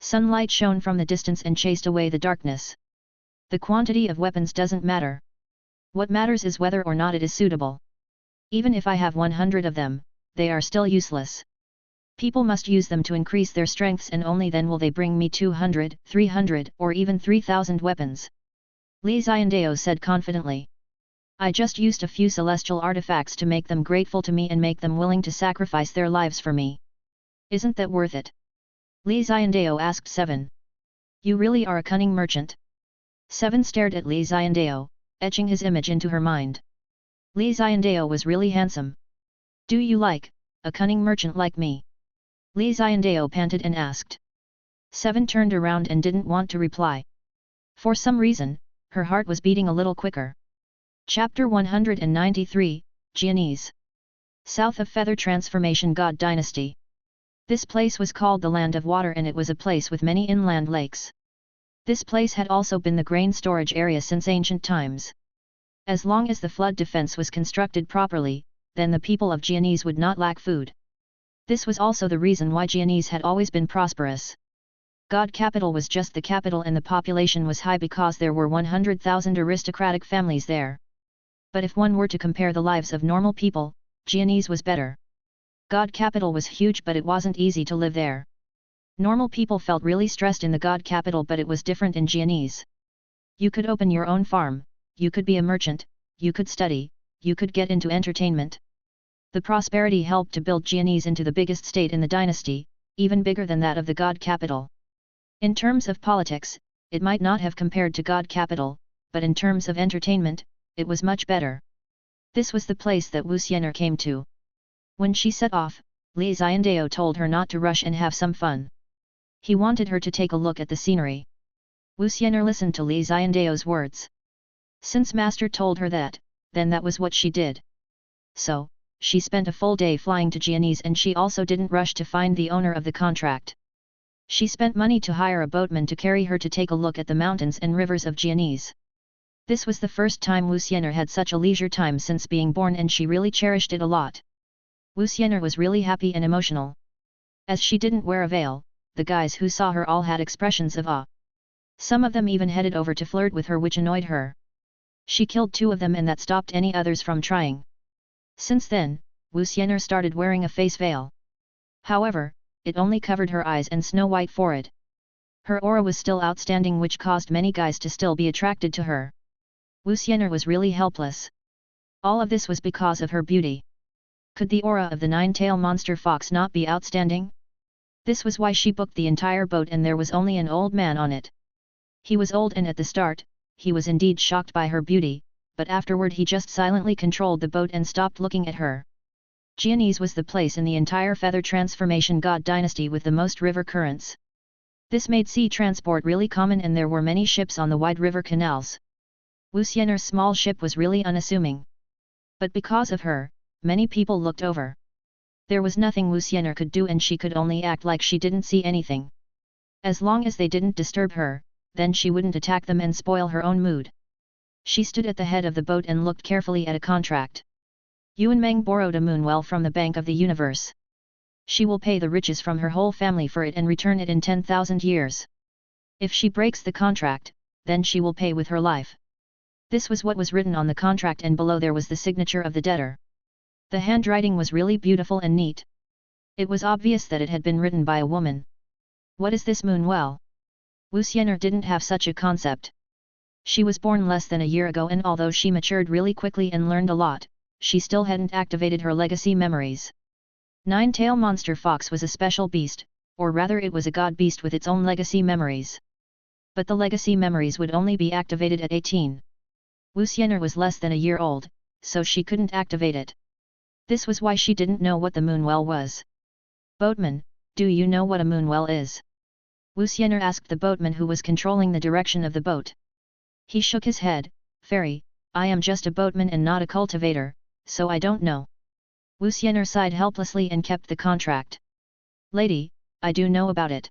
Sunlight shone from the distance and chased away the darkness. The quantity of weapons doesn't matter. What matters is whether or not it is suitable. Even if I have 100 of them, they are still useless. People must use them to increase their strengths and only then will they bring me 200, 300 or even 3,000 weapons. Li Xiandao said confidently. I just used a few celestial artifacts to make them grateful to me and make them willing to sacrifice their lives for me. Isn't that worth it? Li Xiandao asked 7. You really are a cunning merchant. 7 stared at Li Xiandao, etching his image into her mind. Li Xiandao was really handsome. Do you like a cunning merchant like me? Li Xiandao panted and asked. 7 turned around and didn't want to reply. For some reason, her heart was beating a little quicker. Chapter 193, Jianese. South of Feather Transformation God Dynasty. This place was called the Land of Water and it was a place with many inland lakes. This place had also been the grain storage area since ancient times. As long as the flood defense was constructed properly, then the people of Jianese would not lack food. This was also the reason why Jianese had always been prosperous. God capital was just the capital and the population was high because there were 100,000 aristocratic families there. But if one were to compare the lives of normal people, Jianese was better. God capital was huge but it wasn't easy to live there. Normal people felt really stressed in the God capital but it was different in Jianese. You could open your own farm, you could be a merchant, you could study, you could get into entertainment. The prosperity helped to build Jianese into the biggest state in the dynasty, even bigger than that of the God capital. In terms of politics, it might not have compared to God capital, but in terms of entertainment, it was much better. This was the place that Wu Xianer came to. When she set off, Li Xiandao told her not to rush and have some fun. He wanted her to take a look at the scenery. Wu Xian'er listened to Li Xiandao's words. Since master told her that, then that was what she did. So, she spent a full day flying to Jianese and she also didn't rush to find the owner of the contract. She spent money to hire a boatman to carry her to take a look at the mountains and rivers of Jianese. This was the first time Wu Xian'er had such a leisure time since being born and she really cherished it a lot. Wu Xian'er was really happy and emotional. As she didn't wear a veil, the guys who saw her all had expressions of awe. Some of them even headed over to flirt with her, which annoyed her. She killed 2 of them and that stopped any others from trying. Since then, Wu Xian'er started wearing a face veil. However, it only covered her eyes and snow white forehead. Her aura was still outstanding, which caused many guys to still be attracted to her. Wu Xian'er was really helpless. All of this was because of her beauty. Could the aura of the 9-tailed monster fox not be outstanding? This was why she booked the entire boat and there was only an old man on it. He was old and at the start, he was indeed shocked by her beauty, but afterward he just silently controlled the boat and stopped looking at her. Jianese was the place in the entire feather transformation god dynasty with the most river currents. This made sea transport really common and there were many ships on the wide river canals. Wu Xian'er's small ship was really unassuming. But because of her, many people looked over. There was nothing Wu Xian'er could do and she could only act like she didn't see anything. As long as they didn't disturb her, then she wouldn't attack them and spoil her own mood. She stood at the head of the boat and looked carefully at a contract. Yuan Meng borrowed a moon well from the Bank of the Universe. She will pay the riches from her whole family for it and return it in 10,000 years. If she breaks the contract, then she will pay with her life. This was what was written on the contract and below there was the signature of the debtor. The handwriting was really beautiful and neat. It was obvious that it had been written by a woman. What is this moon well? Wu Xian'er didn't have such a concept. She was born less than a year ago and although she matured really quickly and learned a lot, she still hadn't activated her legacy memories. 9-tailed monster fox was a special beast, or rather it was a god beast with its own legacy memories. But the legacy memories would only be activated at 18. Wu Xian'er was less than a year old, so she couldn't activate it. This was why she didn't know what the moon well was. Boatman, do you know what a moon well is? Wu Xian'er asked the boatman who was controlling the direction of the boat. He shook his head, Fairy, I am just a boatman and not a cultivator, so I don't know. Wu Xian'er sighed helplessly and kept the contract. Lady, I do know about it.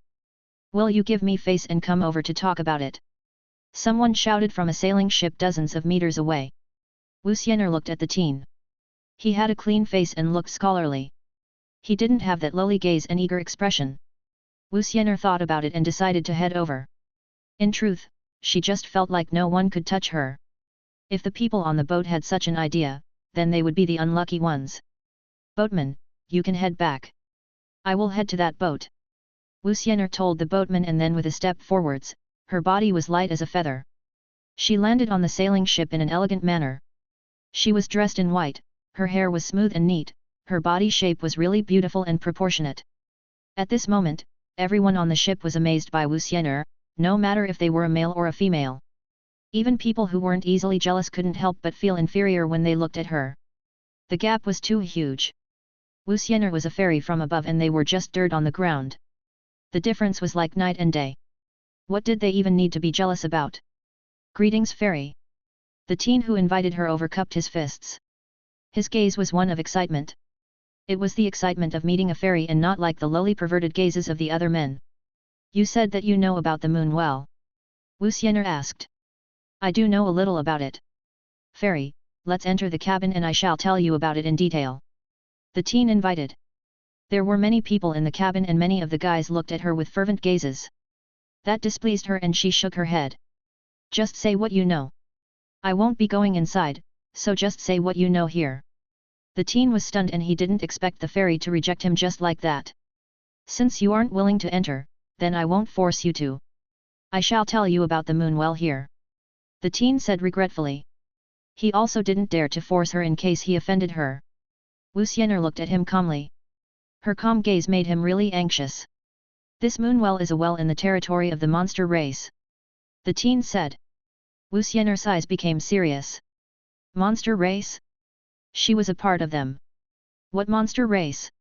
Will you give me face and come over to talk about it? Someone shouted from a sailing ship dozens of meters away. Wu Xian'er looked at the teen. He had a clean face and looked scholarly. He didn't have that lowly gaze and eager expression. Wu Xian'er thought about it and decided to head over. In truth, she just felt like no one could touch her. If the people on the boat had such an idea, then they would be the unlucky ones. Boatman, you can head back. I will head to that boat. Wu Xian'er told the boatman and then with a step forwards, her body was light as a feather. She landed on the sailing ship in an elegant manner. She was dressed in white, her hair was smooth and neat, her body shape was really beautiful and proportionate. At this moment, everyone on the ship was amazed by Wu Xian'er, no matter if they were a male or a female. Even people who weren't easily jealous couldn't help but feel inferior when they looked at her. The gap was too huge. Wu Xian'er was a fairy from above and they were just dirt on the ground. The difference was like night and day. What did they even need to be jealous about? Greetings, fairy. The teen who invited her over cupped his fists. His gaze was one of excitement. It was the excitement of meeting a fairy and not like the lowly perverted gazes of the other men. You said that you know about the moon well. Wu Xian'er asked. I do know a little about it. Fairy, let's enter the cabin and I shall tell you about it in detail. The teen invited. There were many people in the cabin and many of the guys looked at her with fervent gazes. That displeased her and she shook her head. Just say what you know. I won't be going inside, so just say what you know here. The teen was stunned and he didn't expect the fairy to reject him just like that. Since you aren't willing to enter, then I won't force you to. I shall tell you about the moon well here. The teen said regretfully. He also didn't dare to force her in case he offended her. Wu Xian'er looked at him calmly. Her calm gaze made him really anxious. This moon well is a well in the territory of the monster race. The teen said. Wu Xian'er's eyes became serious. Monster race? She was a part of them. What monster race?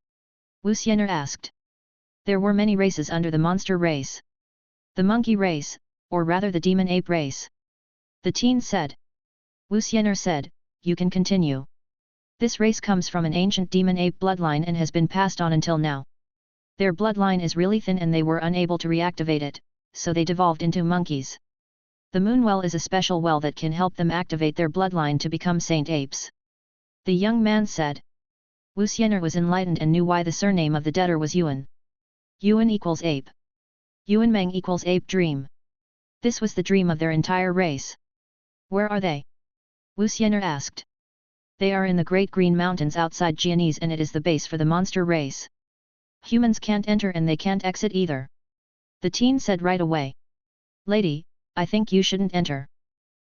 Wu Xian'er asked. There were many races under the monster race. The monkey race, or rather the demon ape race. The teen said. Wu Xian'er said, you can continue. This race comes from an ancient demon ape bloodline and has been passed on until now. Their bloodline is really thin and they were unable to reactivate it, so they devolved into monkeys. The moon well is a special well that can help them activate their bloodline to become saint apes. The young man said. Wu Xian'er was enlightened and knew why the surname of the debtor was Yuan. Yuan equals ape. Yuan Meng equals ape dream. This was the dream of their entire race. Where are they? Wu Xian'er asked. They are in the Great Green Mountains outside Jianese and it is the base for the monster race. Humans can't enter and they can't exit either. The teen said right away. Lady, I think you shouldn't enter.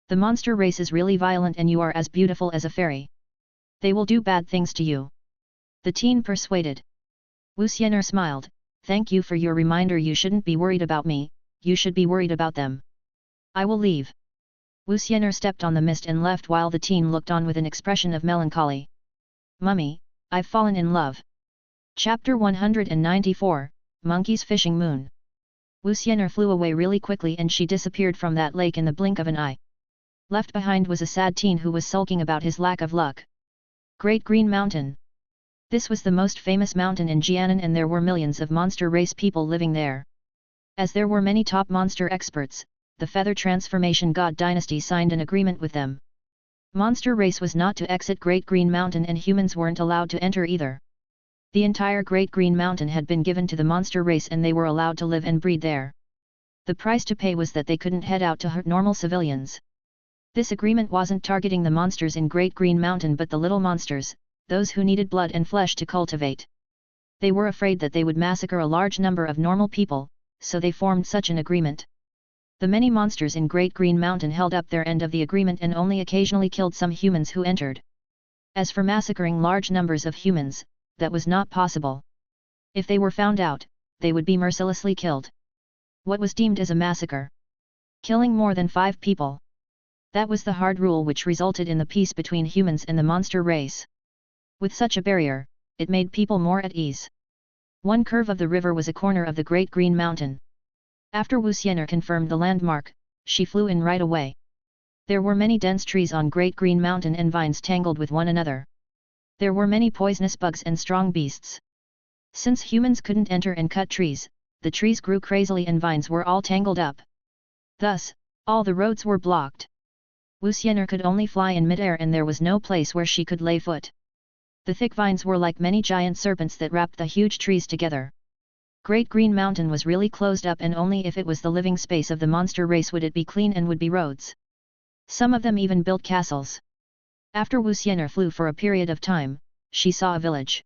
The monster race is really violent and you are as beautiful as a fairy. They will do bad things to you. The teen persuaded. Wu Xian'er smiled, thank you for your reminder. You shouldn't be worried about me, you should be worried about them. I will leave. Wu Xian'er stepped on the mist and left while the teen looked on with an expression of melancholy. Mummy, I've fallen in love. Chapter 194, Monkey's Fishing Moon. Wu Xian'er flew away really quickly and she disappeared from that lake in the blink of an eye. Left behind was a sad teen who was sulking about his lack of luck. Great Green Mountain. This was the most famous mountain in Jianan and there were millions of monster race people living there. As there were many top monster experts, the Feather Transformation God Dynasty signed an agreement with them. Monster race was not to exit Great Green Mountain and humans weren't allowed to enter either. The entire Great Green Mountain had been given to the monster race and they were allowed to live and breed there. The price to pay was that they couldn't head out to hurt normal civilians. This agreement wasn't targeting the monsters in Great Green Mountain but the little monsters, those who needed blood and flesh to cultivate. They were afraid that they would massacre a large number of normal people, so they formed such an agreement. The many monsters in Great Green Mountain held up their end of the agreement and only occasionally killed some humans who entered. As for massacring large numbers of humans, that was not possible. If they were found out, they would be mercilessly killed. What was deemed as a massacre? Killing more than 5 people. That was the hard rule which resulted in the peace between humans and the monster race. With such a barrier, it made people more at ease. One curve of the river was a corner of the Great Green Mountain. After Wu Xian'er confirmed the landmark, she flew in right away. There were many dense trees on Great Green Mountain and vines tangled with one another. There were many poisonous bugs and strong beasts. Since humans couldn't enter and cut trees, the trees grew crazily and vines were all tangled up. Thus, all the roads were blocked. Wu Xian'er could only fly in midair and there was no place where she could lay foot. The thick vines were like many giant serpents that wrapped the huge trees together. Great Green Mountain was really closed up and only if it was the living space of the monster race would it be clean and would be roads. Some of them even built castles. After Wu Xian'er flew for a period of time, she saw a village.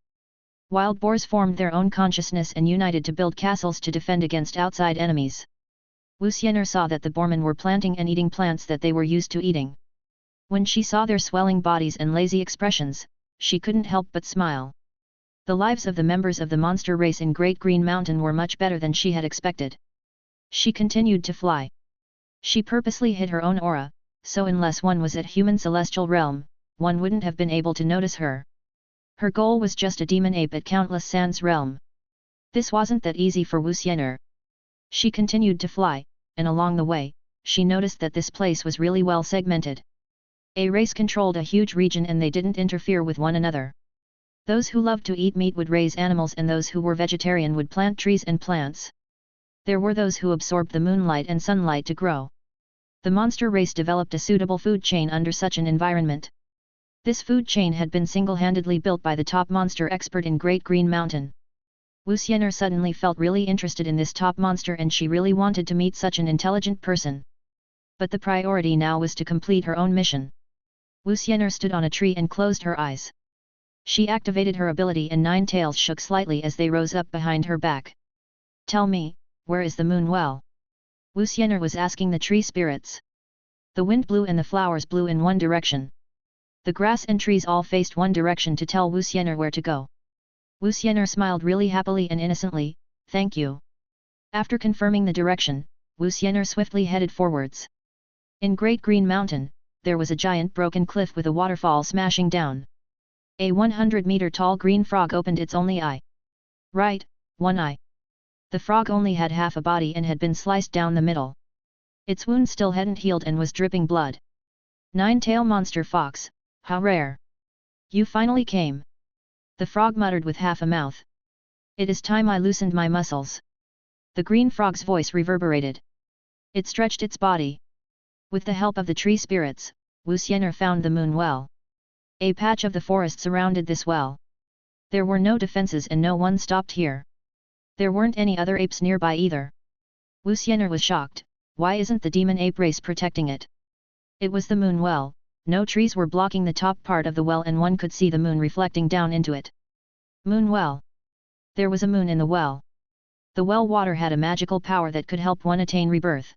Wild boars formed their own consciousness and united to build castles to defend against outside enemies. Wu Xian'er saw that the boarmen were planting and eating plants that they were used to eating. When she saw their swelling bodies and lazy expressions, she couldn't help but smile. The lives of the members of the monster race in Great Green Mountain were much better than she had expected. She continued to fly. She purposely hid her own aura, so unless one was at human celestial realm, one wouldn't have been able to notice her. Her goal was just a demon ape at Countless Sands realm. This wasn't that easy for Wu Xian'er. She continued to fly, and along the way, she noticed that this place was really well segmented. A race controlled a huge region and they didn't interfere with one another. Those who loved to eat meat would raise animals and those who were vegetarian would plant trees and plants. There were those who absorbed the moonlight and sunlight to grow. The monster race developed a suitable food chain under such an environment. This food chain had been single-handedly built by the top monster expert in Great Green Mountain. Wu Xian'er suddenly felt really interested in this top monster and she really wanted to meet such an intelligent person. But the priority now was to complete her own mission. Wu Xian'er stood on a tree and closed her eyes. She activated her ability and 9 tails shook slightly as they rose up behind her back. Tell me, where is the moon well? Wu Xian'er was asking the tree spirits. The wind blew and the flowers blew in one direction. The grass and trees all faced one direction to tell Wu Xian'er where to go. Wu Xian'er smiled really happily and innocently, thank you. After confirming the direction, Wu Xian'er swiftly headed forwards. In Great Green Mountain, there was a giant broken cliff with a waterfall smashing down. A 100-meter tall green frog opened its only eye. Right, one eye. The frog only had half a body and had been sliced down the middle. Its wound still hadn't healed and was dripping blood. Nine-tail monster fox, how rare! You finally came. The frog muttered with half a mouth. It is time I loosened my muscles. The green frog's voice reverberated. It stretched its body. With the help of the tree spirits, Wu Xian'er found the moon well. A patch of the forest surrounded this well. There were no defenses and no one stopped here. There weren't any other apes nearby either. Wu Xian'er was shocked. Why isn't the demon ape race protecting it? It was the moon well, no trees were blocking the top part of the well and one could see the moon reflecting down into it. Moon well. There was a moon in the well. The well water had a magical power that could help one attain rebirth.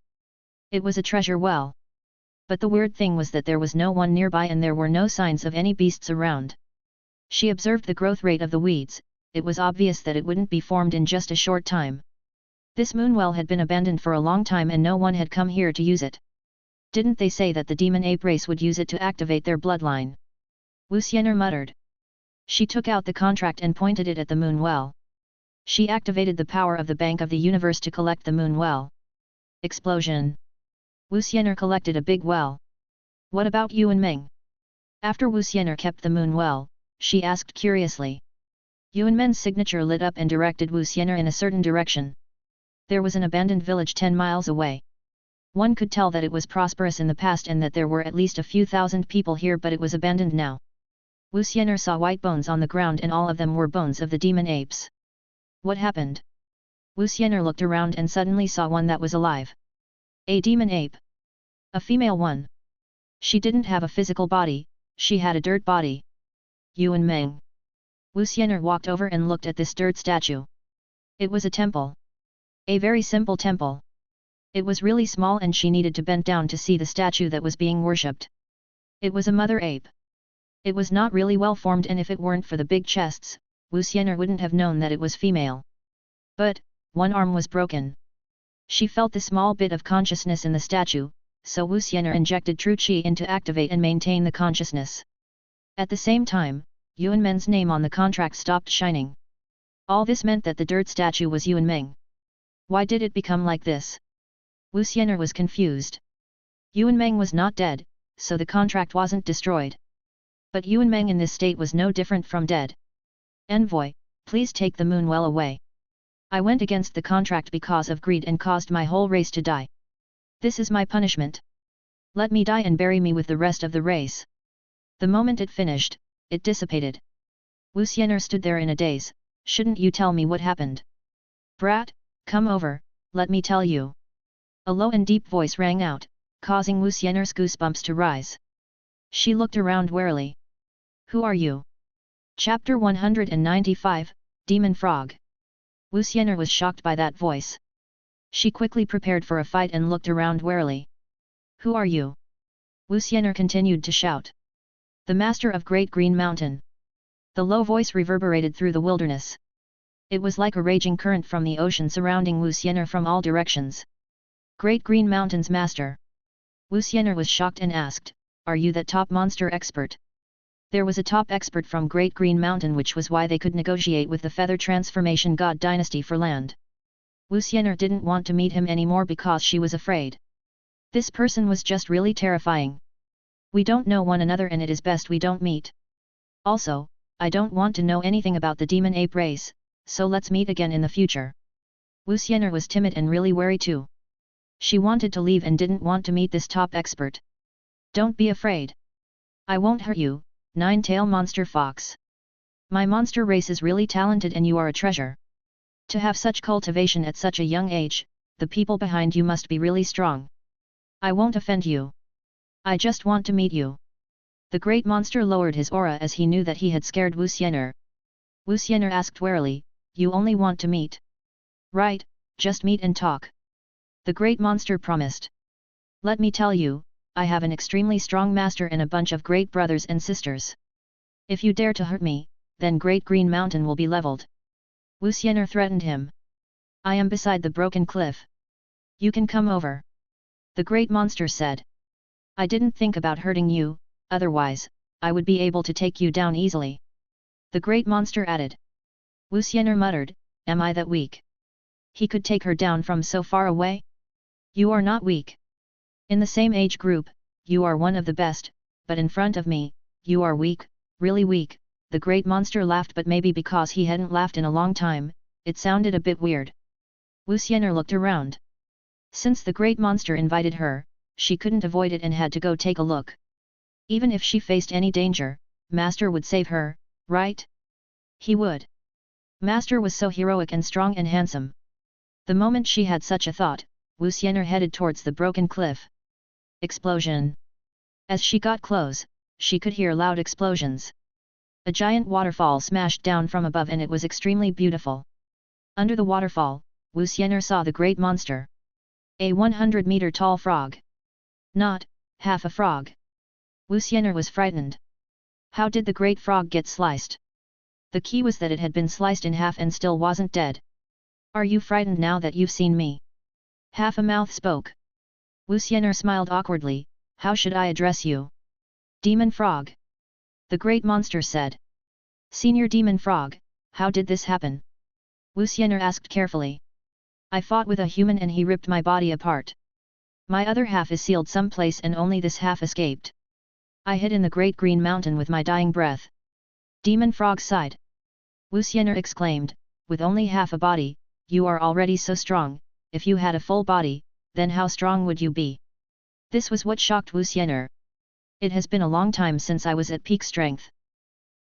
It was a treasure well. But the weird thing was that there was no one nearby and there were no signs of any beasts around. She observed the growth rate of the weeds, it was obvious that it wouldn't be formed in just a short time. This moon well had been abandoned for a long time and no one had come here to use it. Didn't they say that the demon ape race would use it to activate their bloodline? Wu Xian'er muttered. She took out the contract and pointed it at the moon well. She activated the power of the Bank of the Universe to collect the moon well. Explosion. Wu Xian'er collected a big well. What about Yuan Meng? After Wu Xian'er kept the moon well, she asked curiously. Yuan Meng's signature lit up and directed Wu Xian'er in a certain direction. There was an abandoned village 10 miles away. One could tell that it was prosperous in the past and that there were at least a few thousand people here, but it was abandoned now. Wu Xian'er saw white bones on the ground and all of them were bones of the demon apes. What happened? Wu Xian'er looked around and suddenly saw one that was alive. A demon ape. A female one. She didn't have a physical body, she had a dirt body. Yuan Meng. Wu Xian'er walked over and looked at this dirt statue. It was a temple. A very simple temple. It was really small and she needed to bend down to see the statue that was being worshipped. It was a mother ape. It was not really well formed and if it weren't for the big chests, Wu Xian'er wouldn't have known that it was female. But, one arm was broken. She felt the small bit of consciousness in the statue, so Wu Xian'er injected true qi in to activate and maintain the consciousness. At the same time, Yuan Meng's name on the contract stopped shining. All this meant that the dirt statue was Yuan Meng. Why did it become like this? Wu Xian'er was confused. Yuan Meng was not dead, so the contract wasn't destroyed. But Yuan Meng in this state was no different from dead. Envoy, please take the moon well away. I went against the contract because of greed and caused my whole race to die. This is my punishment. Let me die and bury me with the rest of the race. The moment it finished, it dissipated. Wu Xian'er stood there in a daze. Shouldn't you tell me what happened? Brat, come over, let me tell you. A low and deep voice rang out, causing Wu Xian'er's goosebumps to rise. She looked around warily. Who are you? Chapter 195, Demon Frog. Wu Xian'er was shocked by that voice. She quickly prepared for a fight and looked around warily. Who are you? Wu Xian'er continued to shout. The Master of Great Green Mountain. The low voice reverberated through the wilderness. It was like a raging current from the ocean surrounding Wu Xian'er from all directions. Great Green Mountain's master. Wu Xian'er was shocked and asked, are you that top monster expert? There was a top expert from Great Green Mountain, which was why they could negotiate with the Feather Transformation God Dynasty for land. Wu Xian'er didn't want to meet him anymore because she was afraid. This person was just really terrifying. We don't know one another and it is best we don't meet. Also, I don't want to know anything about the demon ape race, so let's meet again in the future. Wu Xian'er was timid and really wary too. She wanted to leave and didn't want to meet this top expert. Don't be afraid. I won't hurt you, nine-tail monster fox. My monster race is really talented and you are a treasure. To have such cultivation at such a young age, the people behind you must be really strong. I won't offend you. I just want to meet you. The great monster lowered his aura as he knew that he had scared Wu Xian'er. Wu Xian'er asked warily, you only want to meet? Right, just meet and talk. The great monster promised. Let me tell you, I have an extremely strong master and a bunch of great brothers and sisters. If you dare to hurt me, then Great Green Mountain will be leveled. Wu Xian'er threatened him. I am beside the broken cliff. You can come over. The great monster said. I didn't think about hurting you, otherwise, I would be able to take you down easily. The great monster added. Wu Xian'er muttered, am I that weak? He could take her down from so far away? You are not weak. In the same age group, you are one of the best, but in front of me, you are weak, really weak." The great monster laughed, but maybe because he hadn't laughed in a long time, it sounded a bit weird. Wu Xian'er looked around. Since the great monster invited her, she couldn't avoid it and had to go take a look. Even if she faced any danger, Master would save her, right? He would. Master was so heroic and strong and handsome. The moment she had such a thought, Wu Xian'er headed towards the broken cliff. Explosion! As she got close, she could hear loud explosions. A giant waterfall smashed down from above and it was extremely beautiful. Under the waterfall, Wu Xian'er saw the great monster. A 100-meter tall frog. Not half a frog. Wu Xian'er was frightened. How did the great frog get sliced? The key was that it had been sliced in half and still wasn't dead. Are you frightened now that you've seen me? Half a mouth spoke. Wu Xian'er smiled awkwardly. How should I address you? Demon Frog. The great monster said. Senior Demon Frog, how did this happen? Wu Xian'er asked carefully. I fought with a human and he ripped my body apart. My other half is sealed someplace and only this half escaped. I hid in the great green mountain with my dying breath. Demon Frog sighed. Wu Xian'er exclaimed, with only half a body, you are already so strong. If you had a full body, then how strong would you be? This was what shocked Wu Xian'er. It has been a long time since I was at peak strength.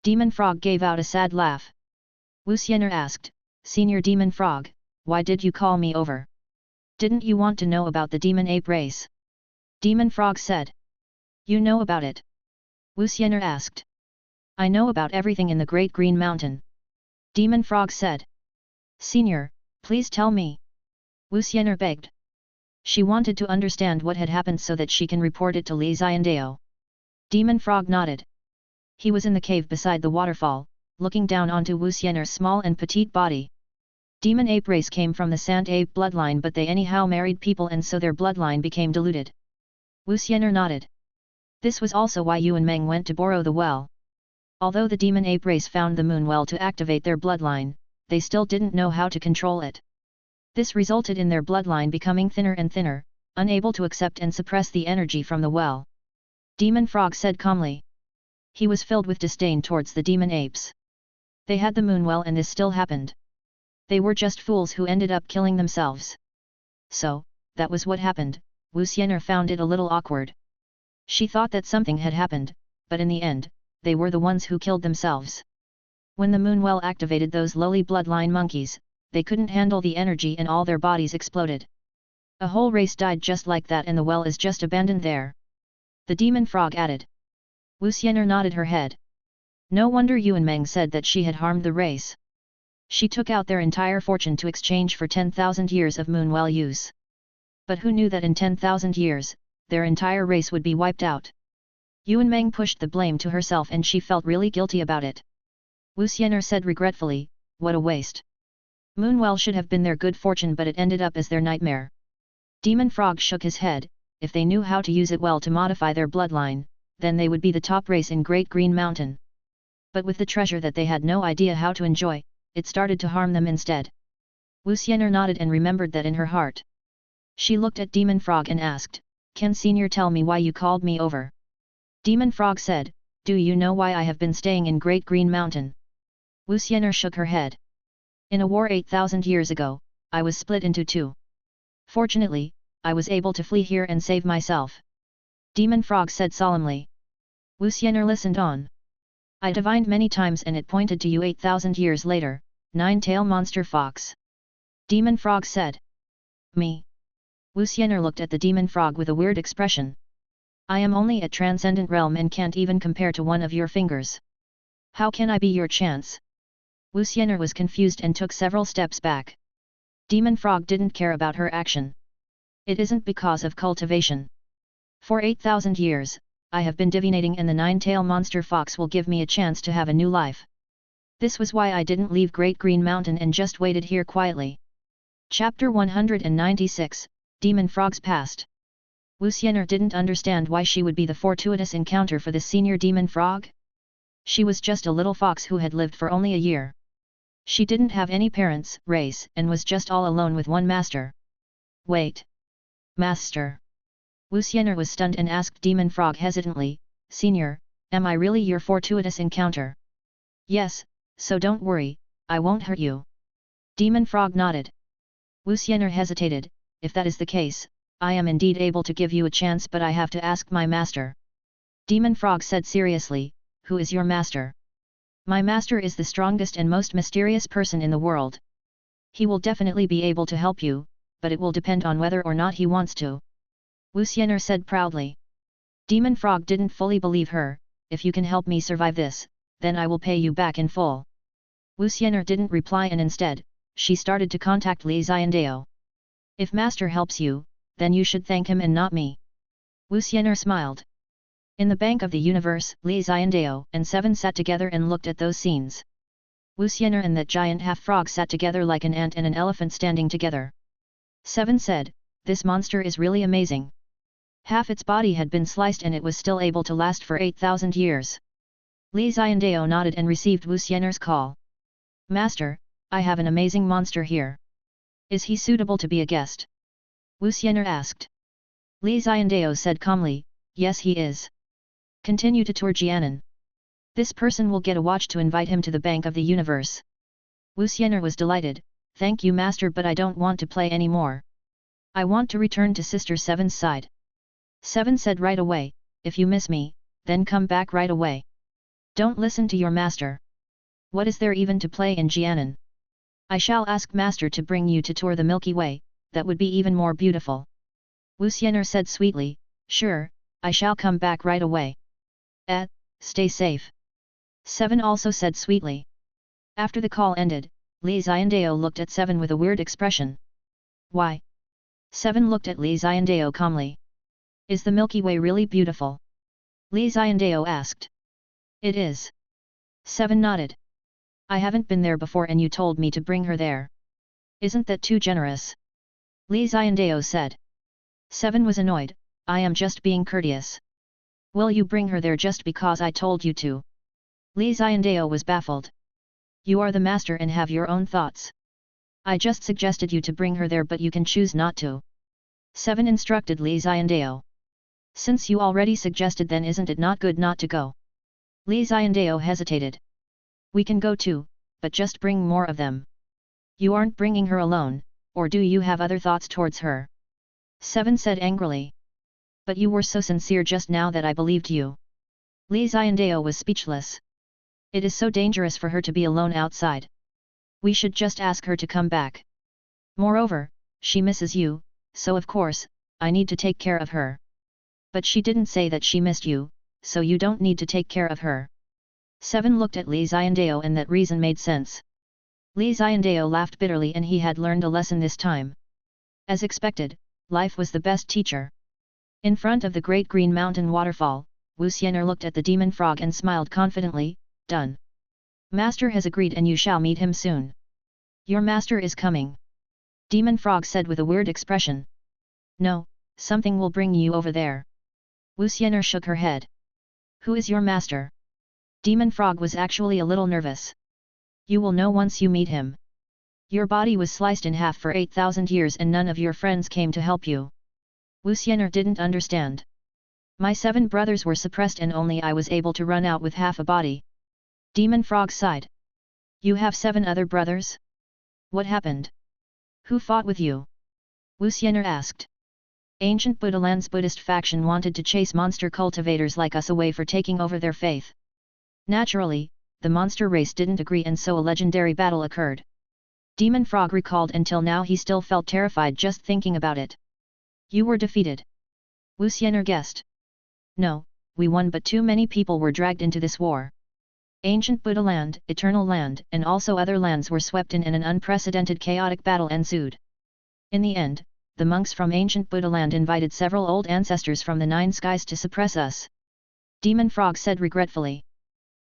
Demon Frog gave out a sad laugh. Wu Xian'er asked, Senior Demon Frog, why did you call me over? Didn't you want to know about the Demon Ape race? Demon Frog said. You know about it? Wu Xian'er asked. I know about everything in the Great Green Mountain. Demon Frog said. Senior, please tell me. Wu Xian'er begged. She wanted to understand what had happened so that she can report it to Li Xiandao. Demon Frog nodded. He was in the cave beside the waterfall, looking down onto Wu Xian'er's small and petite body. Demon Ape race came from the Sand Ape bloodline, but they anyhow married people and so their bloodline became diluted. Wu Xian'er nodded. This was also why Yuan Meng went to borrow the well. Although the Demon Ape race found the moon well to activate their bloodline, they still didn't know how to control it. This resulted in their bloodline becoming thinner and thinner, unable to accept and suppress the energy from the well. Demon Frog said calmly. He was filled with disdain towards the demon apes. They had the moon well and this still happened. They were just fools who ended up killing themselves. So, that was what happened. Wu Xian'er found it a little awkward. She thought that something had happened, but in the end, they were the ones who killed themselves. When the moon well activated those lowly bloodline monkeys, they couldn't handle the energy and all their bodies exploded. A whole race died just like that and the well is just abandoned there. The Demon Frog added. Wu Xian'er nodded her head. No wonder Yuan Meng said that she had harmed the race. She took out their entire fortune to exchange for 10,000 years of moon well use. But who knew that in 10,000 years, their entire race would be wiped out? Yuan Meng pushed the blame to herself and she felt really guilty about it. Wu Xian'er said regretfully, what a waste. Moonwell should have been their good fortune but it ended up as their nightmare. Demon Frog shook his head. If they knew how to use it well to modify their bloodline, then they would be the top race in Great Green Mountain. But with the treasure that they had no idea how to enjoy, it started to harm them instead. Wu Xian'er nodded and remembered that in her heart. She looked at Demon Frog and asked, Can Senior tell me why you called me over? Demon Frog said, Do you know why I have been staying in Great Green Mountain? Wu Xian'er shook her head. In a war 8,000 years ago, I was split into two. Fortunately, I was able to flee here and save myself. Demon Frog said solemnly. Wu Xian'er listened on. I divined many times and it pointed to you 8,000 years later, nine-tail monster fox. Demon Frog said. Me? Wu Xian'er looked at the Demon Frog with a weird expression. I am only at Transcendent Realm and can't even compare to one of your fingers. How can I be your chance? Wu Xian'er was confused and took several steps back. Demon Frog didn't care about her action. It isn't because of cultivation. For 8,000 years, I have been divinating and the nine-tail monster fox will give me a chance to have a new life. This was why I didn't leave Great Green Mountain and just waited here quietly. Chapter 196, Demon Frog's Past. Wu Xian'er didn't understand why she would be the fortuitous encounter for the senior Demon Frog. She was just a little fox who had lived for only a year. She didn't have any parents, race, and was just all alone with one master. Wait. Master. Wu Xian'er was stunned and asked Demon Frog hesitantly, Senior, am I really your fortuitous encounter? Yes, so don't worry, I won't hurt you. Demon Frog nodded. Wu Xian'er hesitated, if that is the case, I am indeed able to give you a chance, but I have to ask my master. Demon Frog said seriously, who is your master? My master is the strongest and most mysterious person in the world. He will definitely be able to help you, but it will depend on whether or not he wants to. Wu Xian'er said proudly. Demon Frog didn't fully believe her, if you can help me survive this, then I will pay you back in full. Wu Xian'er didn't reply and instead, she started to contact Li Xiandao. If master helps you, then you should thank him and not me. Wu Xian'er smiled. In the Bank of the Universe, Li Xiandao and Seven sat together and looked at those scenes. Wu Xian'er and that giant half-frog sat together like an ant and an elephant standing together. Seven said, this monster is really amazing. Half its body had been sliced and it was still able to last for 8,000 years. Li Xiandao nodded and received Wu Xian'er's call. Master, I have an amazing monster here. Is he suitable to be a guest? Wu Xian'er asked. Li Xiandao said calmly, yes he is. Continue to tour Jianan. This person will get a watch to invite him to the Bank of the Universe. Wu Xian'er was delighted, thank you master, but I don't want to play anymore. I want to return to Sister Seven's side. Seven said right away, if you miss me, then come back right away. Don't listen to your master. What is there even to play in Jianan? I shall ask master to bring you to tour the Milky Way, that would be even more beautiful. Wu Xian'er said sweetly, sure, I shall come back right away. Stay safe. Seven also said sweetly. After the call ended, Li Xiandao looked at Seven with a weird expression. Why? Seven looked at Li Xiandao calmly. Is the Milky Way really beautiful? Li Xiandao asked. It is. Seven nodded. I haven't been there before and you told me to bring her there. Isn't that too generous? Li Xiandao said. Seven was annoyed, I am just being courteous. Will you bring her there just because I told you to? Li Xiandao was baffled. You are the master and have your own thoughts. I just suggested you to bring her there but you can choose not to. Seven instructed Li Xiandao. Since you already suggested, then isn't it not good not to go? Li Xiandao hesitated. We can go too, but just bring more of them. You aren't bringing her alone, or do you have other thoughts towards her? Seven said angrily. But you were so sincere just now that I believed you. Li Xiandao was speechless. It is so dangerous for her to be alone outside. We should just ask her to come back. Moreover, she misses you, so of course, I need to take care of her. But she didn't say that she missed you, so you don't need to take care of her. Seven looked at Li Xiandao and that reason made sense. Li Xiandao laughed bitterly and he had learned a lesson this time. As expected, life was the best teacher. In front of the great green mountain waterfall, Wu Xian'er looked at the demon frog and smiled confidently, done. Master has agreed and you shall meet him soon. Your master is coming. Demon frog said with a weird expression. No, something will bring you over there. Wu Xian'er shook her head. Who is your master? Demon Frog was actually a little nervous. You will know once you meet him. Your body was sliced in half for 8,000 years and none of your friends came to help you. Wu Xian'er didn't understand. My 7 brothers were suppressed and only I was able to run out with half a body. Demon Frog sighed. You have 7 other brothers? What happened? Who fought with you? Wu Xian'er asked. Ancient Buddha Land's Buddhist faction wanted to chase monster cultivators like us away for taking over their faith. Naturally, the monster race didn't agree and so a legendary battle occurred. Demon Frog recalled until now he still felt terrified just thinking about it. You were defeated. Wu Xian'er guessed. No, we won but too many people were dragged into this war. Ancient Buddha Land, Eternal Land and also other lands were swept in and an unprecedented chaotic battle ensued. In the end, the monks from Ancient Buddha Land invited several old ancestors from the 9 skies to suppress us. Demon Frog said regretfully.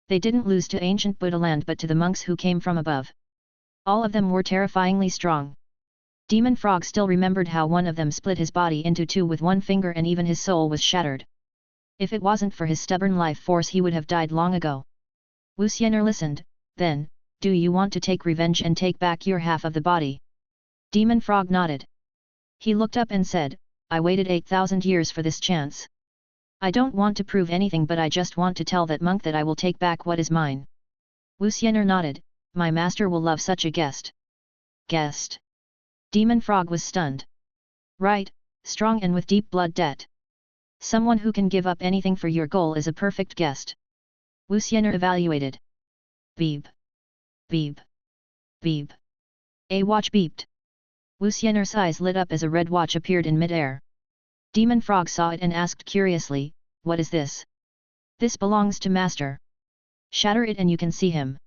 They didn't lose to Ancient Buddha Land but to the monks who came from above. All of them were terrifyingly strong. Demon Frog still remembered how one of them split his body into 2 with 1 finger and even his soul was shattered. If it wasn't for his stubborn life force he would have died long ago. Wu Xian'er listened, then, do you want to take revenge and take back your half of the body? Demon Frog nodded. He looked up and said, I waited 8,000 years for this chance. I don't want to prove anything, but I just want to tell that monk that I will take back what is mine. Wu Xian'er nodded, my master will love such a guest. Guest? Demon Frog was stunned. Right, strong and with deep blood debt. Someone who can give up anything for your goal is a perfect guest. Wu Xian'er evaluated. Beep. Beep. Beep. A watch beeped. Wu Xian'er's eyes lit up as a red watch appeared in mid-air. Demon Frog saw it and asked curiously, what is this? This belongs to master. Shatter it and you can see him.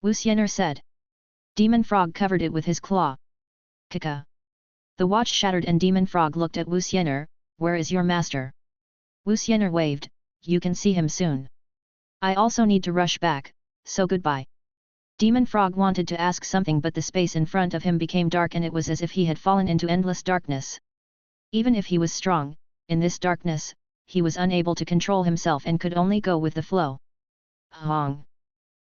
Wu Xian'er said. Demon Frog covered it with his claw. Kaka. The watch shattered and Demon Frog looked at Wu Xian'er, where is your master? Wu Xian'er waved, you can see him soon. I also need to rush back, so goodbye. Demon Frog wanted to ask something but the space in front of him became dark and it was as if he had fallen into endless darkness. Even if he was strong, in this darkness, he was unable to control himself and could only go with the flow. Hong!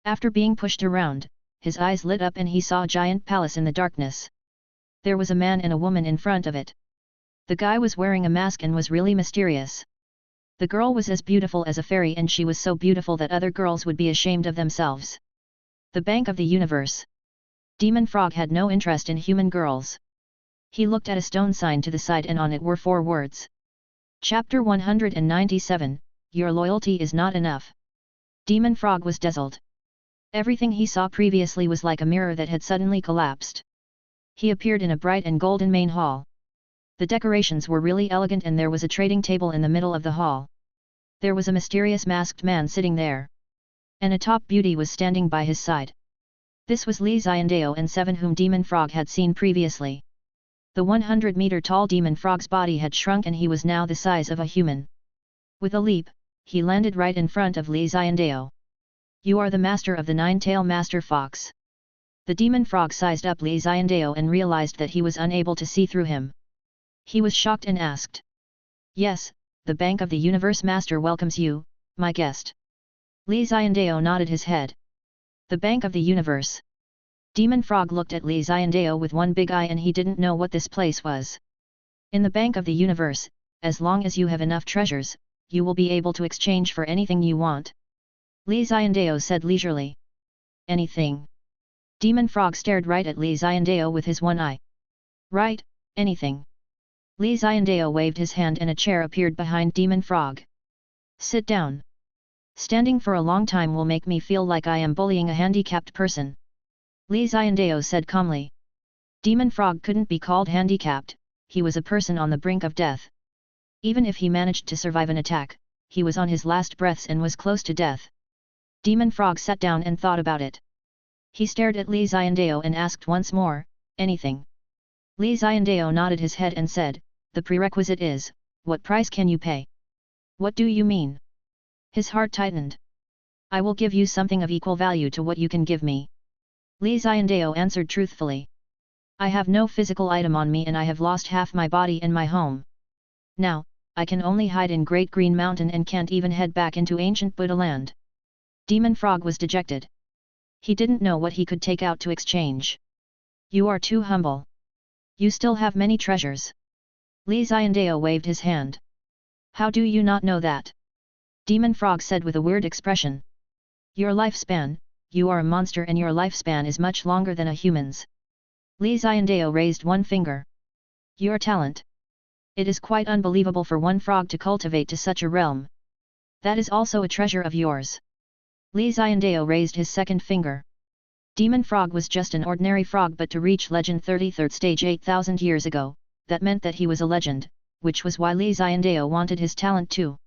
After being pushed around, his eyes lit up and he saw a giant palace in the darkness. There was a man and a woman in front of it. The guy was wearing a mask and was really mysterious. The girl was as beautiful as a fairy and she was so beautiful that other girls would be ashamed of themselves. The Bank of the Universe. Demon Frog had no interest in human girls. He looked at a stone sign to the side and on it were 4 words. Chapter 197, Your loyalty is not enough. Demon Frog was dazzled. Everything he saw previously was like a mirror that had suddenly collapsed. He appeared in a bright and golden main hall. The decorations were really elegant and there was a trading table in the middle of the hall. There was a mysterious masked man sitting there. And a top beauty was standing by his side. This was Xiandao and 7 whom Demon Frog had seen previously. The 100-meter tall Demon Frog's body had shrunk and he was now the size of a human. With a leap, he landed right in front of Xiandao. You are the master of the 9-tail Master Fox. The Demon Frog sized up Xiandao and realized that he was unable to see through him. He was shocked and asked. Yes, the Bank of the Universe Master welcomes you, my guest. Xiandao nodded his head. The Bank of the Universe. Demon Frog looked at Xiandao with one big eye and he didn't know what this place was. In the Bank of the Universe, as long as you have enough treasures, you will be able to exchange for anything you want. Xiandao said leisurely. Anything? Demon Frog stared right at Xiandao with his one eye. Right, anything. Xiandao waved his hand and a chair appeared behind Demon Frog. Sit down. Standing for a long time will make me feel like I am bullying a handicapped person. Xiandao said calmly. Demon Frog couldn't be called handicapped, he was a person on the brink of death. Even if he managed to survive an attack, he was on his last breaths and was close to death. Demon Frog sat down and thought about it. He stared at Xiandao and asked once more, anything? Xiandao nodded his head and said, the prerequisite is, what price can you pay? What do you mean? His heart tightened. I will give you something of equal value to what you can give me. Xiandao answered truthfully. I have no physical item on me and I have lost half my body and my home. Now, I can only hide in Great Green Mountain and can't even head back into ancient Buddha land. Demon Frog was dejected. He didn't know what he could take out to exchange. You are too humble. You still have many treasures. Xiandao waved his hand. How do you not know that? Demon Frog said with a weird expression. Your lifespan, you are a monster and your lifespan is much longer than a human's. Xiandao raised one finger. Your talent. It is quite unbelievable for one frog to cultivate to such a realm. That is also a treasure of yours. Xiandao raised his second finger. Demon Frog was just an ordinary frog but to reach legend 33rd stage 8,000 years ago, that meant that he was a legend, which was why Xiandao wanted his talent too.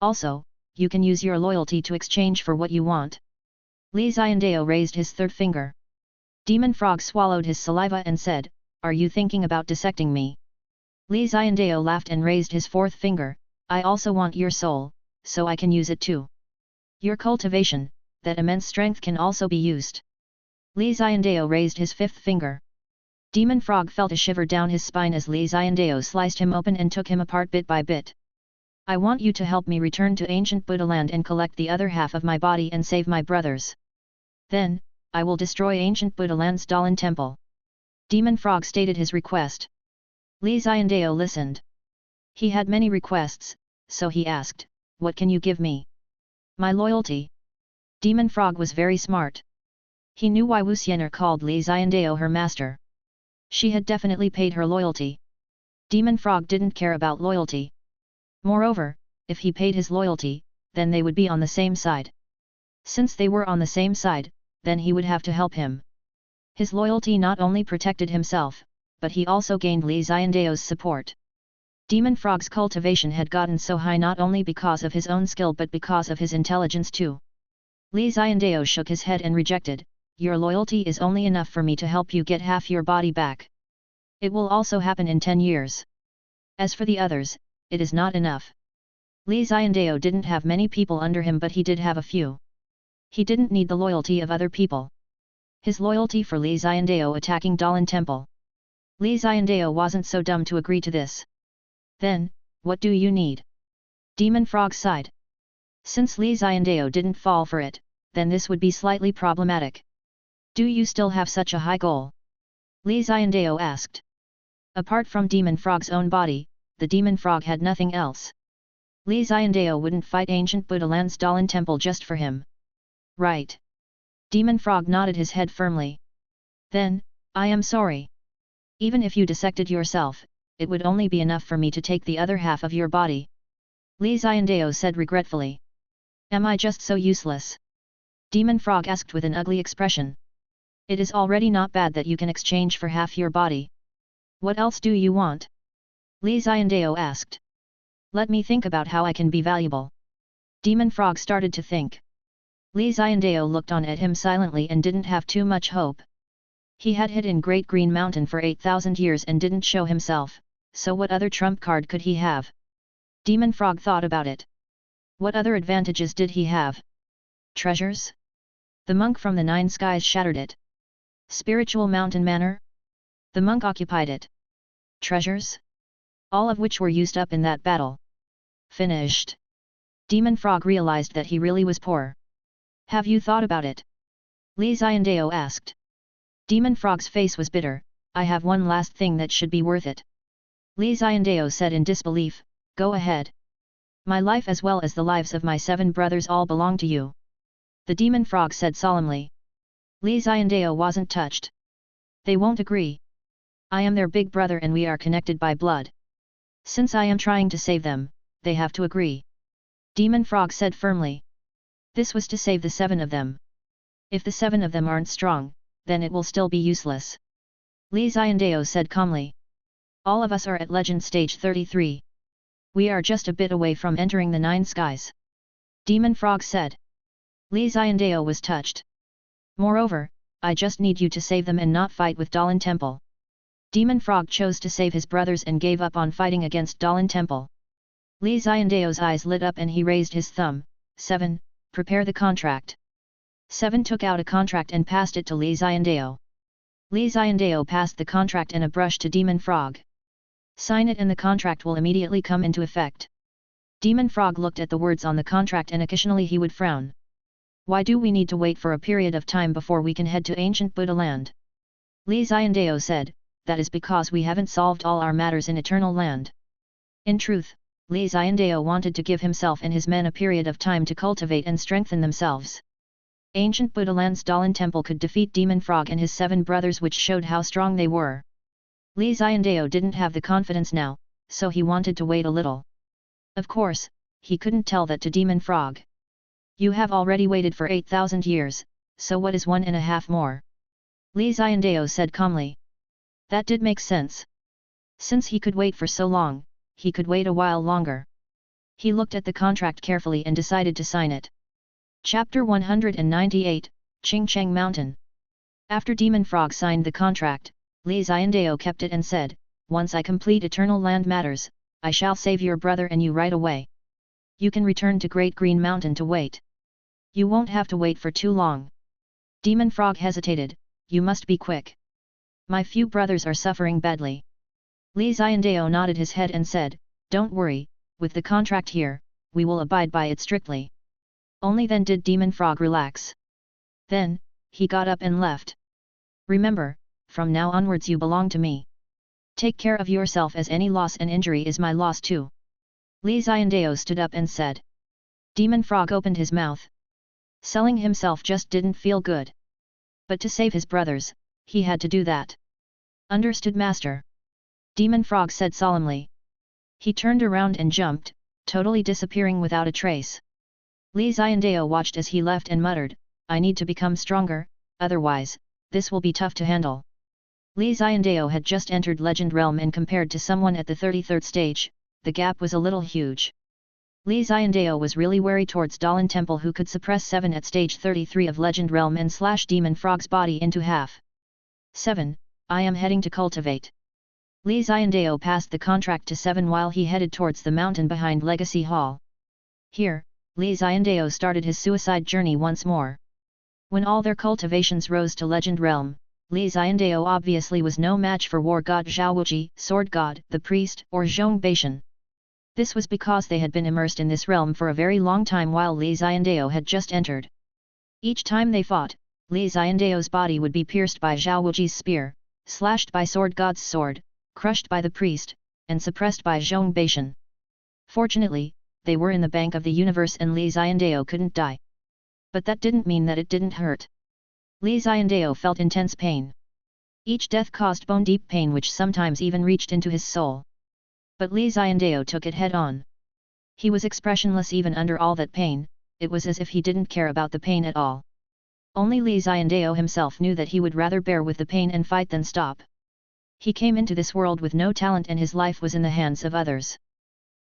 Also, you can use your loyalty to exchange for what you want. Xiandao raised his third finger. Demon Frog swallowed his saliva and said, are you thinking about dissecting me? Xiandao laughed and raised his fourth finger, I also want your soul, so I can use it too. Your cultivation, that immense strength can also be used. Xiandao raised his fifth finger. Demon Frog felt a shiver down his spine as Xiandao sliced him open and took him apart bit by bit. I want you to help me return to ancient Buddha land and collect the other half of my body and save my brothers. Then, I will destroy ancient Buddha land's Dalan temple. Demon Frog stated his request. Xiandao listened. He had many requests, so he asked, "What can you give me?" "My loyalty." Demon Frog was very smart. He knew why Wu Xian'er called Li Xiandao her master. She had definitely paid her loyalty. Demon Frog didn't care about loyalty. Moreover, if he paid his loyalty, then they would be on the same side. Since they were on the same side, then he would have to help him. His loyalty not only protected himself, but he also gained Li Xiandao's support. Demon Frog's cultivation had gotten so high not only because of his own skill but because of his intelligence too. Li Xiandao shook his head and rejected, "Your loyalty is only enough for me to help you get half your body back. It will also happen in 10 years. As for the others, it is not enough." Li Xiandao didn't have many people under him but he did have a few. He didn't need the loyalty of other people. His loyalty for Li Xiandao attacking Dalan Temple. Li Xiandao wasn't so dumb to agree to this. "Then, what do you need?" Demon Frog sighed. Since Li Xiandao didn't fall for it, then this would be slightly problematic. "Do you still have such a high goal?" Li Xiandao asked. Apart from Demon Frog's own body, the Demon Frog had nothing else. Li Xiandao wouldn't fight ancient Buddha Land's Dalan Temple just for him. "Right." Demon Frog nodded his head firmly. "Then, I am sorry. Even if you dissected yourself, it would only be enough for me to take the other half of your body." Li Xiandao said regretfully. "Am I just so useless?" Demon Frog asked with an ugly expression. "It is already not bad that you can exchange for half your body. What else do you want?" Li Xiandao asked. "Let me think about how I can be valuable." Demon Frog started to think. Li Xiandao looked on at him silently and didn't have too much hope. He had hid in Great Green Mountain for 8,000 years and didn't show himself, so what other trump card could he have? Demon Frog thought about it. What other advantages did he have? Treasures? The monk from the Nine Skies shattered it. Spiritual Mountain Manor? The monk occupied it. Treasures? All of which were used up in that battle. Finished. Demon Frog realized that he really was poor. "Have you thought about it?" Li Xiandao asked. Demon Frog's face was bitter. "I have one last thing that should be worth it." Li Xiandao said in disbelief, "Go ahead. My life as well as the lives of my 7 brothers all belong to you." The Demon Frog said solemnly. Li Xiandao wasn't touched. "They won't agree. I am their big brother and we are connected by blood. Since I am trying to save them, they have to agree." Demon Frog said firmly. This was to save the 7 of them. If the 7 of them aren't strong, then it will still be useless. Li Xiandao said calmly. "All of us are at Legend Stage 33. We are just a bit away from entering the 9 skies." Demon Frog said. Li Xiandao was touched. "Moreover, I just need you to save them and not fight with Dalan Temple." Demon Frog chose to save his brothers and gave up on fighting against Dalan Temple. Li Xiandao's eyes lit up and he raised his thumb. 7. Prepare the contract." 7 took out a contract and passed it to Li Xiandao. Li Xiandao passed the contract and a brush to Demon Frog. "Sign it and the contract will immediately come into effect." Demon Frog looked at the words on the contract and occasionally he would frown. "Why do we need to wait for a period of time before we can head to ancient Buddha land?" Li Xiandao said, "That is because we haven't solved all our matters in Eternal Land." In truth, Li Xiandao wanted to give himself and his men a period of time to cultivate and strengthen themselves. Ancient Buddha Land's Dalan Temple could defeat Demon Frog and his 7 brothers, which showed how strong they were. Li Xiandao didn't have the confidence now, so he wanted to wait a little. Of course, he couldn't tell that to Demon Frog. "You have already waited for 8,000 years, so what is 1.5 more?" Li Xiandao said calmly. That did make sense. Since he could wait for so long, he could wait a while longer. He looked at the contract carefully and decided to sign it. Chapter 198, Qingcheng Mountain. After Demon Frog signed the contract, Li Xiandao kept it and said, "Once I complete Eternal Land matters, I shall save your brother and you right away. You can return to Great Green Mountain to wait. You won't have to wait for too long." Demon Frog hesitated, "You must be quick. My few brothers are suffering badly." Li Xiandao nodded his head and said, "Don't worry, with the contract here, we will abide by it strictly." Only then did Demon Frog relax. Then, he got up and left. "Remember, from now onwards you belong to me." Take care of yourself, as any loss and injury is my loss too. Li Xiandao stood up and said. Demon Frog opened his mouth. Selling himself just didn't feel good. But to save his brothers, he had to do that. Understood, master? Demon Frog said solemnly. He turned around and jumped, totally disappearing without a trace. Li Xiandao watched as he left and muttered, I need to become stronger, otherwise, this will be tough to handle. Li Xiandao had just entered Legend Realm, and compared to someone at the 33rd stage, the gap was a little huge. Li Xiandao was really wary towards Dalan Temple, who could suppress 7 at stage 33 of Legend Realm and slash Demon Frog's body into half. 7. I am heading to cultivate. Li Xiandao passed the contract to 7 while he headed towards the mountain behind Legacy Hall. Here, Li Xiandao started his suicide journey once more. When all their cultivations rose to Legend Realm, Li Xiandao obviously was no match for War God Zhaowuji, Sword God, the Priest, or Zhong Beishan. This was because they had been immersed in this realm for a very long time while Li Xiandao had just entered. Each time they fought, Li Xiandao's body would be pierced by Zhaowuji's spear, slashed by Sword God's sword, crushed by the priest, and suppressed by Zhong Beishan. Fortunately, they were in the bank of the universe and Li Xiandao couldn't die. But that didn't mean that it didn't hurt. Li Xiandao felt intense pain. Each death caused bone-deep pain which sometimes even reached into his soul. But Li Xiandao took it head-on. He was expressionless even under all that pain. It was as if he didn't care about the pain at all. Only Li Xiandao himself knew that he would rather bear with the pain and fight than stop. He came into this world with no talent and his life was in the hands of others.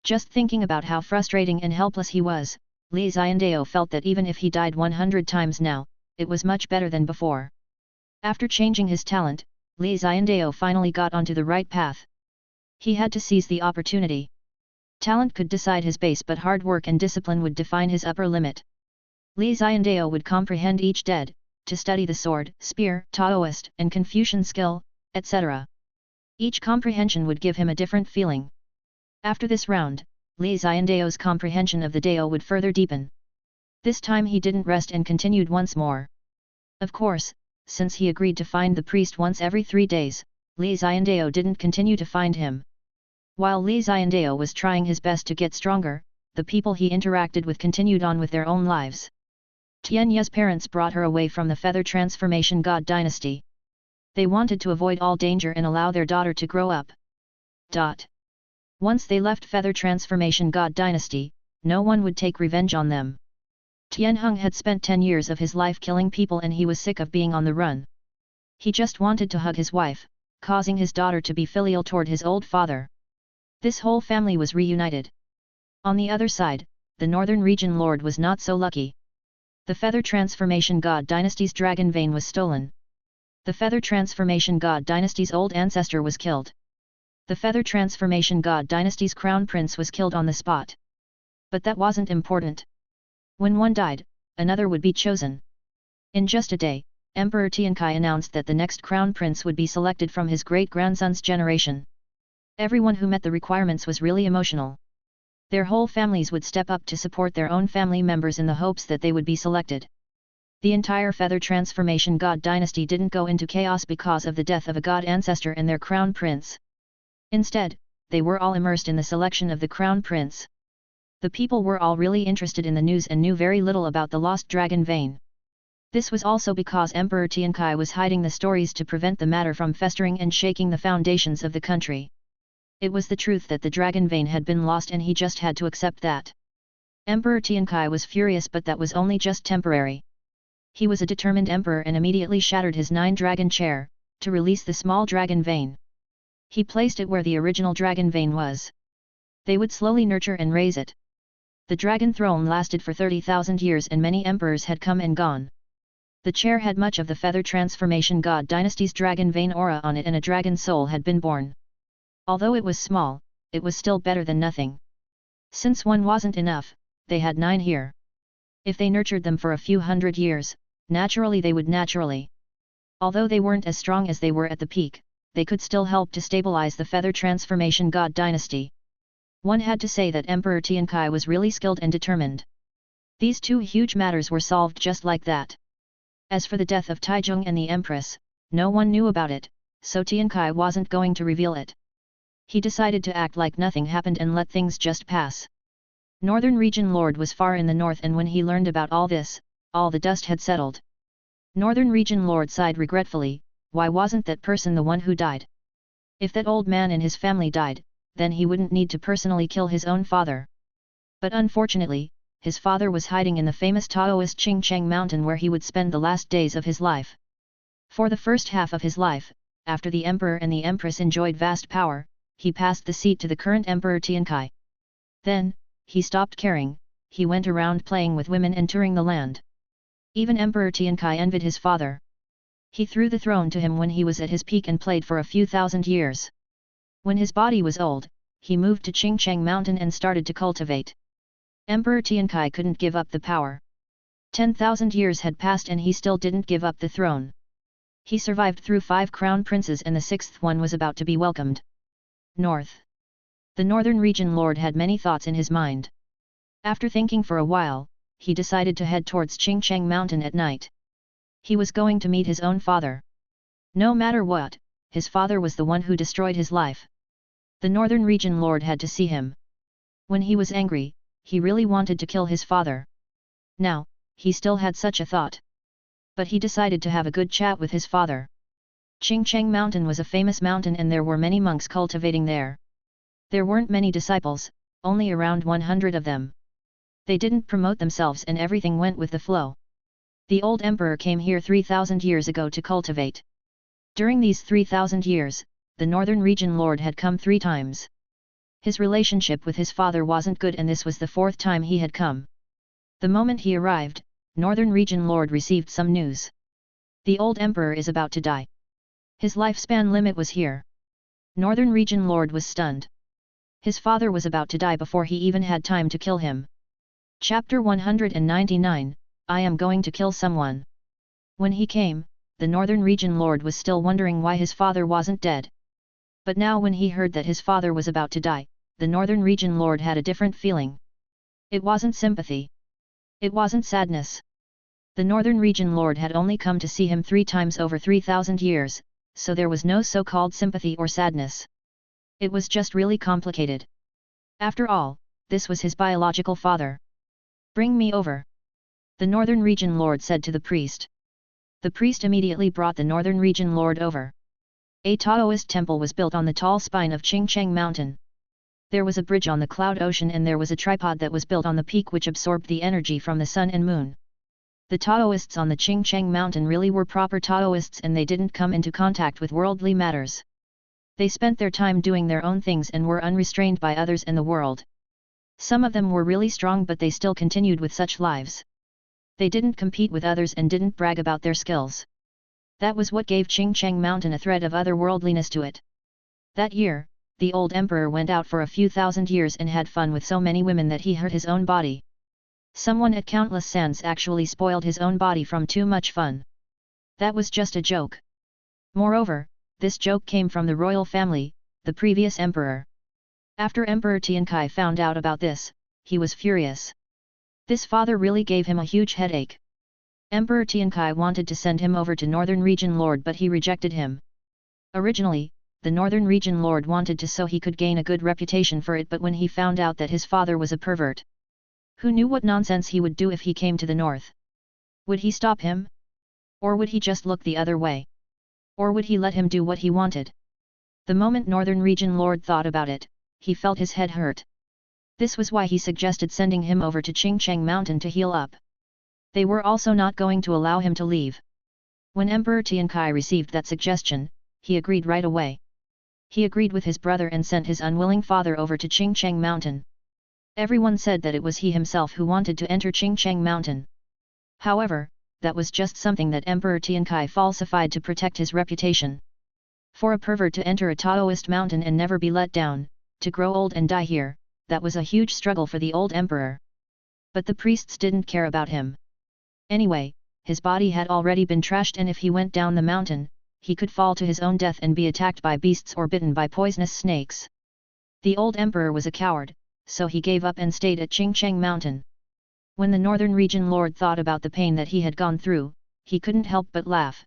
Just thinking about how frustrating and helpless he was, Li Xiandao felt that even if he died 100 times now, it was much better than before. After changing his talent, Li Xiandao finally got onto the right path. He had to seize the opportunity. Talent could decide his base, but hard work and discipline would define his upper limit. Li Xiandao would comprehend each dead, to study the sword, spear, Taoist, and Confucian skill, etc. Each comprehension would give him a different feeling. After this round, Li Xiandao's comprehension of the Dao would further deepen. This time he didn't rest and continued once more. Of course, since he agreed to find the priest once every 3 days, Li Xiandao didn't continue to find him. While Li Xiandao was trying his best to get stronger, the people he interacted with continued on with their own lives. Tian Ye's parents brought her away from the Feather Transformation God dynasty. They wanted to avoid all danger and allow their daughter to grow up. Once they left Feather Transformation God dynasty, no one would take revenge on them. Tian Heng had spent 10 years of his life killing people and he was sick of being on the run. He just wanted to hug his wife, causing his daughter to be filial toward his old father. This whole family was reunited. On the other side, the northern region lord was not so lucky. The Feather Transformation God dynasty's dragon vein was stolen. The Feather Transformation God dynasty's old ancestor was killed. The Feather Transformation God dynasty's crown prince was killed on the spot. But that wasn't important. When one died, another would be chosen. In just a day, Emperor Tiankai announced that the next crown prince would be selected from his great-grandson's generation. Everyone who met the requirements was really emotional. Their whole families would step up to support their own family members in the hopes that they would be selected. The entire Feather Transformation God dynasty didn't go into chaos because of the death of a god ancestor and their crown prince. Instead, they were all immersed in the selection of the crown prince. The people were all really interested in the news and knew very little about the lost dragon vein. This was also because Emperor Tiankai was hiding the stories to prevent the matter from festering and shaking the foundations of the country. It was the truth that the dragon vein had been lost and he just had to accept that. Emperor Tiankai was furious, but that was only just temporary. He was a determined emperor and immediately shattered his 9-dragon chair, to release the small dragon vein. He placed it where the original dragon vein was. They would slowly nurture and raise it. The dragon throne lasted for 30,000 years and many emperors had come and gone. The chair had much of the Feather Transformation God dynasty's dragon vein aura on it and a dragon soul had been born. Although it was small, it was still better than nothing. Since one wasn't enough, they had 9 here. If they nurtured them for a few hundred years, naturally they would naturally. Although they weren't as strong as they were at the peak, they could still help to stabilize the Feather Transformation God dynasty. One had to say that Emperor Tiankai was really skilled and determined. These 2 huge matters were solved just like that. As for the death of Taizhong and the Empress, no one knew about it, so Tiankai wasn't going to reveal it. He decided to act like nothing happened and let things just pass. Northern Region Lord was far in the north, and when he learned about all this, all the dust had settled. Northern Region Lord sighed regretfully, why wasn't that person the one who died? If that old man and his family died, then he wouldn't need to personally kill his own father. But unfortunately, his father was hiding in the famous Taoist Qingcheng mountain where he would spend the last days of his life. For the first half of his life, after the emperor and the empress enjoyed vast power, he passed the seat to the current emperor Tiankai. Then, he stopped caring, he went around playing with women and touring the land. Even Emperor Tiankai envied his father. He threw the throne to him when he was at his peak and played for a few thousand years. When his body was old, he moved to Qingcheng mountain and started to cultivate. Emperor Tiankai couldn't give up the power. 10,000 years had passed and he still didn't give up the throne. He survived through 5 crown princes and the 6th one was about to be welcomed. North. The Northern Region Lord had many thoughts in his mind. After thinking for a while, he decided to head towards Qingcheng mountain at night. He was going to meet his own father. No matter what, his father was the one who destroyed his life. The Northern Region Lord had to see him. When he was angry, he really wanted to kill his father. Now, he still had such a thought. But he decided to have a good chat with his father. Qingcheng mountain was a famous mountain and there were many monks cultivating there. There weren't many disciples, only around 100 of them. They didn't promote themselves and everything went with the flow. The old emperor came here 3,000 years ago to cultivate. During these 3,000 years, the Northern Region Lord had come 3 times. His relationship with his father wasn't good and this was the 4th time he had come. The moment he arrived, Northern Region Lord received some news. The old emperor is about to die. His lifespan limit was here. Northern Region Lord was stunned. His father was about to die before he even had time to kill him. Chapter 199, I am going to kill someone. When he came, the Northern Region Lord was still wondering why his father wasn't dead. But now when he heard that his father was about to die, the Northern Region Lord had a different feeling. It wasn't sympathy. It wasn't sadness. The Northern Region Lord had only come to see him 3 times over 3,000 years, so there was no so-called sympathy or sadness. It was just really complicated. After all, this was his biological father. Bring me over. The Northern Region Lord said to the priest. The priest immediately brought the Northern Region Lord over. A Taoist temple was built on the tall spine of Qingcheng mountain. There was a bridge on the cloud ocean and there was a tripod that was built on the peak which absorbed the energy from the sun and moon. The Taoists on the Qingcheng mountain really were proper Taoists and they didn't come into contact with worldly matters. They spent their time doing their own things and were unrestrained by others and the world. Some of them were really strong but they still continued with such lives. They didn't compete with others and didn't brag about their skills. That was what gave Qingcheng mountain a thread of otherworldliness to it. That year, the old emperor went out for a few thousand years and had fun with so many women that he hurt his own body. Someone at Countless Sands actually spoiled his own body from too much fun. That was just a joke. Moreover, this joke came from the royal family, the previous emperor. After Emperor Tiankai found out about this, he was furious. This father really gave him a huge headache. Emperor Tiankai wanted to send him over to Northern Region Lord but he rejected him. Originally, the Northern Region Lord wanted to so he could gain a good reputation for it, but when he found out that his father was a pervert, who knew what nonsense he would do if he came to the north? Would he stop him? Or would he just look the other way? Or would he let him do what he wanted? The moment Northern Region Lord thought about it, he felt his head hurt. This was why he suggested sending him over to Qingcheng mountain to heal up. They were also not going to allow him to leave. When Emperor Tiankai received that suggestion, he agreed right away. He agreed with his brother and sent his unwilling father over to Qingcheng mountain. Everyone said that it was he himself who wanted to enter Qingcheng mountain. However, that was just something that Emperor Tiankai falsified to protect his reputation. For a pervert to enter a Taoist mountain and never be let down, to grow old and die here, that was a huge struggle for the old emperor. But the priests didn't care about him. Anyway, his body had already been trashed and if he went down the mountain, he could fall to his own death and be attacked by beasts or bitten by poisonous snakes. The old emperor was a coward, so he gave up and stayed at Qingcheng mountain. When the Northern Region Lord thought about the pain that he had gone through, he couldn't help but laugh.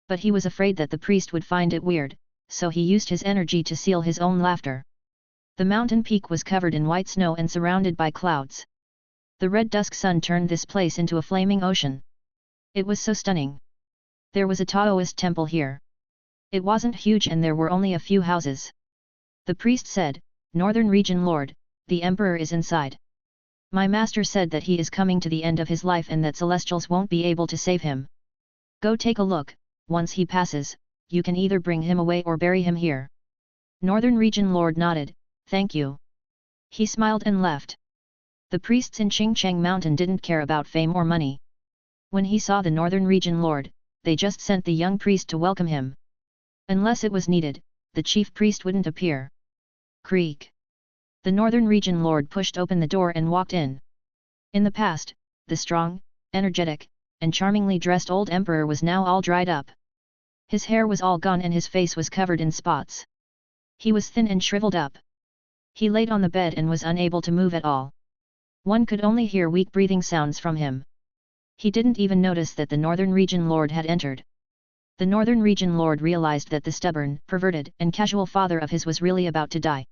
But he was afraid that the priest would find it weird, so he used his energy to seal his own laughter. The mountain peak was covered in white snow and surrounded by clouds. The red dusk sun turned this place into a flaming ocean. It was so stunning. There was a Taoist temple here. It wasn't huge and there were only a few houses. The priest said, "Northern Region Lord, the Emperor is inside. My master said that he is coming to the end of his life and that Celestials won't be able to save him. Go take a look, once he passes, you can either bring him away or bury him here." Northern Region Lord nodded, "Thank you." He smiled and left. The priests in Qingcheng Mountain didn't care about fame or money. When he saw the Northern Region Lord, they just sent the young priest to welcome him. Unless it was needed, the chief priest wouldn't appear. Creak. The Northern Region Lord pushed open the door and walked in. In the past, the strong, energetic, and charmingly dressed old emperor was now all dried up. His hair was all gone and his face was covered in spots. He was thin and shriveled up. He laid on the bed and was unable to move at all. One could only hear weak breathing sounds from him. He didn't even notice that the Northern Region Lord had entered. The Northern Region Lord realized that the stubborn, perverted, and casual father of his was really about to die.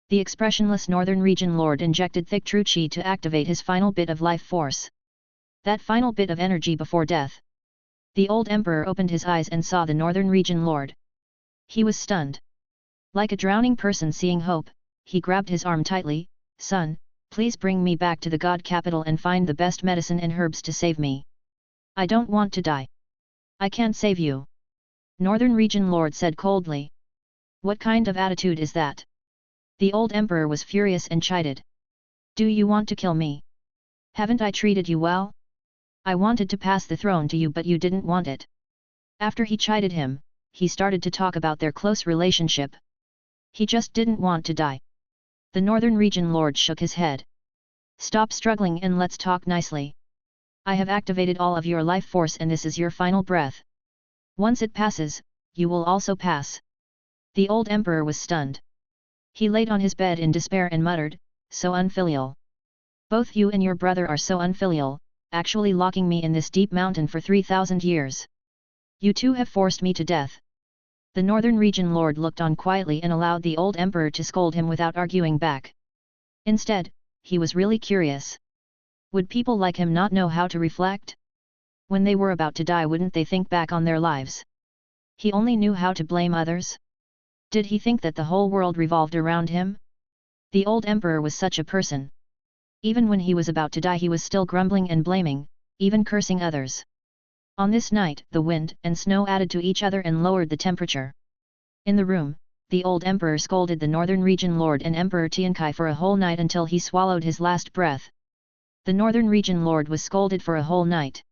The expressionless Northern Region Lord injected thick true qi to activate his final bit of life force. That final bit of energy before death. The old emperor opened his eyes and saw the Northern Region Lord. He was stunned. Like a drowning person seeing hope, he grabbed his arm tightly. "Son, please bring me back to the God capital and find the best medicine and herbs to save me. I don't want to die. I can't save you." Northern Region Lord said coldly. "What kind of attitude is that?" The old emperor was furious and chided. "Do you want to kill me? Haven't I treated you well? I wanted to pass the throne to you but you didn't want it." After he chided him, he started to talk about their close relationship. He just didn't want to die. The Northern Region Lord shook his head. "Stop struggling and let's talk nicely. I have activated all of your life force and this is your final breath. Once it passes, you will also pass." The old emperor was stunned. He laid on his bed in despair and muttered, "So unfilial. Both you and your brother are so unfilial, actually locking me in this deep mountain for 3,000 years. You two have forced me to death." The Northern Region Lord looked on quietly and allowed the old emperor to scold him without arguing back. Instead, he was really curious. Would people like him not know how to reflect? When they were about to die, wouldn't they think back on their lives? He only knew how to blame others. Did he think that the whole world revolved around him? The old emperor was such a person. Even when he was about to die he was still grumbling and blaming, even cursing others. On this night, the wind and snow added to each other and lowered the temperature. In the room, the old emperor scolded the Northern Region Lord and Emperor Tiankai for a whole night until he swallowed his last breath. The Northern Region Lord was scolded for a whole night.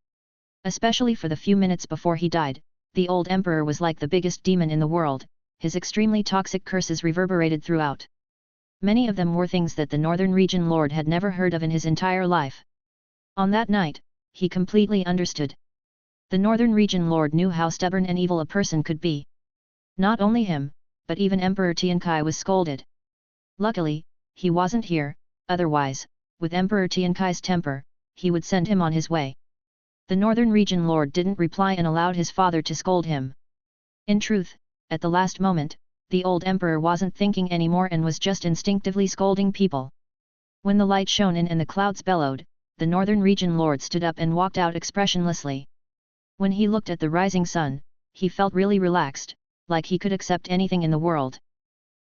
Especially for the few minutes before he died, the old emperor was like the biggest demon in the world. His extremely toxic curses reverberated throughout. Many of them were things that the Northern Region Lord had never heard of in his entire life. On that night, he completely understood. The Northern Region Lord knew how stubborn and evil a person could be. Not only him, but even Emperor Tiankai was scolded. Luckily, he wasn't here, otherwise, with Emperor Tiankai's temper, he would send him on his way. The Northern Region Lord didn't reply and allowed his father to scold him. In truth, at the last moment, the old emperor wasn't thinking anymore and was just instinctively scolding people. When the light shone in and the clouds bellowed, the Northern Region Lord stood up and walked out expressionlessly. When he looked at the rising sun, he felt really relaxed, like he could accept anything in the world.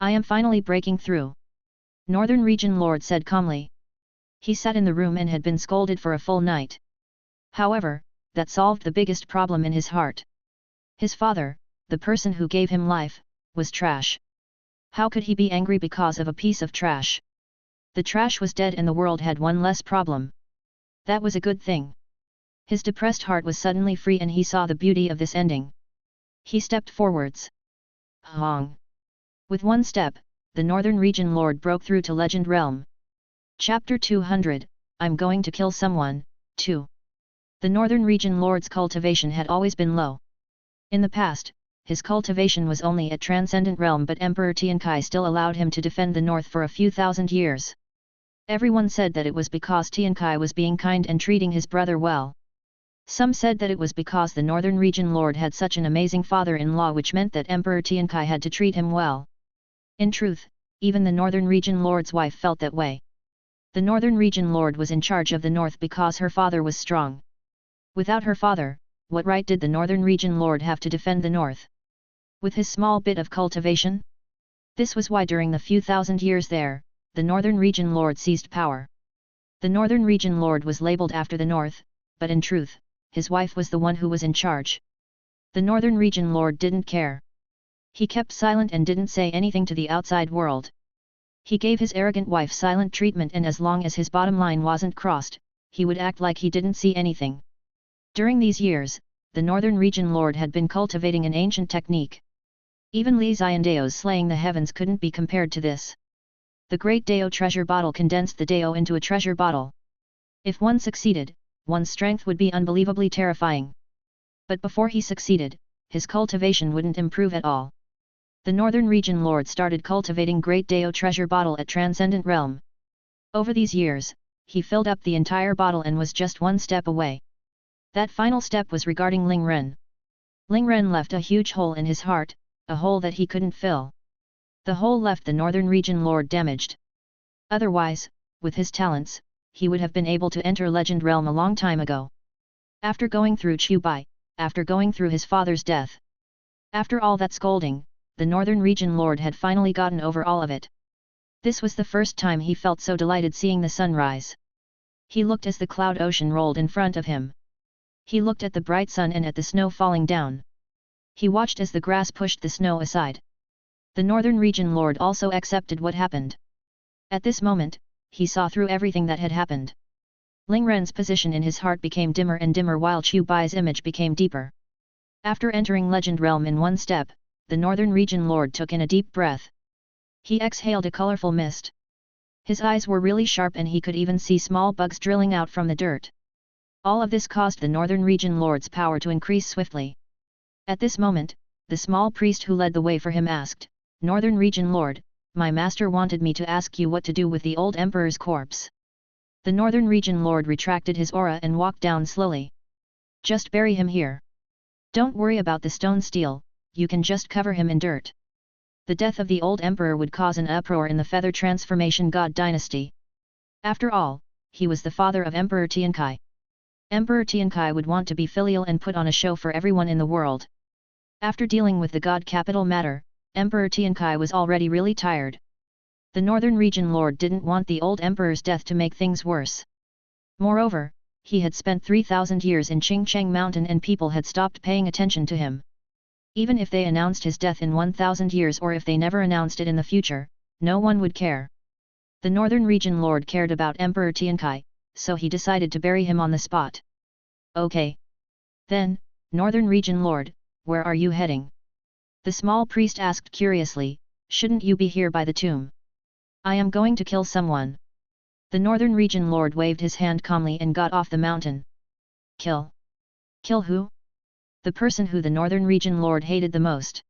"I am finally breaking through," Northern Region Lord said calmly. He sat in the room and had been scolded for a full night. However, that solved the biggest problem in his heart. His father, the person who gave him life, was trash. How could he be angry because of a piece of trash? The trash was dead and the world had one less problem. That was a good thing. His depressed heart was suddenly free and he saw the beauty of this ending. He stepped forwards. Hong! With one step, the Northern Region Lord broke through to Legend Realm. Chapter 200, I'm going to kill someone, 2. The Northern Region Lord's cultivation had always been low. In the past, his cultivation was only at Transcendent Realm, but Emperor Tiankai still allowed him to defend the north for a few thousand years. Everyone said that it was because Tiankai was being kind and treating his brother well. Some said that it was because the Northern Region Lord had such an amazing father-in-law, which meant that Emperor Tiankai had to treat him well. In truth, even the Northern Region Lord's wife felt that way. The Northern Region Lord was in charge of the North because her father was strong. Without her father, what right did the Northern Region Lord have to defend the North? With his small bit of cultivation? This was why during the few thousand years there, the Northern Region Lord seized power. The Northern Region Lord was labeled after the North, but in truth, his wife was the one who was in charge. The Northern Region Lord didn't care. He kept silent and didn't say anything to the outside world. He gave his arrogant wife silent treatment, and as long as his bottom line wasn't crossed, he would act like he didn't see anything. During these years, the Northern Region Lord had been cultivating an ancient technique. Even Li Xiandao's slaying the heavens couldn't be compared to this. The great Dao treasure bottle condensed the Dao into a treasure bottle. If one succeeded, one's strength would be unbelievably terrifying. But before he succeeded, his cultivation wouldn't improve at all. The Northern Region Lord started cultivating Great Dao treasure bottle at Transcendent Realm. Over these years, he filled up the entire bottle and was just one step away. That final step was regarding Ling Ren. Ling Ren left a huge hole in his heart, a hole that he couldn't fill. The hole left the Northern Region Lord damaged. Otherwise, with his talents, he would have been able to enter Legend Realm a long time ago. After going through Chu Bai, after going through his father's death, after all that scolding, the Northern Region Lord had finally gotten over all of it. This was the first time he felt so delighted seeing the sunrise. He looked as the cloud ocean rolled in front of him. He looked at the bright sun and at the snow falling down. He watched as the grass pushed the snow aside. The Northern Region Lord also accepted what happened. At this moment, he saw through everything that had happened. Ling Ren's position in his heart became dimmer and dimmer while Chu Bai's image became deeper. After entering Legend Realm in one step, the Northern Region Lord took in a deep breath. He exhaled a colorful mist. His eyes were really sharp and he could even see small bugs drilling out from the dirt. All of this caused the Northern Region Lord's power to increase swiftly. At this moment, the small priest who led the way for him asked, "Northern Region Lord, my master wanted me to ask you what to do with the old emperor's corpse." The Northern Region Lord retracted his aura and walked down slowly. "Just bury him here. Don't worry about the stone steel, you can just cover him in dirt." The death of the old emperor would cause an uproar in the Feather Transformation God dynasty. After all, he was the father of Emperor Tiankai. Emperor Tiankai would want to be filial and put on a show for everyone in the world. After dealing with the God capital matter, Emperor Tiankai was already really tired. The Northern Region Lord didn't want the old emperor's death to make things worse. Moreover, he had spent 3,000 years in Qingcheng Mountain and people had stopped paying attention to him. Even if they announced his death in 1,000 years or if they never announced it in the future, no one would care. The Northern Region Lord cared about Emperor Tiankai, so he decided to bury him on the spot. "Okay. Then, Northern Region Lord, where are you heading?" The small priest asked curiously, "Shouldn't you be here by the tomb?" "I am going to kill someone." The Northern Region Lord waved his hand calmly and got off the mountain. "Kill? Kill who?" "The person who the Northern Region Lord hated the most."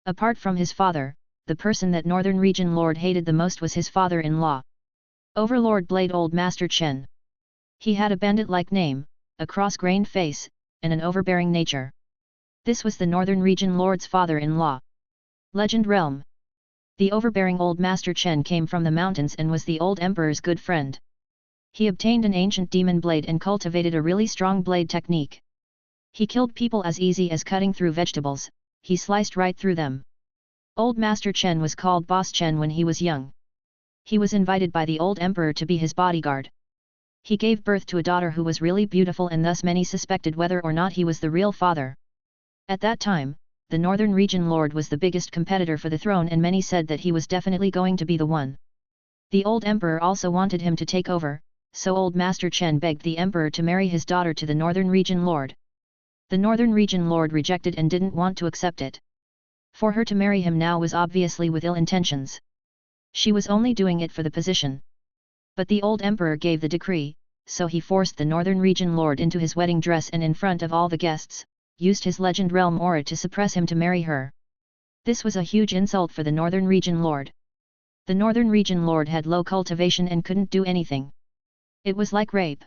Apart from his father, the person that Northern Region Lord hated the most was his father-in-law. Overlord Blade Old Master Chen. He had a bandit-like name, a cross-grained face, and an overbearing nature. This was the Northern Region Lord's father-in-law. Legend Realm. The overbearing old Master Chen came from the mountains and was the old emperor's good friend. He obtained an ancient demon blade and cultivated a really strong blade technique. He killed people as easy as cutting through vegetables, he sliced right through them. Old Master Chen was called Boss Chen when he was young. He was invited by the old emperor to be his bodyguard. He gave birth to a daughter who was really beautiful and thus many suspected whether or not he was the real father. At that time, the Northern Region Lord was the biggest competitor for the throne and many said that he was definitely going to be the one. The old emperor also wanted him to take over, so old Master Chen begged the emperor to marry his daughter to the Northern Region Lord. The Northern Region Lord rejected and didn't want to accept it. For her to marry him now was obviously with ill intentions. She was only doing it for the position. But the old emperor gave the decree, so he forced the Northern Region Lord into his wedding dress and in front of all the guests, used his Legend Realm aura to suppress him to marry her. This was a huge insult for the Northern Region Lord. The Northern Region Lord had low cultivation and couldn't do anything. It was like rape.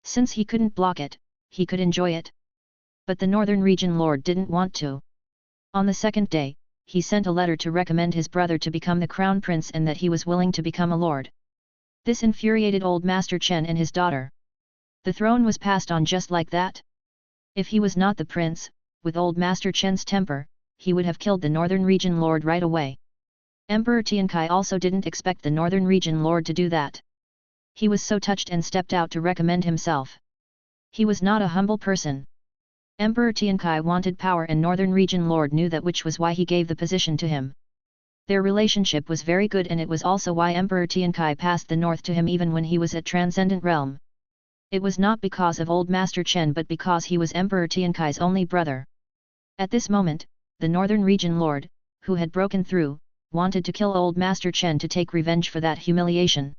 Since he couldn't block it, he could enjoy it. But the Northern Region Lord didn't want to. On the second day, he sent a letter to recommend his brother to become the crown prince and that he was willing to become a lord. This infuriated old Master Chen and his daughter. The throne was passed on just like that. If he was not the prince, with old Master Chen's temper, he would have killed the Northern Region Lord right away. Emperor Tiankai also didn't expect the Northern Region Lord to do that. He was so touched and stepped out to recommend himself. He was not a humble person. Emperor Tiankai wanted power and Northern Region Lord knew that, which was why he gave the position to him. Their relationship was very good and it was also why Emperor Tiankai passed the north to him even when he was at Transcendent Realm. It was not because of old Master Chen but because he was Emperor Tiankai's only brother. At this moment, the Northern Region Lord, who had broken through, wanted to kill old Master Chen to take revenge for that humiliation.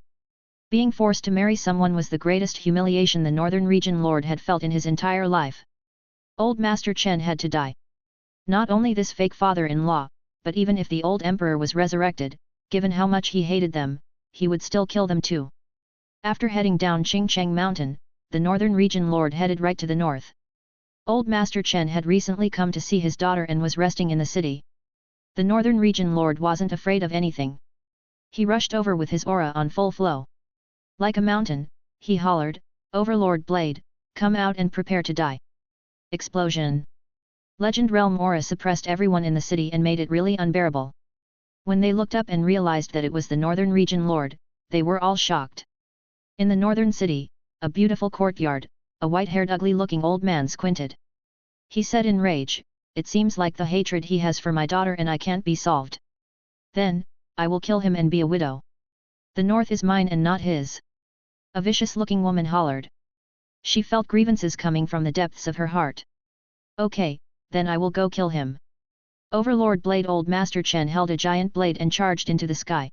Being forced to marry someone was the greatest humiliation the Northern Region Lord had felt in his entire life. Old Master Chen had to die. Not only this fake father-in-law, but even if the old emperor was resurrected, given how much he hated them, he would still kill them too. After heading down Qingcheng Mountain, the Northern Region Lord headed right to the north. Old Master Chen had recently come to see his daughter and was resting in the city. The Northern Region Lord wasn't afraid of anything. He rushed over with his aura on full flow. Like a mountain, he hollered, "Overlord Blade, come out and prepare to die." Explosion. Legend Realm aura suppressed everyone in the city and made it really unbearable. When they looked up and realized that it was the Northern Region Lord, they were all shocked. In the northern city, a beautiful courtyard, a white-haired ugly-looking old man squinted. He said in rage, "It seems like the hatred he has for my daughter and I can't be solved. Then, I will kill him and be a widow. The north is mine and not his." A vicious-looking woman hollered. She felt grievances coming from the depths of her heart. "Okay, then I will go kill him." Overlord Blade Old Master Chen held a giant blade and charged into the sky.